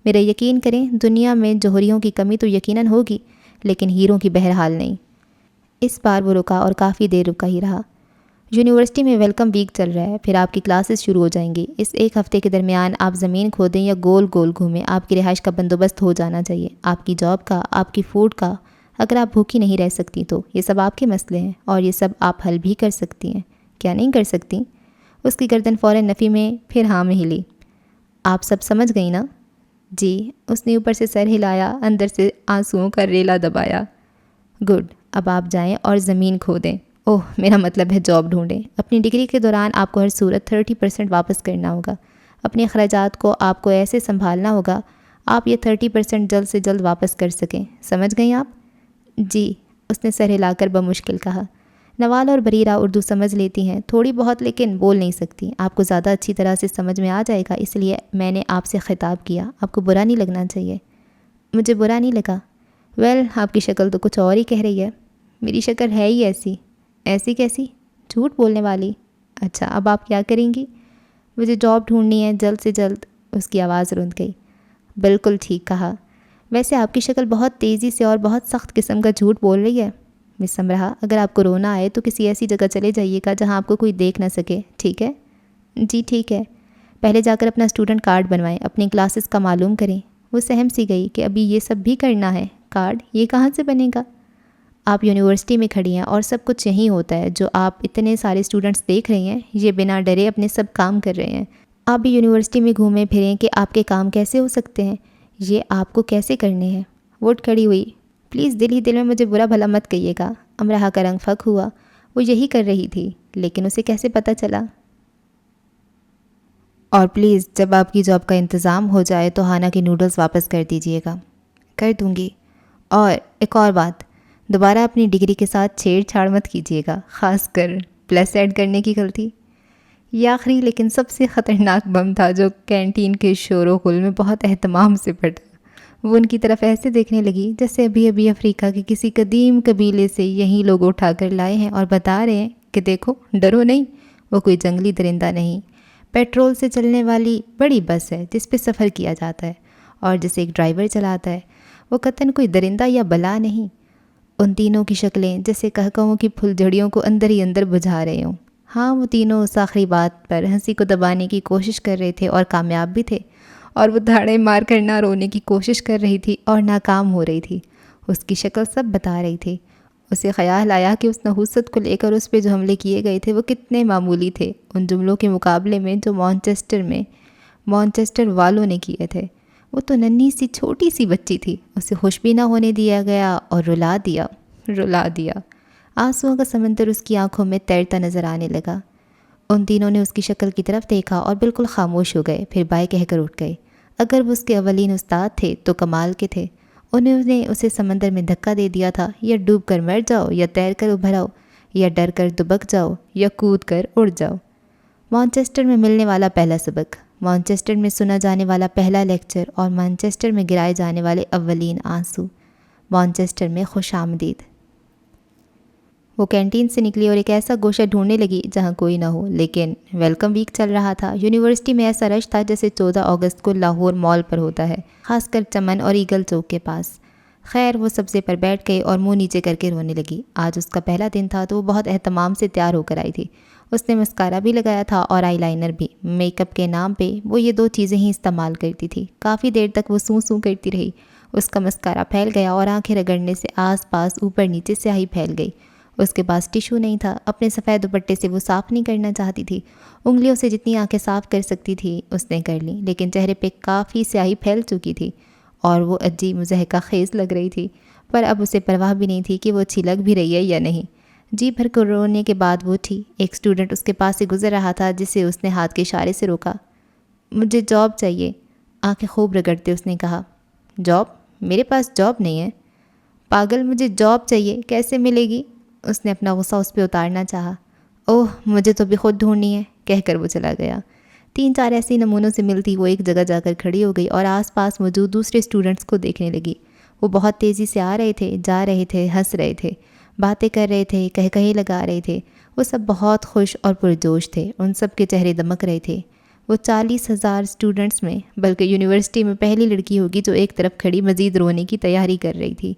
میرا یقین کریں، دنیا میں جوہریوں کی کمی تو یقیناً ہوگی، لیکن ہیروں کی بہرحال نہیں۔ اس بار وہ رکا اور کافی دیر رکا ہی رہا۔ یونیورسٹی میں ویلکم ویک چل رہا ہے، پھر آپ کی کلاسز شروع ہو جائیں گی۔ اس 1 ہفتے کے درمیان آپ زمین کھودیں یا گول گول گھومیں، آپ کی رہائش کا بندوبست ہو جانا چاہیے، آپ کی جاب کا، آپ کی فوڈ کا۔ اگر آپ بھوکی نہیں رہ سکتی تو یہ سب آپ کے مسئلے ہیں، اور یہ سب آپ حل بھی کر سکتی ہیں۔ کیا نہیں کر سکتی؟ اس کی گردن فوراً نفی میں پھر ہاں میں ہلی۔ آپ سب سمجھ گئی نا؟ جی۔ اس نے اوپر سے سر ہلایا، اندر سے آنسوؤں کا ریلا دبایا۔ گڈ، اب آپ جائیں اور زمین کھودیں۔ اوہ، میرا مطلب ہے جاب ڈھونڈیں۔ اپنی ڈگری کے دوران آپ کو ہر صورت 30% واپس کرنا ہوگا۔ اپنے اخراجات کو آپ کو ایسے سنبھالنا ہوگا آپ یہ 30% جلد سے جلد واپس کر سکیں۔ سمجھ گئیں آپ؟ جی، اس نے سر ہلا کر بمشکل کہا۔ نوال اور بریرہ اردو سمجھ لیتی ہیں، تھوڑی بہت، لیکن بول نہیں سکتی۔ آپ کو زیادہ اچھی طرح سے سمجھ میں آ جائے گا، اس لیے میں نے آپ سے خطاب کیا۔ آپ کو برا نہیں لگنا چاہیے۔ مجھے برا نہیں لگا۔ ویل، آپ کی شکل تو کچھ اور ہی کہہ رہی ہے۔ میری شکل ہے ہی ایسی۔ ایسی کیسی؟ جھوٹ بولنے والی۔ اچھا، اب آپ کیا کریں گی؟ مجھے جاب ڈھونڈنی ہے، جلد سے جلد۔ اس کی آواز رند گئی۔ بالکل ٹھیک کہا۔ ویسے آپ کی شکل بہت تیزی سے اور بہت سخت قسم کا جھوٹ بول رہی ہے۔ مس امرہ، اگر آپ کو رونا آئے تو کسی ایسی جگہ چلے جائیے گا جہاں آپ کو کوئی دیکھ نہ سکے، ٹھیک ہے؟ جی ٹھیک ہے۔ پہلے جا کر اپنا اسٹوڈنٹ کارڈ بنوائیں، اپنی کلاسز کا معلوم کریں۔ وہ سہم سی گئی کہ ابھی یہ سب بھی کرنا ہے۔ کارڈ یہ کہاں سے بنے گا؟ آپ یونیورسٹی میں کھڑی ہیں اور سب کچھ یہیں ہوتا ہے جو آپ اتنے سارے اسٹوڈنٹس دیکھ رہی ہیں، یہ بنا ڈرے اپنے سب کام کر رہے ہیں۔ آپ بھی یونیورسٹی میں گھومیں پھریں کہ آپ کے کام کیسے ہو سکتے ہیں، یہ آپ کو کیسے کرنے ہیں۔ وہ اٹھ کھڑی ہوئی۔ پلیز دل ہی دل میں مجھے برا بھلا مت کہیے گا۔ امرہ کا رنگ پھک ہوا۔ وہ یہی کر رہی تھی، لیکن اسے کیسے پتہ چلا؟ اور پلیز جب آپ کی جاب کا انتظام ہو جائے تو ہانا کی نوڈلز واپس کر دیجیے گا۔ کر دوں گی۔ اور ایک اور بات، دوبارہ اپنی ڈگری کے ساتھ چھیڑ چھاڑ مت کیجیے گا، خاص کر پلس ایڈ کرنے کی غلطی۔ یہ آخری لیکن سب سے خطرناک بم تھا جو کینٹین کے شور و غل میں بہت اہتمام سے پھٹا۔ وہ ان کی طرف ایسے دیکھنے لگی جیسے ابھی ابھی افریقہ کے کسی قدیم قبیلے سے یہیں لوگ اٹھا کر لائے ہیں اور بتا رہے ہیں کہ دیکھو، ڈرو نہیں، وہ کوئی جنگلی درندہ نہیں، پیٹرول سے چلنے والی بڑی بس ہے جس پہ سفر کیا جاتا ہے اور جسے ایک ڈرائیور چلاتا ہے۔ وہ قطعاً کوئی درندہ یا بلا نہیں۔ ان تینوں کی شکلیں جیسے کہکہوں کی پھلجھڑیوں کو اندر ہی اندر بجھا رہے ہوں۔ ہاں، وہ تینوں اس آخری بات پر ہنسی کو دبانے کی کوشش کر رہے تھے اور کامیاب بھی تھے، اور وہ دھاڑے مار کر نہ رونے کی کوشش کر رہی تھی اور ناکام ہو رہی تھی۔ اس کی شکل سب بتا رہی تھی۔ اسے خیال آیا کہ اس نحوست کو لے کر اس پہ جو حملے کیے گئے تھے وہ کتنے معمولی تھے ان جملوں کے مقابلے میں جو مانچسٹر والوں نے کیے تھے۔ وہ تو ننھی سی چھوٹی سی بچی تھی، اسے خوش بھی نہ ہونے دیا گیا اور رلا دیا۔ آنسوؤں کا سمندر اس کی آنکھوں میں تیرتا نظر آنے لگا۔ ان تینوں نے اس کی شکل کی طرف دیکھا اور بالکل خاموش ہو گئے، پھر بائے کہہ کر اٹھ گئے۔ اگر وہ اس کے اولین استاد تھے تو کمال کے تھے۔ انہوں نے اسے سمندر میں دھکا دے دیا تھا، یا ڈوب کر مر جاؤ، یا تیر کر ابھر آؤ، یا ڈر کر دبک جاؤ، یا کود کر اڑ جاؤ۔ مانچسٹر میں ملنے والا پہلا سبق، مانچسٹر میں سنا جانے والا پہلا لیکچر اور مانچسٹر میں گرائے جانے والے اولین آنسو، مانچسٹر میں خوش آمدید۔ وہ کینٹین سے نکلی اور ایک ایسا گوشہ ڈھونڈنے لگی جہاں کوئی نہ ہو، لیکن ویلکم ویک چل رہا تھا۔ یونیورسٹی میں ایسا رش تھا جیسے 14 اگست کو لاہور مال پر ہوتا ہے، خاص کر چمن اور ایگل چوک کے پاس۔ خیر وہ سبزے پر بیٹھ گئی اور منہ نیچے کر کے رونے لگی۔ آج اس کا پہلا دن تھا تو وہ بہت اہتمام سے تیار ہو کر آئی تھی۔ اس نے مسکارا بھی لگایا تھا اور آئی لائنر بھی۔ میک اپ کے نام پہ وہ یہ 2 چیزیں ہی استعمال کرتی تھی۔ کافی دیر تک وہ سوں کرتی رہی۔ اس کا مسکارا پھیل گیا اور آنکھیں رگڑنے سے آس پاس اوپر نیچے سیاہی پھیل گئی۔ اس کے پاس ٹیشو نہیں تھا، اپنے سفید دوپٹے سے وہ صاف نہیں کرنا چاہتی تھی۔ انگلیوں سے جتنی آنکھیں صاف کر سکتی تھی اس نے کر لیں، لیکن چہرے پہ کافی سیاہی پھیل چکی تھی اور وہ عجیب مضحکہ خیز لگ رہی تھی، پر اب اسے پرواہ بھی نہیں تھی کہ وہ اچھی لگ بھی رہی ہے یا نہیں۔ جی بھر کر رونے کے بعد وہ اٹھی۔ ایک اسٹوڈنٹ اس کے پاس سے گزر رہا تھا جسے اس نے ہاتھ کے اشارے سے روکا۔ مجھے جاب چاہیے، آنکھیں خوب رگڑتے اس نے کہا۔ جاب؟ میرے پاس جاب نہیں ہے۔ پاگل، مجھے جاب چاہیے، کیسے ملے گی؟ اس نے اپنا غصہ اس پہ اتارنا چاہا۔ اوہ مجھے تو بھی خود ڈھونڈنی ہے، کہہ کر وہ چلا گیا۔ 3-4 ایسی نمونوں سے ملتی وہ ایک جگہ جا کر کھڑی ہو گئی اور آس پاس موجود دوسرے اسٹوڈنٹس کو دیکھنے لگی۔ وہ بہت تیزی سے آ رہے تھے، جا رہے تھے، ہنس رہے تھے، باتیں کر رہے تھے، کہے لگا رہے تھے۔ وہ سب بہت خوش اور پرجوش تھے، ان سب کے چہرے دمک رہے تھے۔ وہ 40,000 اسٹوڈنٹس میں بلکہ یونیورسٹی میں پہلی لڑکی ہوگی جو ایک طرف کھڑی مزید رونے کی تیاری کر رہی تھی۔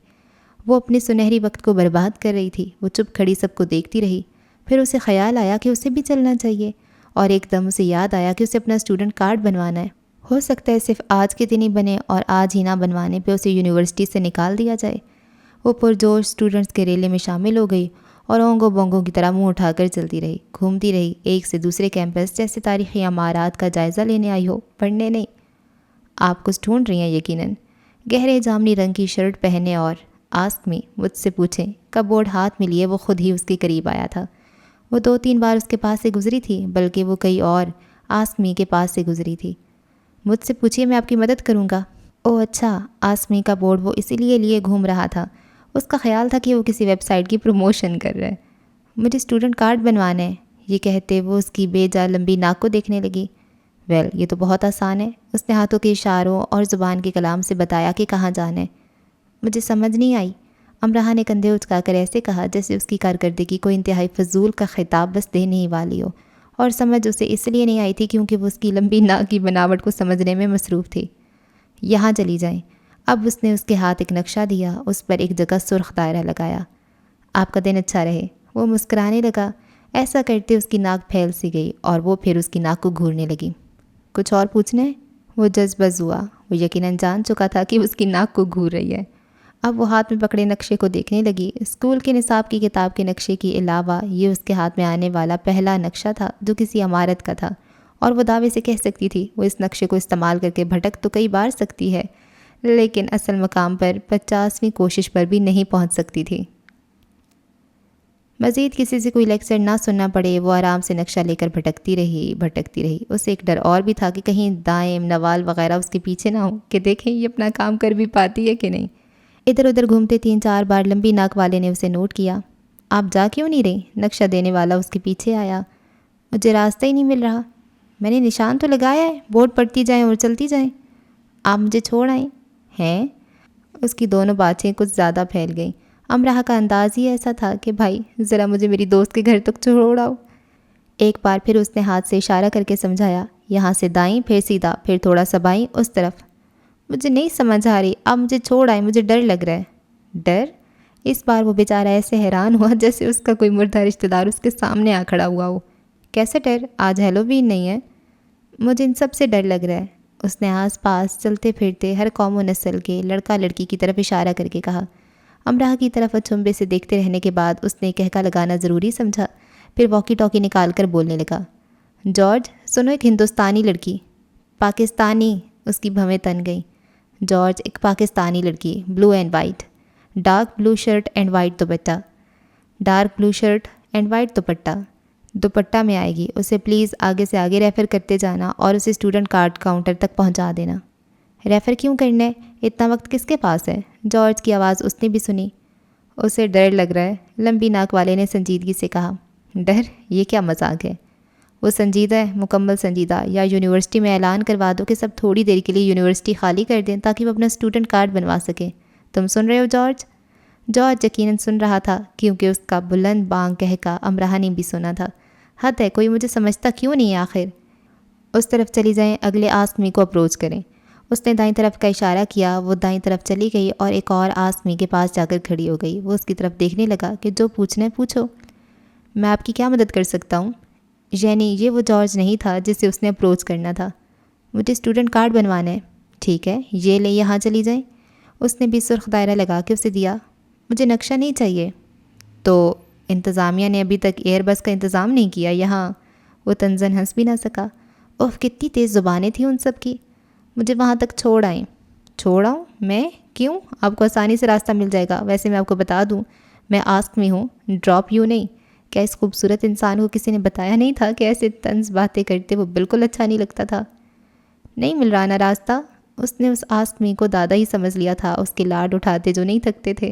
وہ اپنے سنہری وقت کو برباد کر رہی تھی۔ وہ چپ کھڑی سب کو دیکھتی رہی۔ پھر اسے خیال آیا کہ اسے بھی چلنا چاہیے، اور ایک دم اسے یاد آیا کہ اسے اپنا اسٹوڈنٹ کارڈ بنوانا ہے۔ ہو سکتا ہے صرف آج کے دن ہی بنے اور آج ہی نہ بنوانے پہ اسے یونیورسٹی سے نکال دیا جائے۔ وہ پرجوش اسٹوڈنٹس کے ریلے میں شامل ہو گئی اور اونگوں بونگوں کی طرح منہ اٹھا کر چلتی رہی، گھومتی رہی ایک سے دوسرے کیمپس، جیسے تاریخی عمارات کا جائزہ لینے آئی ہو، پڑھنے نہیں۔ آپ کچھ ڈھونڈ رہی ہیں یقیناً۔ گہرے جامنی رنگ کی شرٹ پہنے اور آسک می، مجھ سے پوچھیں کا بورڈ ہاتھ میں لیے وہ خود ہی اس کے قریب آیا تھا۔ وہ 2-3 بار اس کے پاس سے گزری تھی، بلکہ وہ کئی اور آسک می کے پاس سے گزری تھی۔ مجھ سے پوچھیے، میں آپ کی مدد کروں گا۔ اوہ اچھا، آسک می کا بورڈ وہ اسی لیے گھوم رہا تھا۔ اس کا خیال تھا کہ وہ کسی ویب سائٹ کی پروموشن کر رہا ہے۔ مجھے اسٹوڈنٹ کارڈ بنوانا ہے، یہ کہتے وہ اس کی بے جا لمبی ناک کو دیکھنے لگی۔ ویل یہ تو بہت آسان ہے، اس نے ہاتھوں کے اشاروں اور زبان کے کلام سے بتایا کہ کہاں جانا ہے۔ مجھے سمجھ نہیں آئی، امرہ نے کندھے اچکا کر ایسے کہا جیسے اس کی کارکردگی کو انتہائی فضول کا خطاب بس دینے ہی والی ہو، اور سمجھ اسے اس لیے نہیں آئی تھی کیونکہ وہ اس کی لمبی ناک کی بناوٹ کو سمجھنے میں مصروف تھی۔ یہاں چلی جائیں۔ اب اس نے اس کے ہاتھ ایک نقشہ دیا، اس پر ایک جگہ سرخ دائرہ لگایا۔ آپ کا دن اچھا رہے۔ وہ مسکرانے لگا۔ ایسا کرتے اس کی ناک پھیل سی گئی اور وہ پھر اس کی ناک کو گھورنے لگی۔ کچھ اور پوچھنا ہے؟ وہ جذبز ہوا۔ وہ یقیناً جان چکا تھا کہ اس کی ناک کو گھور رہی ہے۔ اب وہ ہاتھ میں پکڑے نقشے کو دیکھنے لگی۔ اسکول کے نصاب کی کتاب کے نقشے کے علاوہ یہ اس کے ہاتھ میں آنے والا پہلا نقشہ تھا جو کسی عمارت کا تھا، اور وہ دعوے سے کہہ سکتی تھی وہ اس نقشے کو استعمال کر کے بھٹک تو کئی بار سکتی ہے، لیکن اصل مقام پر 50ویں کوشش پر بھی نہیں پہنچ سکتی تھی۔ مزید کسی سے کوئی لیکچر نہ سننا پڑے، وہ آرام سے نقشہ لے کر بھٹکتی رہی۔ اسے ایک ڈر اور بھی تھا کہ کہیں دائم نوال وغیرہ اس کے پیچھے نہ ہو کہ دیکھیں یہ اپنا کام کر بھی پاتی ہے کہ نہیں۔ ادھر ادھر گھومتے 3-4 بار لمبی ناک والے نے اسے نوٹ کیا۔ آپ جا کیوں نہیں رہی؟ نقشہ دینے والا اس کے پیچھے آیا۔ مجھے راستہ ہی نہیں مل رہا۔ میں نے نشان تو لگایا ہے، بورڈ پڑھتی جائیں اور چلتی جائیں۔ آپ مجھے چھوڑ آئیں۔ ہیں؟ اس کی دونوں باتیں کچھ زیادہ پھیل گئیں۔ امرہ کا انداز ہی ایسا تھا کہ بھائی ذرا مجھے میری دوست کے گھر تک چھوڑ آؤ۔ ایک بار پھر اس نے ہاتھ سے اشارہ کر کے سمجھایا، یہاں سے دائیں، پھر سیدھا، پھر تھوڑا سا بائیں، اس طرف۔ مجھے نہیں سمجھ آ رہی، آپ مجھے چھوڑ آئیں، مجھے ڈر لگ رہا ہے۔ ڈر؟ اس بار وہ بیچارہ ایسے حیران ہوا جیسے اس کا کوئی مردہ رشتہ دار اس کے سامنے آ کھڑا ہوا ہو۔ کیسے ڈر؟ آج ہیلووین نہیں ہے۔ مجھے ان سب سے ڈر لگ رہا ہے۔ اس نے آس پاس چلتے پھرتے ہر قوم و نسل کے لڑکا لڑکی کی طرف اشارہ کر کے کہا۔ امرہ کی طرف اچھمبے سے دیکھتے رہنے کے بعد اس نے کہکا لگانا ضروری سمجھا، پھر واکی ٹاکی نکال کر بولنے لگا۔ جارج سنو، ایک ہندوستانی لڑکی۔ پاکستانی، اس کی بھویں تن گئیں۔ جارج ایک پاکستانی لڑکی, blue and white, dark blue shirt and white dupatta, dark blue shirt and white dupatta میں آئے گی. اسے پلیز آگے سے آگے ریفر کرتے جانا اور اسے اسٹوڈنٹ کارڈ کاؤنٹر تک پہنچا دینا. ریفر کیوں کرنا ہے؟ اتنا وقت کس کے پاس ہے؟ جارج کی آواز اس نے بھی سنی. اسے ڈر لگ رہا ہے, لمبی ناک والے نے سنجیدگی سے کہا. ڈر؟ یہ کیا مذاق ہے؟ وہ سنجیدہ ہے, مکمل سنجیدہ. یا یونیورسٹی میں اعلان کروا دو کہ سب تھوڑی دیر کے لیے یونیورسٹی خالی کر دیں تاکہ وہ اپنا اسٹوڈنٹ کارڈ بنوا سکیں. تم سن رہے ہو جارج؟ جارج یقیناً سن رہا تھا کیونکہ اس کا بلند بانگ کہکا امراہ نے بھی سنا تھا. حد ہے, کوئی مجھے سمجھتا کیوں نہیں آخر؟ اس طرف چلی جائیں, اگلے آسک می کو اپروچ کریں. اس نے دائیں طرف کا اشارہ کیا. وہ دائیں طرف چلی گئی اور ایک اور آسک می کے پاس جا کر کھڑی ہو گئی. وہ اس کی طرف دیکھنے لگا کہ جو پوچھنا ہے پوچھو. میں آپ کی کیا مدد کر سکتا ہوں؟ یعنی یہ وہ جارج نہیں تھا جسے اس نے اپروچ کرنا تھا. مجھے اسٹوڈنٹ کارڈ بنوانا ہے. ٹھیک ہے, یہ لیں, یہاں چلی جائیں. اس نے بھی سرخ دائرہ لگا کے اسے دیا. مجھے نقشہ نہیں چاہیے. تو انتظامیہ نے ابھی تک ایئر بس کا انتظام نہیں کیا یہاں؟ وہ طنزاً ہنس بھی نہ سکا. اوہ, کتنی تیز زبانیں تھیں ان سب کی. مجھے وہاں تک چھوڑ آئیں. چھوڑ آؤں میں؟ کیوں؟ آپ کو آسانی سے راستہ مل جائے گا. ویسے میں آپ کو بتا دوں, میں آسک می ہوں, ڈراپ یو نہیں. کیا اس خوبصورت انسان کو کسی نے بتایا نہیں تھا کہ ایسے طنز باتیں کرتے وہ بالکل اچھا نہیں لگتا تھا؟ نہیں مل رہا نا راستہ؟ اس نے اس آسک می کو دادا ہی سمجھ لیا تھا, اس کے لاڈ اٹھاتے جو نہیں تھکتے تھے.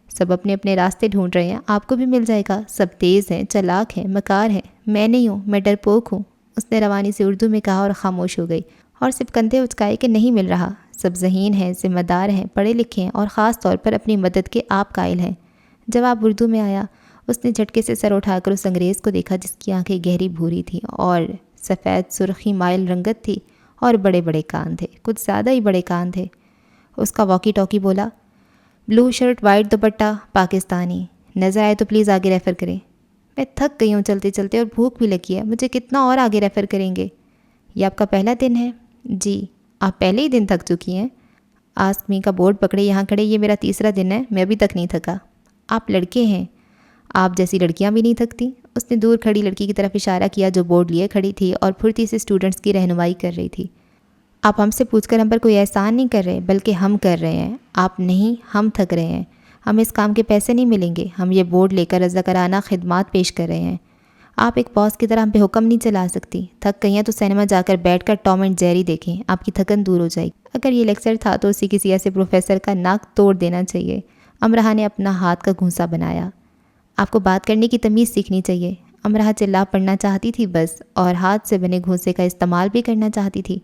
سب اپنے اپنے راستے ڈھونڈ رہے ہیں, آپ کو بھی مل جائے گا. سب تیز ہیں, چالاک ہیں, مکار ہیں. میں نہیں ہوں, میں ڈرپوک ہوں. اس نے روانی سے اردو میں کہا اور خاموش ہو گئی. اور صرف کندھے اچکائے کہ نہیں مل رہا. سب ذہین ہیں, ذمہ دار ہیں, پڑھے لکھے ہیں اور خاص طور پر اپنی مدد کے آپ قائل ہیں. جواب اردو میں آیا. اس نے جھٹکے سے سر اٹھا کر اس انگریز کو دیکھا جس کی آنکھیں گہری بھوری تھیں اور سفید سرخی مائل رنگت تھی اور بڑے بڑے کان تھے, کچھ زیادہ ہی بڑے کان تھے. اس کا واکی ٹاکی بولا. بلو شرٹ وائٹ دوپٹہ, پاکستانی. نظر آئے تو پلیز آگے ریفر کریں. میں تھک گئی ہوں چلتے چلتے اور بھوک بھی لگی ہے. مجھے کتنا اور آگے ریفر کریں گے؟ یہ آپ کا پہلا دن ہے؟ جی. آپ پہلے ہی دن تھک چکی ہیں؟ آسک می کا بورڈ پکڑے یہاں کھڑے. یہ میرا تیسرا دن ہے, میں ابھی تک نہیں تھکا. آپ لڑکے ہیں, آپ جیسی لڑکیاں بھی نہیں تھکتی. اس نے دور کھڑی لڑکی کی طرف اشارہ کیا جو بورڈ لیے کھڑی تھی اور پھرتی سے اسٹوڈنٹس کی رہنمائی کر رہی تھی. آپ ہم سے پوچھ کر ہم پر کوئی احسان نہیں کر رہے, بلکہ ہم کر رہے ہیں. آپ نہیں, ہم تھک رہے ہیں. ہمیں اس کام کے پیسے نہیں ملیں گے. ہم یہ بورڈ لے کر رضاکارانہ خدمات پیش کر رہے ہیں. آپ ایک باس کی طرح ہم پہ حکم نہیں چلا سکتی. تھک گئی ہیں تو سینما جا کر بیٹھ کر ٹام اینڈ جیری دیکھیں, آپ کی تھکن دور ہو جائے گی. اگر یہ لیکچر تھا تو اسے کسی ایسے پروفیسر کا ناک توڑ دینا چاہیے. امراہ نے اپنا ہاتھ کا گھونسا بنایا. آپ کو بات کرنے کی تمیز سیکھنی چاہیے. امراہ چلا پڑنا چاہتی تھی بس, اور ہاتھ سے بنے گھونسے کا استعمال بھی کرنا چاہتی تھی.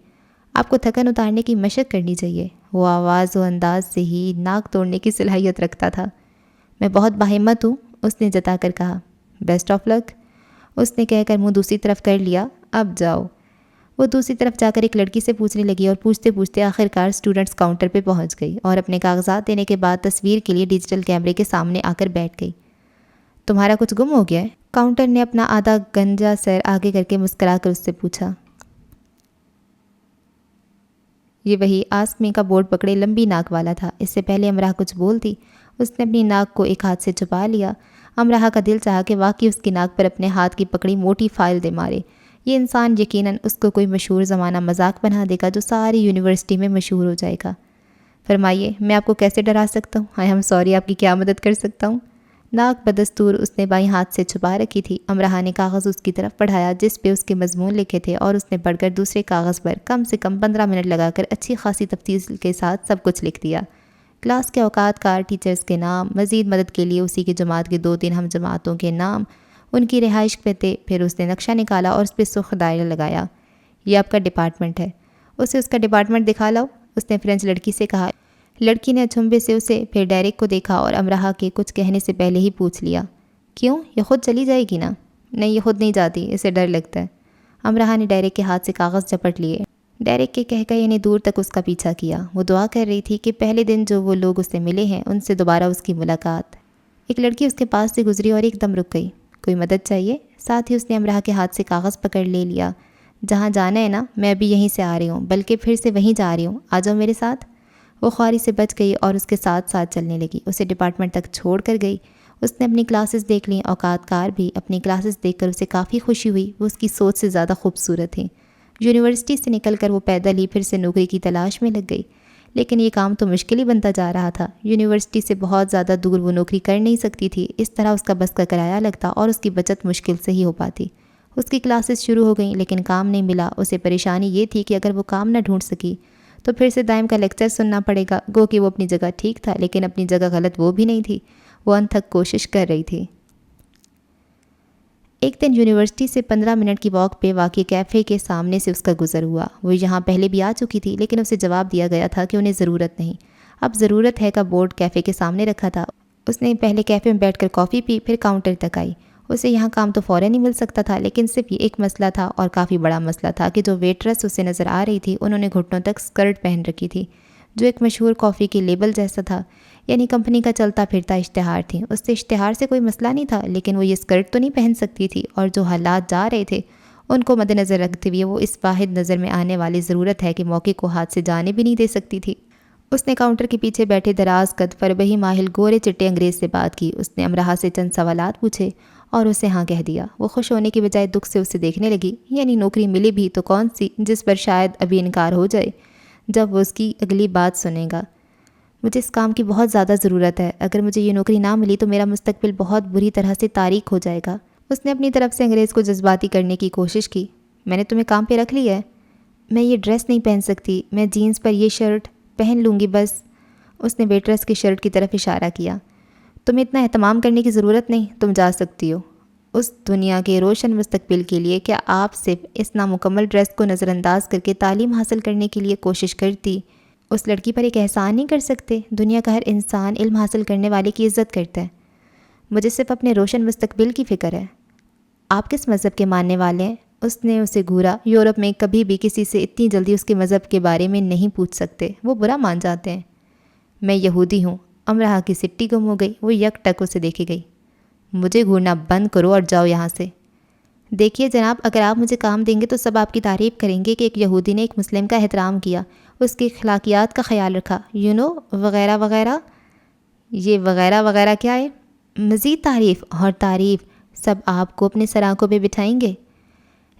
آپ کو تھکن اتارنے کی مشق کرنی چاہیے. وہ آواز و انداز سے ہی ناک توڑنے کی صلاحیت رکھتا تھا. میں بہت باہمت ہوں, اس نے جتا کر کہا. بیسٹ آف لک, اس نے کہہ کر منہ دوسری طرف کر لیا. اب جاؤ. وہ دوسری طرف جا کر ایک لڑکی سے پوچھنے لگی اور پوچھتے پوچھتے آخرکار اسٹوڈنٹس کاؤنٹر پہ پہنچ گئی اور اپنے کاغذات دینے کے بعد تصویر کے لیے ڈیجیٹل کیمرے کے سامنے آ کر بیٹھ گئی. تمہارا کچھ گم ہو گیا ہے؟ کاؤنٹر نے اپنا آدھا گنجا سر آگے کر کے مسکرا کر اس سے پوچھا. یہ وہی آسک می کا بورڈ پکڑے لمبی ناک والا تھا. اس سے پہلے امراہ کچھ بولتی, اس نے اپنی ناک کو ایک ہاتھ سے چھپا لیا. امراہ کا دل چاہا کہ واقعی اس کی ناک پر اپنے ہاتھ کی پکڑی موٹی فائل دے مارے. یہ انسان یقیناً اس کو کوئی مشہور زمانہ مذاق بنا دے گا جو ساری یونیورسٹی میں مشہور ہو جائے گا. فرمائیے, میں آپ کو کیسے ڈرا سکتا ہوں؟ آئی ایم سوری, آپ کی کیا مدد کر سکتا ہوں؟ ناک بدستور اس نے بائیں ہاتھ سے چھپا رکھی تھی. امراہ نے کاغذ اس کی طرف پڑھایا جس پہ اس کے مضمون لکھے تھے اور اس نے پڑھ کر دوسرے کاغذ پر کم سے کم 15 منٹ لگا کر اچھی خاصی تفصیل کے ساتھ سب کچھ لکھ دیا. کلاس کے اوقات کار ٹیچرز کے نام, مزید مدد کے لیے اسی کی جماعت کے 2-3 ہم جماعتوں کے نام, ان کی رہائش پتے. پھر اس نے نقشہ نکالا اور اس پہ سرخ دائرہ لگایا. یہ آپ کا ڈپارٹمنٹ ہے. اسے اس کا ڈپارٹمنٹ دکھا لاؤ, اس نے فرینچ لڑکی سے کہا. لڑکی نے اچھمبے سے اسے پھر ڈائریک کو دیکھا اور امراہ کے کچھ کہنے سے پہلے ہی پوچھ لیا. کیوں, یہ خود چلی جائے گی نا؟ نہیں, یہ خود نہیں جاتی, اسے ڈر لگتا ہے. امراہ نے ڈائریک کے ہاتھ سے کاغذ چپٹ لیے. ڈائریک کے کہہ یعنی دور تک اس کا پیچھا کیا. وہ دعا کر رہی تھی کہ پہلے دن جو وہ لوگ اس سے ملے ہیں ان سے دوبارہ اس کی ملاقات. ایک لڑکی اس کے پاس سے گزری اور ایک دم رک گئی. کوئی مدد چاہیے؟ ساتھ ہی اس نے امراہ کے ہاتھ سے کاغذ پکڑ لے لیا. جہاں جانا ہے نا, میں ابھی یہیں سے آ رہی ہوں, بلکہ پھر سے وہیں جا رہی ہوں, آ جاؤ میرے ساتھ. وہ خواری سے بچ گئی اور اس کے ساتھ ساتھ چلنے لگی. اسے ڈپارٹمنٹ تک چھوڑ کر گئی. اس نے اپنی کلاسز دیکھ لیں. اوقات کار بھی اپنی کلاسز دیکھ کر اسے کافی خوشی ہوئی. وہ اس کی سوچ سے زیادہ خوبصورت تھیں. یونیورسٹی سے نکل کر وہ پیدل ہی پھر سے نوکری کی تلاش میں لگ گئی. لیکن یہ کام تو مشکل ہی بنتا جا رہا تھا۔ یونیورسٹی سے بہت زیادہ دور وہ نوکری کر نہیں سکتی تھی، اس طرح اس کا بس کا کرایہ لگتا اور اس کی بچت مشکل سے ہی ہو پاتی۔ اس کی کلاسز شروع ہو گئیں لیکن کام نہیں ملا۔ اسے پریشانی یہ تھی کہ اگر وہ کام نہ ڈھونڈ سکی تو پھر سے دائم کا لیکچر سننا پڑے گا۔ گو کہ وہ اپنی جگہ ٹھیک تھا لیکن اپنی جگہ غلط وہ بھی نہیں تھی۔ وہ انتھک کوشش کر رہی تھی۔ ایک دن یونیورسٹی سے 15 منٹ کی واک پہ واقع کیفے کے سامنے سے اس کا گزر ہوا۔ وہ یہاں پہلے بھی آ چکی تھی لیکن اسے جواب دیا گیا تھا کہ انہیں ضرورت نہیں۔ اب ضرورت ہے کا بورڈ کیفے کے سامنے رکھا تھا۔ اس نے پہلے کیفے میں بیٹھ کر کافی پی، پھر کاؤنٹر تک آئی۔ اسے یہاں کام تو فوراً ہی مل سکتا تھا لیکن صرف یہ ایک مسئلہ تھا اور کافی بڑا مسئلہ تھا کہ جو ویٹرس اسے نظر آ رہی تھی انہوں نے گھٹنوں تک اسکرٹ پہن رکھی تھی جو ایک مشہور کافی کے لیبل جیسا تھا، یعنی کمپنی کا چلتا پھرتا اشتہار تھی۔ اس سے اشتہار سے کوئی مسئلہ نہیں تھا لیکن وہ یہ اسکرٹ تو نہیں پہن سکتی تھی، اور جو حالات جا رہے تھے ان کو مد نظر رکھتے ہوئے وہ اس واحد نظر میں آنے والی ضرورت ہے کہ موقع کو ہاتھ سے جانے بھی نہیں دے سکتی تھی۔ اس نے کاؤنٹر کے پیچھے بیٹھے دراز قد فربہی ماہل گورے چٹے انگریز سے بات کی۔ اس نے امرہا سے چند سوالات پوچھے اور اسے ہاں کہہ دیا۔ وہ خوش ہونے کی بجائے دکھ سے اسے دیکھنے لگی، یعنی نوکری ملی بھی تو کون سی جس پر شاید ابھی انکار ہو جائے جب وہ اس کی اگلی بات سنے گا۔ مجھے اس کام کی بہت زیادہ ضرورت ہے، اگر مجھے یہ نوکری نہ ملی تو میرا مستقبل بہت بری طرح سے تاریک ہو جائے گا۔ اس نے اپنی طرف سے انگریز کو جذباتی کرنے کی کوشش کی۔ میں نے تمہیں کام پہ رکھ لیا ہے، میں یہ ڈریس نہیں پہن سکتی، میں جینس پر یہ شرٹ پہن لوں گی بس۔ اس نے ویٹرس کی شرٹ کی طرف اشارہ کیا۔ تمہیں اتنا اہتمام کرنے کی ضرورت نہیں، تم جا سکتی ہو۔ اس دنیا کے روشن مستقبل کے لیے کیا آپ صرف اس نامکمل ڈریس کو نظر انداز کر کے تعلیم حاصل کرنے کے لیے کوشش کرتی اس لڑکی پر ایک احسان نہیں کر سکتے؟ دنیا کا ہر انسان علم حاصل کرنے والے کی عزت کرتا ہے، مجھے صرف اپنے روشن مستقبل کی فکر ہے۔ آپ کس مذہب کے ماننے والے ہیں؟ اس نے اسے گھورا۔ یورپ میں کبھی بھی کسی سے اتنی جلدی اس کے مذہب کے بارے میں نہیں پوچھ سکتے، وہ برا مان جاتے ہیں۔ میں یہودی ہوں۔ امرہا کی سٹی گم ہو گئی۔ وہ یک ٹک اسے دیکھے گئی۔ مجھے گھورنا بند کرو اور جاؤ یہاں سے۔ دیکھیے جناب، اگر آپ مجھے کام دیں گے تو سب آپ کی تعریف کریں گے کہ ایک یہودی نے ایک مسلم کا احترام کیا، اس کی اخلاقیات کا خیال رکھا، وغیرہ وغیرہ۔ یہ وغیرہ وغیرہ کیا ہے؟ مزید تعریف اور تعریف سب آپ کو اپنے سر آنکھوں پہ بٹھائیں گے۔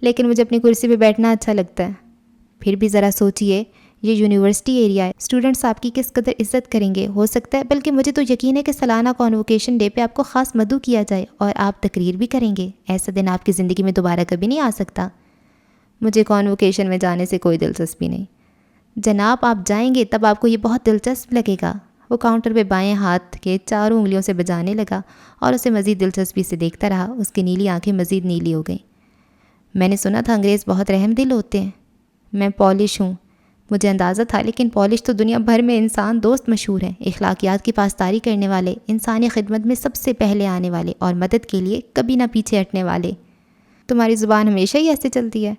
لیکن مجھے اپنی کرسی پہ بیٹھنا اچھا لگتا ہے۔ پھر بھی ذرا سوچئے، یہ یونیورسٹی ایریا ہے، اسٹوڈنٹس آپ کی کس قدر عزت کریں گے۔ ہو سکتا ہے، بلکہ مجھے تو یقین ہے کہ سالانہ کانووکیشن ڈے پہ آپ کو خاص مدعو کیا جائے اور آپ تقریر بھی کریں گے۔ ایسا دن آپ کی زندگی میں دوبارہ کبھی نہیں آ سکتا۔ مجھے کانووکیشن میں جانے سے کوئی دلچسپی نہیں۔ جناب، آپ جائیں گے تب آپ کو یہ بہت دلچسپ لگے گا۔ وہ کاؤنٹر پہ بائیں ہاتھ کے چاروں انگلیوں سے بجانے لگا اور اسے مزید دلچسپی سے دیکھتا رہا۔ اس کی نیلی آنکھیں مزید نیلی ہو گئیں۔ میں نے سنا تھا انگریز بہت رحم دل ہوتے ہیں۔ میں پالش ہوں، مجھے اندازہ تھا، لیکن پالش تو دنیا بھر میں انسان دوست مشہور ہیں، اخلاقیات کی پاسداری کرنے والے، انسانی خدمت میں سب سے پہلے آنے والے اور مدد کے لیے کبھی نہ پیچھے ہٹنے والے۔ تمہاری زبان ہمیشہ ہی ایسے چلتی ہے؟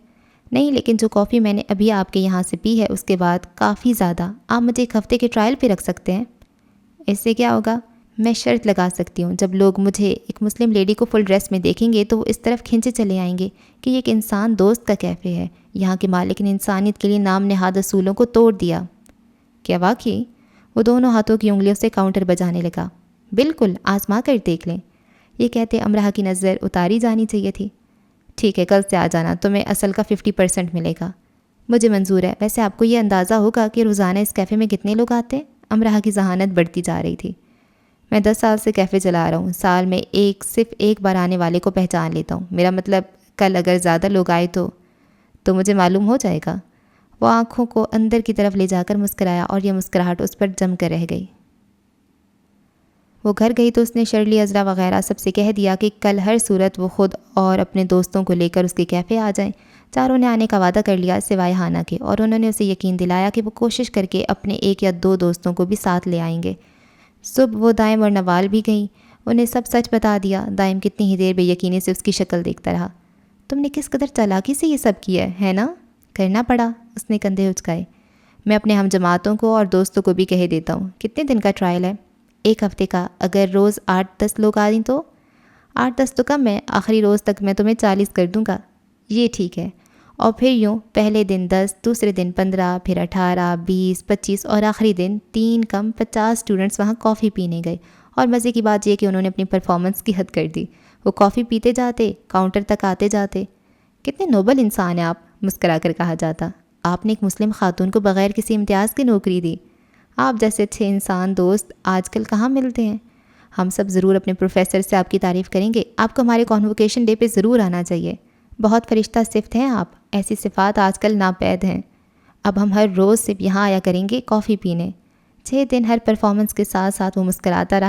نہیں، لیکن جو کافی میں نے ابھی آپ کے یہاں سے پی ہے اس کے بعد کافی زیادہ۔ آپ مجھے ایک ہفتے کے ٹرائل پہ رکھ سکتے ہیں؟ اس سے کیا ہوگا؟ میں شرط لگا سکتی ہوں، جب لوگ مجھے ایک مسلم لیڈی کو فل ڈریس میں دیکھیں گے تو وہ اس طرف کھنچے چلے آئیں گے کہ یہ ایک انسان دوست کا کیفے ہے، یہاں کے مالک نے انسانیت کے لیے نام نہاد اصولوں کو توڑ دیا۔ کیا واقعی؟ وہ دونوں ہاتھوں کی انگلیوں سے کاؤنٹر بجانے لگا۔ بالکل، آزما کر دیکھ لیں۔ یہ کہتے امرہا کی نظر اتاری جانی چاہیے تھی۔ ٹھیک ہے، کل سے آ جانا، تمہیں اصل کا 50% ملے گا۔ مجھے منظور ہے۔ ویسے آپ کو یہ اندازہ ہوگا کہ روزانہ اس کیفے میں کتنے لوگ آتے ہیں؟ امرہا کی ذہانت بڑھتی جا رہی تھی۔ میں 10 سال سے کیفے چلا رہا ہوں، سال میں صرف ایک بار آنے والے کو پہچان لیتا ہوں۔ میرا مطلب کل اگر زیادہ لوگ آئے تو مجھے معلوم ہو جائے گا۔ وہ آنکھوں کو اندر کی طرف لے جا کر مسکرایا اور یہ مسکراہٹ اس پر جم کر رہ گئی۔ وہ گھر گئی تو اس نے شرلی عذرا وغیرہ سب سے کہہ دیا کہ کل ہر صورت وہ خود اور اپنے دوستوں کو لے کر اس کے کیفے آ جائیں۔ چاروں نے آنے کا وعدہ کر لیا سوائے ہانا کے، اور انہوں نے اسے یقین دلایا کہ وہ کوشش کر کے اپنے 1 یا 2 دوستوں کو بھی ساتھ لے آئیں گے۔ صبح وہ دائم اور نوال بھی گئیں۔ انہیں سب سچ بتا دیا۔ دائم کتنی ہی دیر بے یقینی سے اس کی شکل دیکھتا رہا۔ تم نے کس قدر چالاکی سے یہ سب کیا ہے نا؟ کرنا پڑا، اس نے کندھے اچکائے۔ میں اپنے ہم جماعتوں کو اور دوستوں کو بھی کہہ دیتا ہوں۔ کتنے دن کا ٹرائل ہے؟ 1 ہفتے کا۔ اگر روز 8-10 لوگ آ دیں تو 8-10 تو کم ہے، آخری روز تک میں تمہیں 40 کر دوں گا۔ یہ ٹھیک ہے۔ اور پھر یوں، پہلے دن 10، دوسرے دن 15، پھر 18، 20، 25 اور آخری دن 3 کم 50 اسٹوڈنٹس وہاں کافی پینے گئے۔ اور مزے کی بات یہ کہ انہوں نے اپنی پرفارمنس کی حد کر دی۔ وہ کافی پیتے جاتے، کاؤنٹر تک آتے جاتے۔ کتنے نوبل انسان ہیں آپ، مسکرا کر کہا جاتا۔ آپ نے ایک مسلم خاتون کو بغیر کسی امتیاز کی نوکری دی۔ آپ جیسے اچھے انسان دوست آج کل کہاں ملتے ہیں۔ ہم سب ضرور اپنے پروفیسر سے آپ کی تعریف کریں گے، آپ کو ہمارے کانووکیشن ڈے پہ ضرور آنا چاہیے۔ بہت فرشتہ صفت ہیں آپ، ایسی صفات آج کل ناپید ہیں۔ اب ہم ہر روز صرف یہاں آیا کریں گے کافی پینے۔ 6 دن ہر پرفارمنس کے ساتھ ساتھ وہ مسکراتا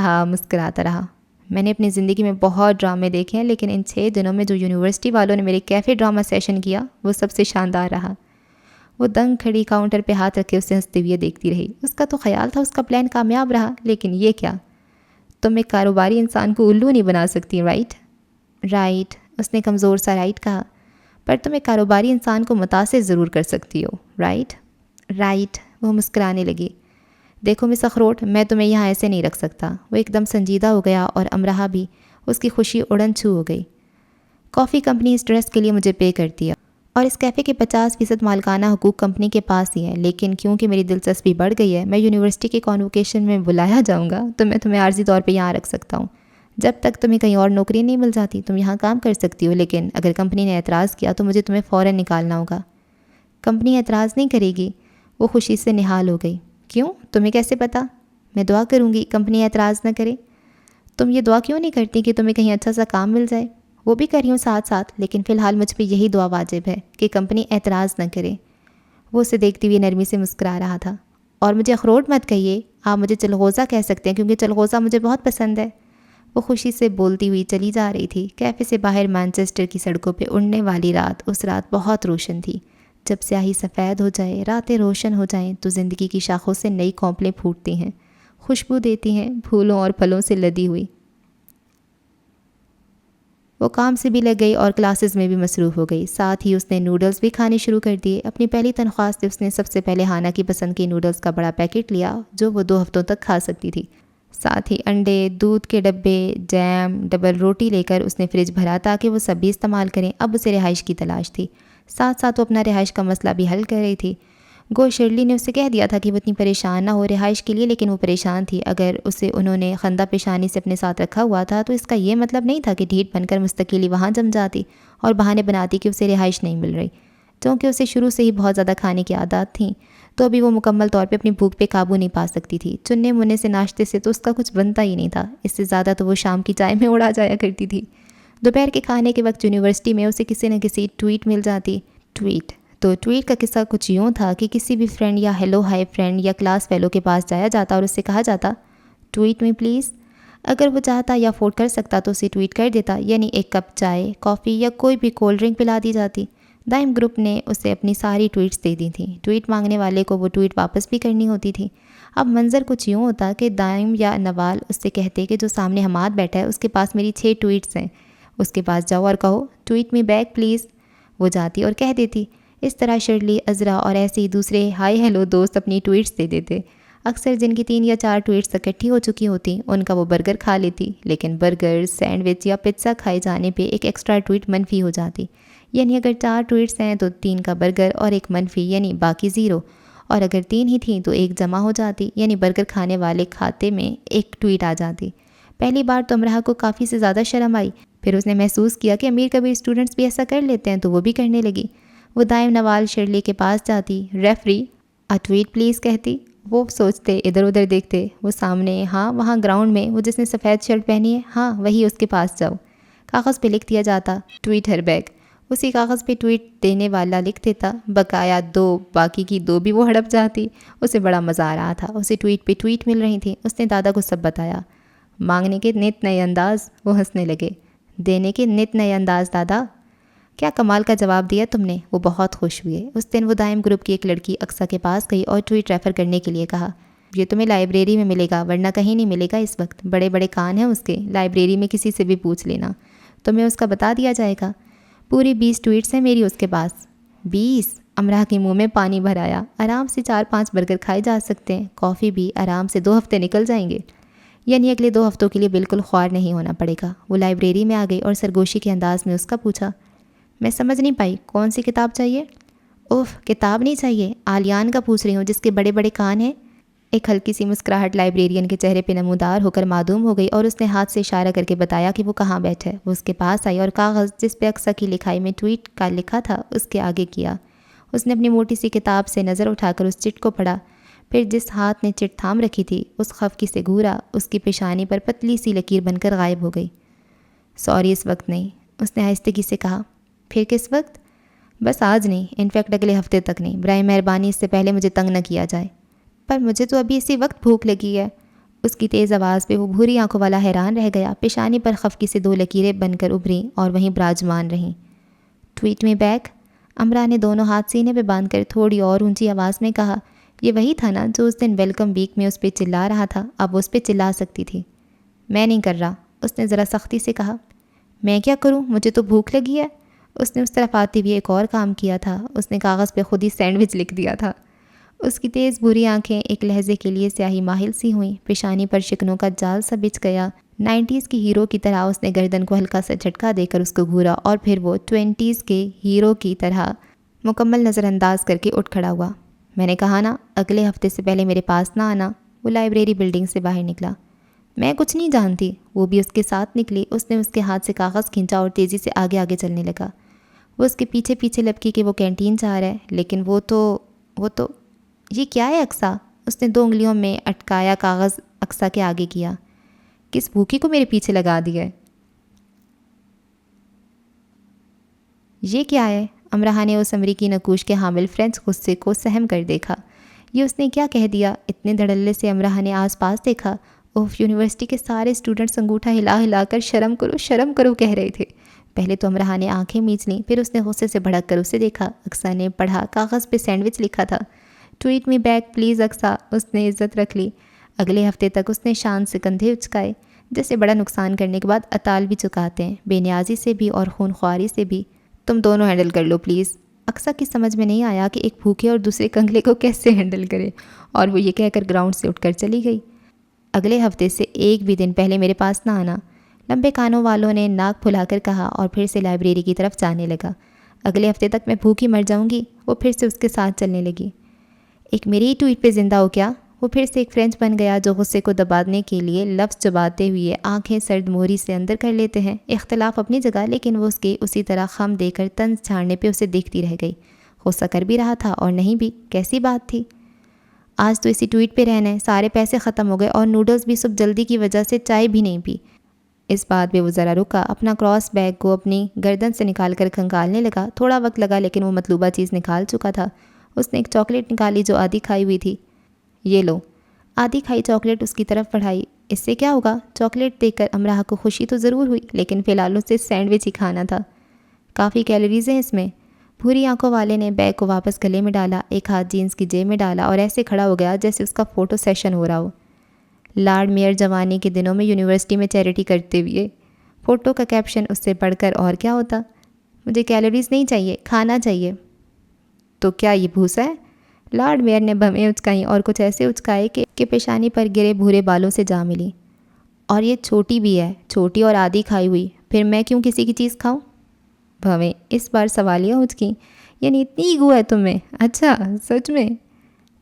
رہا۔ میں نے اپنی زندگی میں بہت ڈرامے دیکھے ہیں، لیکن ان 6 دنوں میں جو یونیورسٹی والوں نے میرے کیفے ڈرامہ سیشن کیا وہ سب سے شاندار رہا۔ وہ دنگ کھڑی کاؤنٹر پہ ہاتھ رکھے اسے ہنستے ہوئے دیکھتی رہی۔ اس کا تو خیال تھا اس کا پلان کامیاب رہا، لیکن یہ کیا؟ تم ایک کاروباری انسان کو الو نہیں بنا سکتی، رائٹ، اس نے کمزور سا رائٹ کہا۔ پر تم ایک کاروباری انسان کو متاثر ضرور کر سکتی ہو، رائٹ، وہ مسکرانے لگی۔ دیکھو مس اخروٹ، میں تمہیں یہاں ایسے نہیں رکھ سکتا۔ وہ ایک دم سنجیدہ ہو گیا اور امرہ بھی، اس کی خوشی اڑن چھو ہو گئی۔ کافی کمپنی اس ڈریس کے لیے مجھے پے کرتی ہے اور اس کیفے کے 50% مالکانہ حقوق کمپنی کے پاس ہی ہیں، لیکن کیونکہ میری دلچسپی بڑھ گئی ہے، میں یونیورسٹی کے کانووکیشن میں بلایا جاؤں گا تو میں تمہیں عارضی طور پہ یہاں رکھ سکتا ہوں۔ جب تک تمہیں کہیں اور نوکری نہیں مل جاتی تم یہاں کام کر سکتی ہو، لیکن اگر کمپنی نے اعتراض کیا تو مجھے تمہیں فوراً نکالنا ہوگا۔ کمپنی اعتراض نہیں کرے گی، وہ خوشی سے نہال ہو گئی۔ کیوں؟ تمہیں کیسے پتہ؟ میں دعا کروں گی کمپنی اعتراض نہ کرے۔ تم یہ دعا کیوں نہیں کرتی کہ تمہیں کہیں اچھا سا کام مل جائے؟ وہ بھی کر رہی ہوں ساتھ ساتھ، لیکن فی الحال مجھ پہ یہی دعا واجب ہے کہ کمپنی اعتراض نہ کرے۔ وہ اسے دیکھتی ہوئی نرمی سے مسکرا رہا تھا۔ اور مجھے اخروٹ مت کہیے، آپ مجھے چلغوزہ کہہ سکتے ہیں کیونکہ چلغوزہ مجھے بہت پسند ہے۔ وہ خوشی سے بولتی ہوئی چلی جا رہی تھی۔ کیفے سے باہر مانچسٹر کی سڑکوں پہ اڑنے والی رات، اس رات بہت روشن تھی۔ جب سیاہی سفید ہو جائے، راتیں روشن ہو جائیں تو زندگی کی شاخوں سے نئی کونپلیں پھوٹتی ہیں، خوشبو دیتی ہیں، پھولوں اور پھلوں سے لدی ہوئی۔ وہ کام سے بھی لگ گئی اور کلاسز میں بھی مصروف ہو گئی۔ ساتھ ہی اس نے نوڈلز بھی کھانے شروع کر دیے۔ اپنی پہلی تنخواہ سے اس نے سب سے پہلے ہانا کی پسند کے نوڈلز کا بڑا پیکٹ لیا جو وہ 2 ہفتوں تک کھا سکتی تھی۔ ساتھ ہی انڈے، دودھ کے ڈبے، جیم، ڈبل روٹی لے کر اس نے فریج بھرا تاکہ وہ سب بھی استعمال کریں۔ اب اسے رہائش کی تلاش تھی، ساتھ ساتھ وہ اپنا رہائش کا مسئلہ بھی حل کر رہی تھی۔ گو شرلی نے اسے کہہ دیا تھا کہ وہ اتنی پریشان نہ ہو رہائش کے لیے، لیکن وہ پریشان تھی۔ اگر اسے انہوں نے خندہ پیشانی سے اپنے ساتھ رکھا ہوا تھا تو اس کا یہ مطلب نہیں تھا کہ ڈھیٹ بن کر مستقلی وہاں جم جاتی اور بہانے بناتی کہ اسے رہائش نہیں مل رہی۔ چونکہ اسے شروع سے ہی بہت زیادہ کھانے کی عادات تھیں تو ابھی وہ مکمل طور پہ اپنی بھوک پہ قابو نہیں پا سکتی تھی۔ چننے مننے سے ناشتے سے تو اس کا کچھ بنتا ہی نہیں تھا، اس سے زیادہ تو وہ شام کی چائے میں اڑا جایا کرتی تھی۔ دوپہر کے کھانے کے وقت یونیورسٹی میں اسے کسی نہ کسی ٹویٹ مل جاتی۔ تو ٹویٹ کا قصہ کچھ یوں تھا کہ کسی بھی فرینڈ یا ہیلو ہائی فرینڈ یا کلاس فیلو کے پاس جایا جاتا اور اس سے کہا جاتا ٹویٹ می پلیز۔ اگر وہ چاہتا یا افورڈ کر سکتا تو اسے ٹویٹ کر دیتا، یعنی ایک کپ چائے، کافی یا کوئی بھی کولڈ ڈرنک پلا دی جاتی۔ دائم گروپ نے اسے اپنی ساری ٹویٹس دے دی تھیں۔ ٹویٹ مانگنے والے کو وہ ٹویٹ واپس بھی کرنی ہوتی تھی۔ اب منظر کچھ یوں ہوتا کہ دائم یا نوال اس سے کہتے کہ جو سامنے حماد بیٹھا ہے اس کے پاس میری 6 ٹویٹس ہیں، اس کے پاس جاؤ اور کہو ٹویٹ می بیک پلیز۔ وہ جاتی اور کہہ دیتی۔ اس طرح شرلی، عذرا اور ایسے ہی دوسرے ہائی ہیلو دوست اپنی ٹویٹس دے دیتے۔ اکثر جن کی 3 یا 4 ٹویٹس اکٹھی ہو چکی ہوتی ان کا وہ برگر کھا لیتی، لیکن برگر، سینڈوچ یا پزا کھائے جانے پہ ایک ایکسٹرا ٹویٹ منفی ہو جاتی۔ یعنی اگر 4 ٹویٹس ہیں تو 3 کا برگر اور 1 منفی، یعنی باقی 0، اور اگر 3 ہی تھیں تو 1 جمع ہو جاتی، یعنی برگر کھانے والے کھاتے میں 1 ٹویٹ آ جاتی۔ پہلی بار تو امرہ کو کافی سے زیادہ شرم آئی، پھر اس نے محسوس کیا کہ امیر کبیر اسٹوڈنٹس بھی ایسا کر لیتے ہیں تو وہ بھی کرنے لگی۔ وہ دائم نوال شرلی کے پاس جاتی، ریفری ٹویٹ پلیز کہتی۔ وہ سوچتے، ادھر ادھر دیکھتے، وہ سامنے، ہاں وہاں گراؤنڈ میں وہ جس نے سفید شرٹ پہنی ہے، ہاں وہی اس کے پاس جاؤ۔ کاغذ پہ لکھ دیا جاتا ٹویٹ ہر بیک۔ اسی کاغذ پہ ٹویٹ دینے والا لکھ دیتا بقایا 2، باقی کی 2 بھی وہ ہڑپ جاتی۔ اسے بڑا مزہ آ رہا تھا، اسے ٹویٹ پہ ٹویٹ مل رہی تھی۔ اس نے دادا کو سب بتایا۔ مانگنے کے نت نئے انداز، وہ ہنسنے لگے۔ دینے کے نت نئے انداز دادا، کیا کمال کا جواب دیا تم نے۔ وہ بہت خوش ہوئے۔ اس دن وہ دائم گروپ کی ایک لڑکی اقصیٰ کے پاس گئی اور ٹویٹ ریفر کرنے کے لیے کہا، یہ تمہیں لائبریری میں ملے گا ورنہ کہیں نہیں ملے گا اس وقت، بڑے بڑے کان ہیں اس کے، لائبریری میں کسی سے بھی پوچھ لینا، تمہیں اس کا بتا دیا جائے گا۔ پوری 20 ٹویٹس ہیں میری اس کے پاس۔ 20؟ امرہ کے منہ میں پانی بھر آیا۔ آرام سے 4-5 برگر کھائے جا سکتے ہیں، کافی بھی، آرام سے 2 ہفتے نکل جائیں گے، یعنی اگلے 2 ہفتوں کے لیے بالکل خوار نہیں ہونا پڑے گا۔ وہ لائبریری میں آ گئی اور سرگوشی کے انداز میں اس کا پوچھا، میں سمجھ نہیں پائی کون سی کتاب چاہیے؟ اوف، کتاب نہیں چاہیے، آلیان کا پوچھ رہی ہوں جس کے بڑے بڑے کان ہیں۔ ایک ہلکی سی مسکراہٹ لائبریرین کے چہرے پہ نمودار ہو کر معدوم ہو گئی اور اس نے ہاتھ سے اشارہ کر کے بتایا کہ وہ کہاں بیٹھا ہے۔ وہ اس کے پاس آئی اور کاغذ جس پہ اقصیٰ کی لکھائی میں ٹویٹ کا لکھا تھا اس کے آگے کیا۔ اس نے اپنی موٹی سی کتاب سے نظر اٹھا کر اس چٹ کو پڑھا۔ پھر جس ہاتھ نے چٹ تھام رکھی تھی اس خفکی سے گھورا، اس کی پیشانی پر پتلی سی لکیر بن کر غائب ہو گئی۔ سوری اس وقت نہیں، اس نے آہستگی سے کہا۔ پھر کس وقت؟ بس آج نہیں، انفیکٹ اگلے ہفتے تک نہیں، برائے مہربانی اس سے پہلے مجھے تنگ نہ کیا جائے۔ پر مجھے تو ابھی اسی وقت بھوک لگی ہے۔ اس کی تیز آواز پہ وہ بھوری آنکھوں والا حیران رہ گیا۔ پیشانی پر خفکی سے 2 لکیریں بن کر ابھریں اور وہیں براجمان رہیں۔ ٹویٹ می بیک، امرا نے دونوں ہاتھ سینے پہ باندھ کر تھوڑی اور اونچی آواز میں کہا۔ یہ وہی تھا نا جو اس دن ویلکم ویک میں اس پہ چلا رہا تھا، اب وہ اس پہ چلا سکتی تھی۔ میں نہیں کر رہا، اس نے ذرا سختی سے کہا۔ میں کیا کروں، مجھے تو بھوک لگی ہے۔ اس نے اس طرف آتے ہوئے ایک اور کام کیا تھا، اس نے کاغذ پہ خود ہی سینڈوچ لکھ دیا تھا۔ اس کی تیز بھوری آنکھیں ایک لہجے کے لیے سیاہی ماہل سی ہوئیں، پیشانی پر شکنوں کا جال سا بچھ گیا۔ 90s کی ہیرو کی طرح اس نے گردن کو ہلکا سا جھٹکا دے کر اس کو گھورا اور پھر وہ 20s کے ہیرو کی طرح مکمل نظر انداز کر کے اٹھ کھڑا ہوا۔ میں نے کہا نا اگلے ہفتے سے پہلے میرے پاس نہ آنا۔ وہ لائبریری بلڈنگ سے باہر نکلا۔ میں کچھ نہیں جانتی، وہ بھی اس کے ساتھ نکلی۔ اس نے اس کے ہاتھ سے کاغذ کھینچا اور تیزی سے آگے آگے چلنے لگا۔ وہ اس کے پیچھے پیچھے لپکی کہ وہ کینٹین جا رہا ہے، لیکن وہ تو یہ کیا ہے اقصیٰ؟ اس نے 2 انگلیوں میں اٹکایا کاغذ اقصیٰ کے آگے کیا۔ کس بھوکی کو میرے پیچھے لگا دیا ہے؟ یہ کیا ہے؟ امرا نے اس امریکی نقوش کے حامل فرینچ غصے کو سہم کر دیکھا۔ یہ اس نے کیا کہہ دیا؟ اتنے دھڑلے سے امرا نے آس پاس دیکھا۔ اوف، یونیورسٹی کے سارے اسٹوڈنٹس انگوٹھا ہلا ہلا کر شرم کرو کہہ رہے تھے۔ پہلے تو امرا نے آنکھیں میچ لیں، پھر اس نے غصے سے بھڑک کر اسے دیکھا۔ اقصیٰ نے پڑھا، کاغذ پہ سینڈوچ لکھا تھا۔ Tweet me back please Aqsa, اس نے عزت رکھ لی۔ اگلے ہفتے تک اس نے شان سے کندھے اچکائے، جیسے بڑا نقصان کرنے کے بعد اطال بھی چکاتے ہیں، بے نیازی سے بھی اور خون خواری سے بھی۔ تم دونوں ہینڈل کر لو پلیز۔ اقصیٰ کی سمجھ میں نہیں آیا کہ ایک بھوکے اور دوسرے کنگلے کو کیسے ہینڈل کرے، اور وہ یہ کہہ کر گراؤنڈ سے اٹھ کر چلی گئی۔ اگلے ہفتے سے ایک بھی دن پہلے میرے پاس نہ آنا، لمبے کانوں والوں نے ناک پھلا کر کہا اور پھر سے لائبریری کی طرف جانے لگا۔ اگلے ہفتے تک میں بھوکی مر جاؤں گی۔ وہ پھر سے اس کے ساتھ چلنے لگی۔ ایک میری ہی ٹویٹ پہ زندہ ہو کیا؟ وہ پھر سے ایک فرینچ بن گیا جو غصے کو دبانے کے لیے لفظ چباتے ہوئے آنکھیں سرد مہری سے اندر کر لیتے ہیں۔ اختلاف اپنی جگہ، لیکن وہ اس کے اسی طرح خم دے کر طنز چھاڑنے پہ اسے دیکھتی رہ گئی۔ غصہ کر بھی رہا تھا اور نہیں بھی، کیسی بات تھی؟ آج تو اسی ٹویٹ پہ رہنا ہے، سارے پیسے ختم ہو گئے اور نوڈلز بھی صبح جلدی کی وجہ سے چائے بھی نہیں پی۔ اس بات پہ وہ ذرا رکا، اپنا کراس بیگ کو اپنی گردن سے نکال کر کھنگالنے لگا۔ تھوڑا وقت لگا لیکن وہ مطلوبہ چیز نکال چکا تھا۔ اس نے ایک چاکلیٹ نکالی جو آدھی کھائی ہوئی تھی۔ یہ لو۔ آدھی کھائی چاکلیٹ اس کی طرف بڑھائی۔ اس سے کیا ہوگا؟ چاکلیٹ دیکھ کر امراہ کو خوشی تو ضرور ہوئی، لیکن فی الحال اسے سینڈوچ ہی کھانا تھا۔ کافی کیلوریز ہیں اس میں۔ بھوری آنکھوں والے نے بیگ کو واپس گلے میں ڈالا، ایک ہاتھ جینس کی جیب میں ڈالا اور ایسے کھڑا ہو گیا جیسے اس کا فوٹو سیشن ہو رہا ہو۔ لارڈ میئر جوانی کے دنوں میں یونیورسٹی میں چیریٹی کرتے ہوئے۔ فوٹو کا کیپشن اس سے پڑھ کر اور کیا ہوتا؟ مجھے کیلوریز نہیں چاہیے، کھانا چاہیے۔ تو کیا یہ بھوسا ہے؟ لارڈ میئر نے بھمیں اچکائیں اور کچھ ایسے اچکائے کہ پیشانی پر گرے بھورے بالوں سے جا ملی۔ اور یہ چھوٹی بھی ہے، چھوٹی اور آدھی کھائی ہوئی، پھر میں کیوں کسی کی چیز کھاؤں؟ بھویں اس بار سوالیہ اچکیں۔ یعنی اتنی ایگو ہے تم میں؟ اچھا سچ میں؟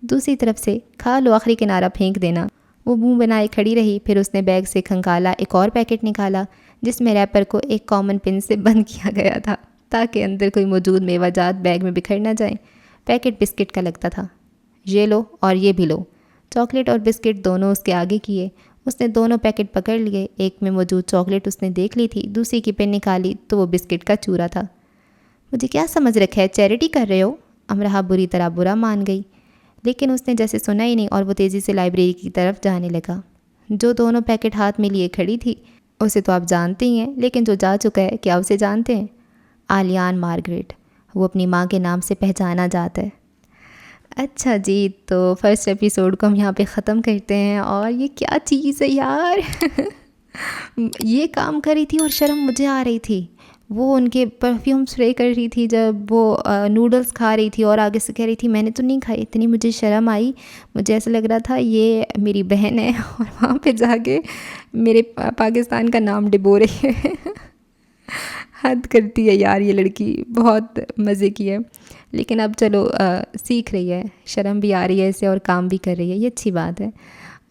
دوسری طرف سے کھا لو، آخری کنارہ پھینک دینا۔ وہ منہ بنائے کھڑی رہی، پھر اس نے بیگ سے کھنگالا، ایک اور پیکٹ نکالا جس میں ریپر کو ایک کامن پن سے بند کیا گیا تھا تاکہ اندر کوئی موجود میوہ جات بیگ میں بکھر نہ جائیں۔ پیکٹ بسکٹ کا لگتا تھا۔ یہ لو اور یہ بھی لو۔ چاکلیٹ اور بسکٹ دونوں اس کے آگے کیے۔ اس نے دونوں پیکٹ پکڑ لیے۔ ایک میں موجود چاکلیٹ اس نے دیکھ لی تھی، دوسری کی پن نکالی تو وہ بسکٹ کا چورا تھا۔ مجھے کیا سمجھ رکھا ہے، چیریٹی کر رہے ہو؟ امرا بری طرح برا مان گئی، لیکن اس نے جیسے سنا ہی نہیں اور وہ تیزی سے لائبریری کی طرف جانے لگا۔ جو دونوں پیکٹ ہاتھ میں لیے کھڑی تھی اسے تو آپ جانتے ہی ہیں، لیکن جو جا چکا ہے کیا اسے جانتے ہیں؟ آلیان مارگریٹ، وہ اپنی ماں کے نام سے پہچانا جاتا ہے۔ اچھا جی، تو فرسٹ ایپیسوڈ کو ہم یہاں پہ ختم کرتے ہیں۔ اور یہ کیا چیز ہے یار یہ کام کر رہی تھی اور شرم مجھے آ رہی تھی۔ وہ ان کے پرفیوم اسپرے کر رہی تھی جب وہ نوڈلز کھا رہی تھی اور آگے سے کہہ رہی تھی میں نے تو نہیں کھائی۔ اتنی مجھے شرم آئی، مجھے ایسا لگ رہا تھا یہ میری بہن ہے اور وہاں پہ جا کے میرے پاکستان کا نام ڈبو رہی ہے حد کرتی ہے یار یہ لڑکی، بہت مزے کی ہے۔ لیکن اب چلو سیکھ رہی ہے، شرم بھی آ رہی ہے اسے اور کام بھی کر رہی ہے، یہ اچھی بات ہے۔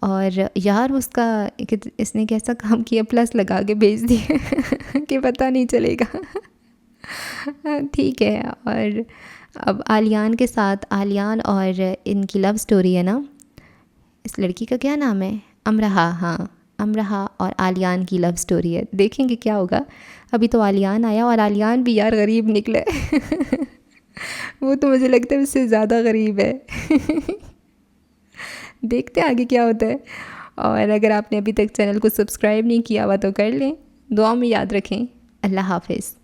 اور یار اس نے کیسا کام کیا، پلس لگا کے بھیج دیے کہ پتہ نہیں چلے گا ٹھیک ہے۔ اور اب آلیان کے ساتھ، آلیان اور ان کی لو سٹوری ہے نا، اس لڑکی کا کیا نام ہے؟ امرہا. ہاں امرہا اور عالیان کی لو سٹوری ہے. دیکھیں گے کیا ہوگا. ابھی تو عالیان آیا اور عالیان بھی یار غریب نکلے. وہ تو مجھے لگتا ہے اس سے زیادہ غریب ہے. دیکھتے ہیں آگے کیا ہوتا ہے. اور اگر آپ نے ابھی تک چینل کو سبسکرائب نہیں کیا ہوا تو کر لیں. دعاؤں میں یاد رکھیں. اللہ حافظ.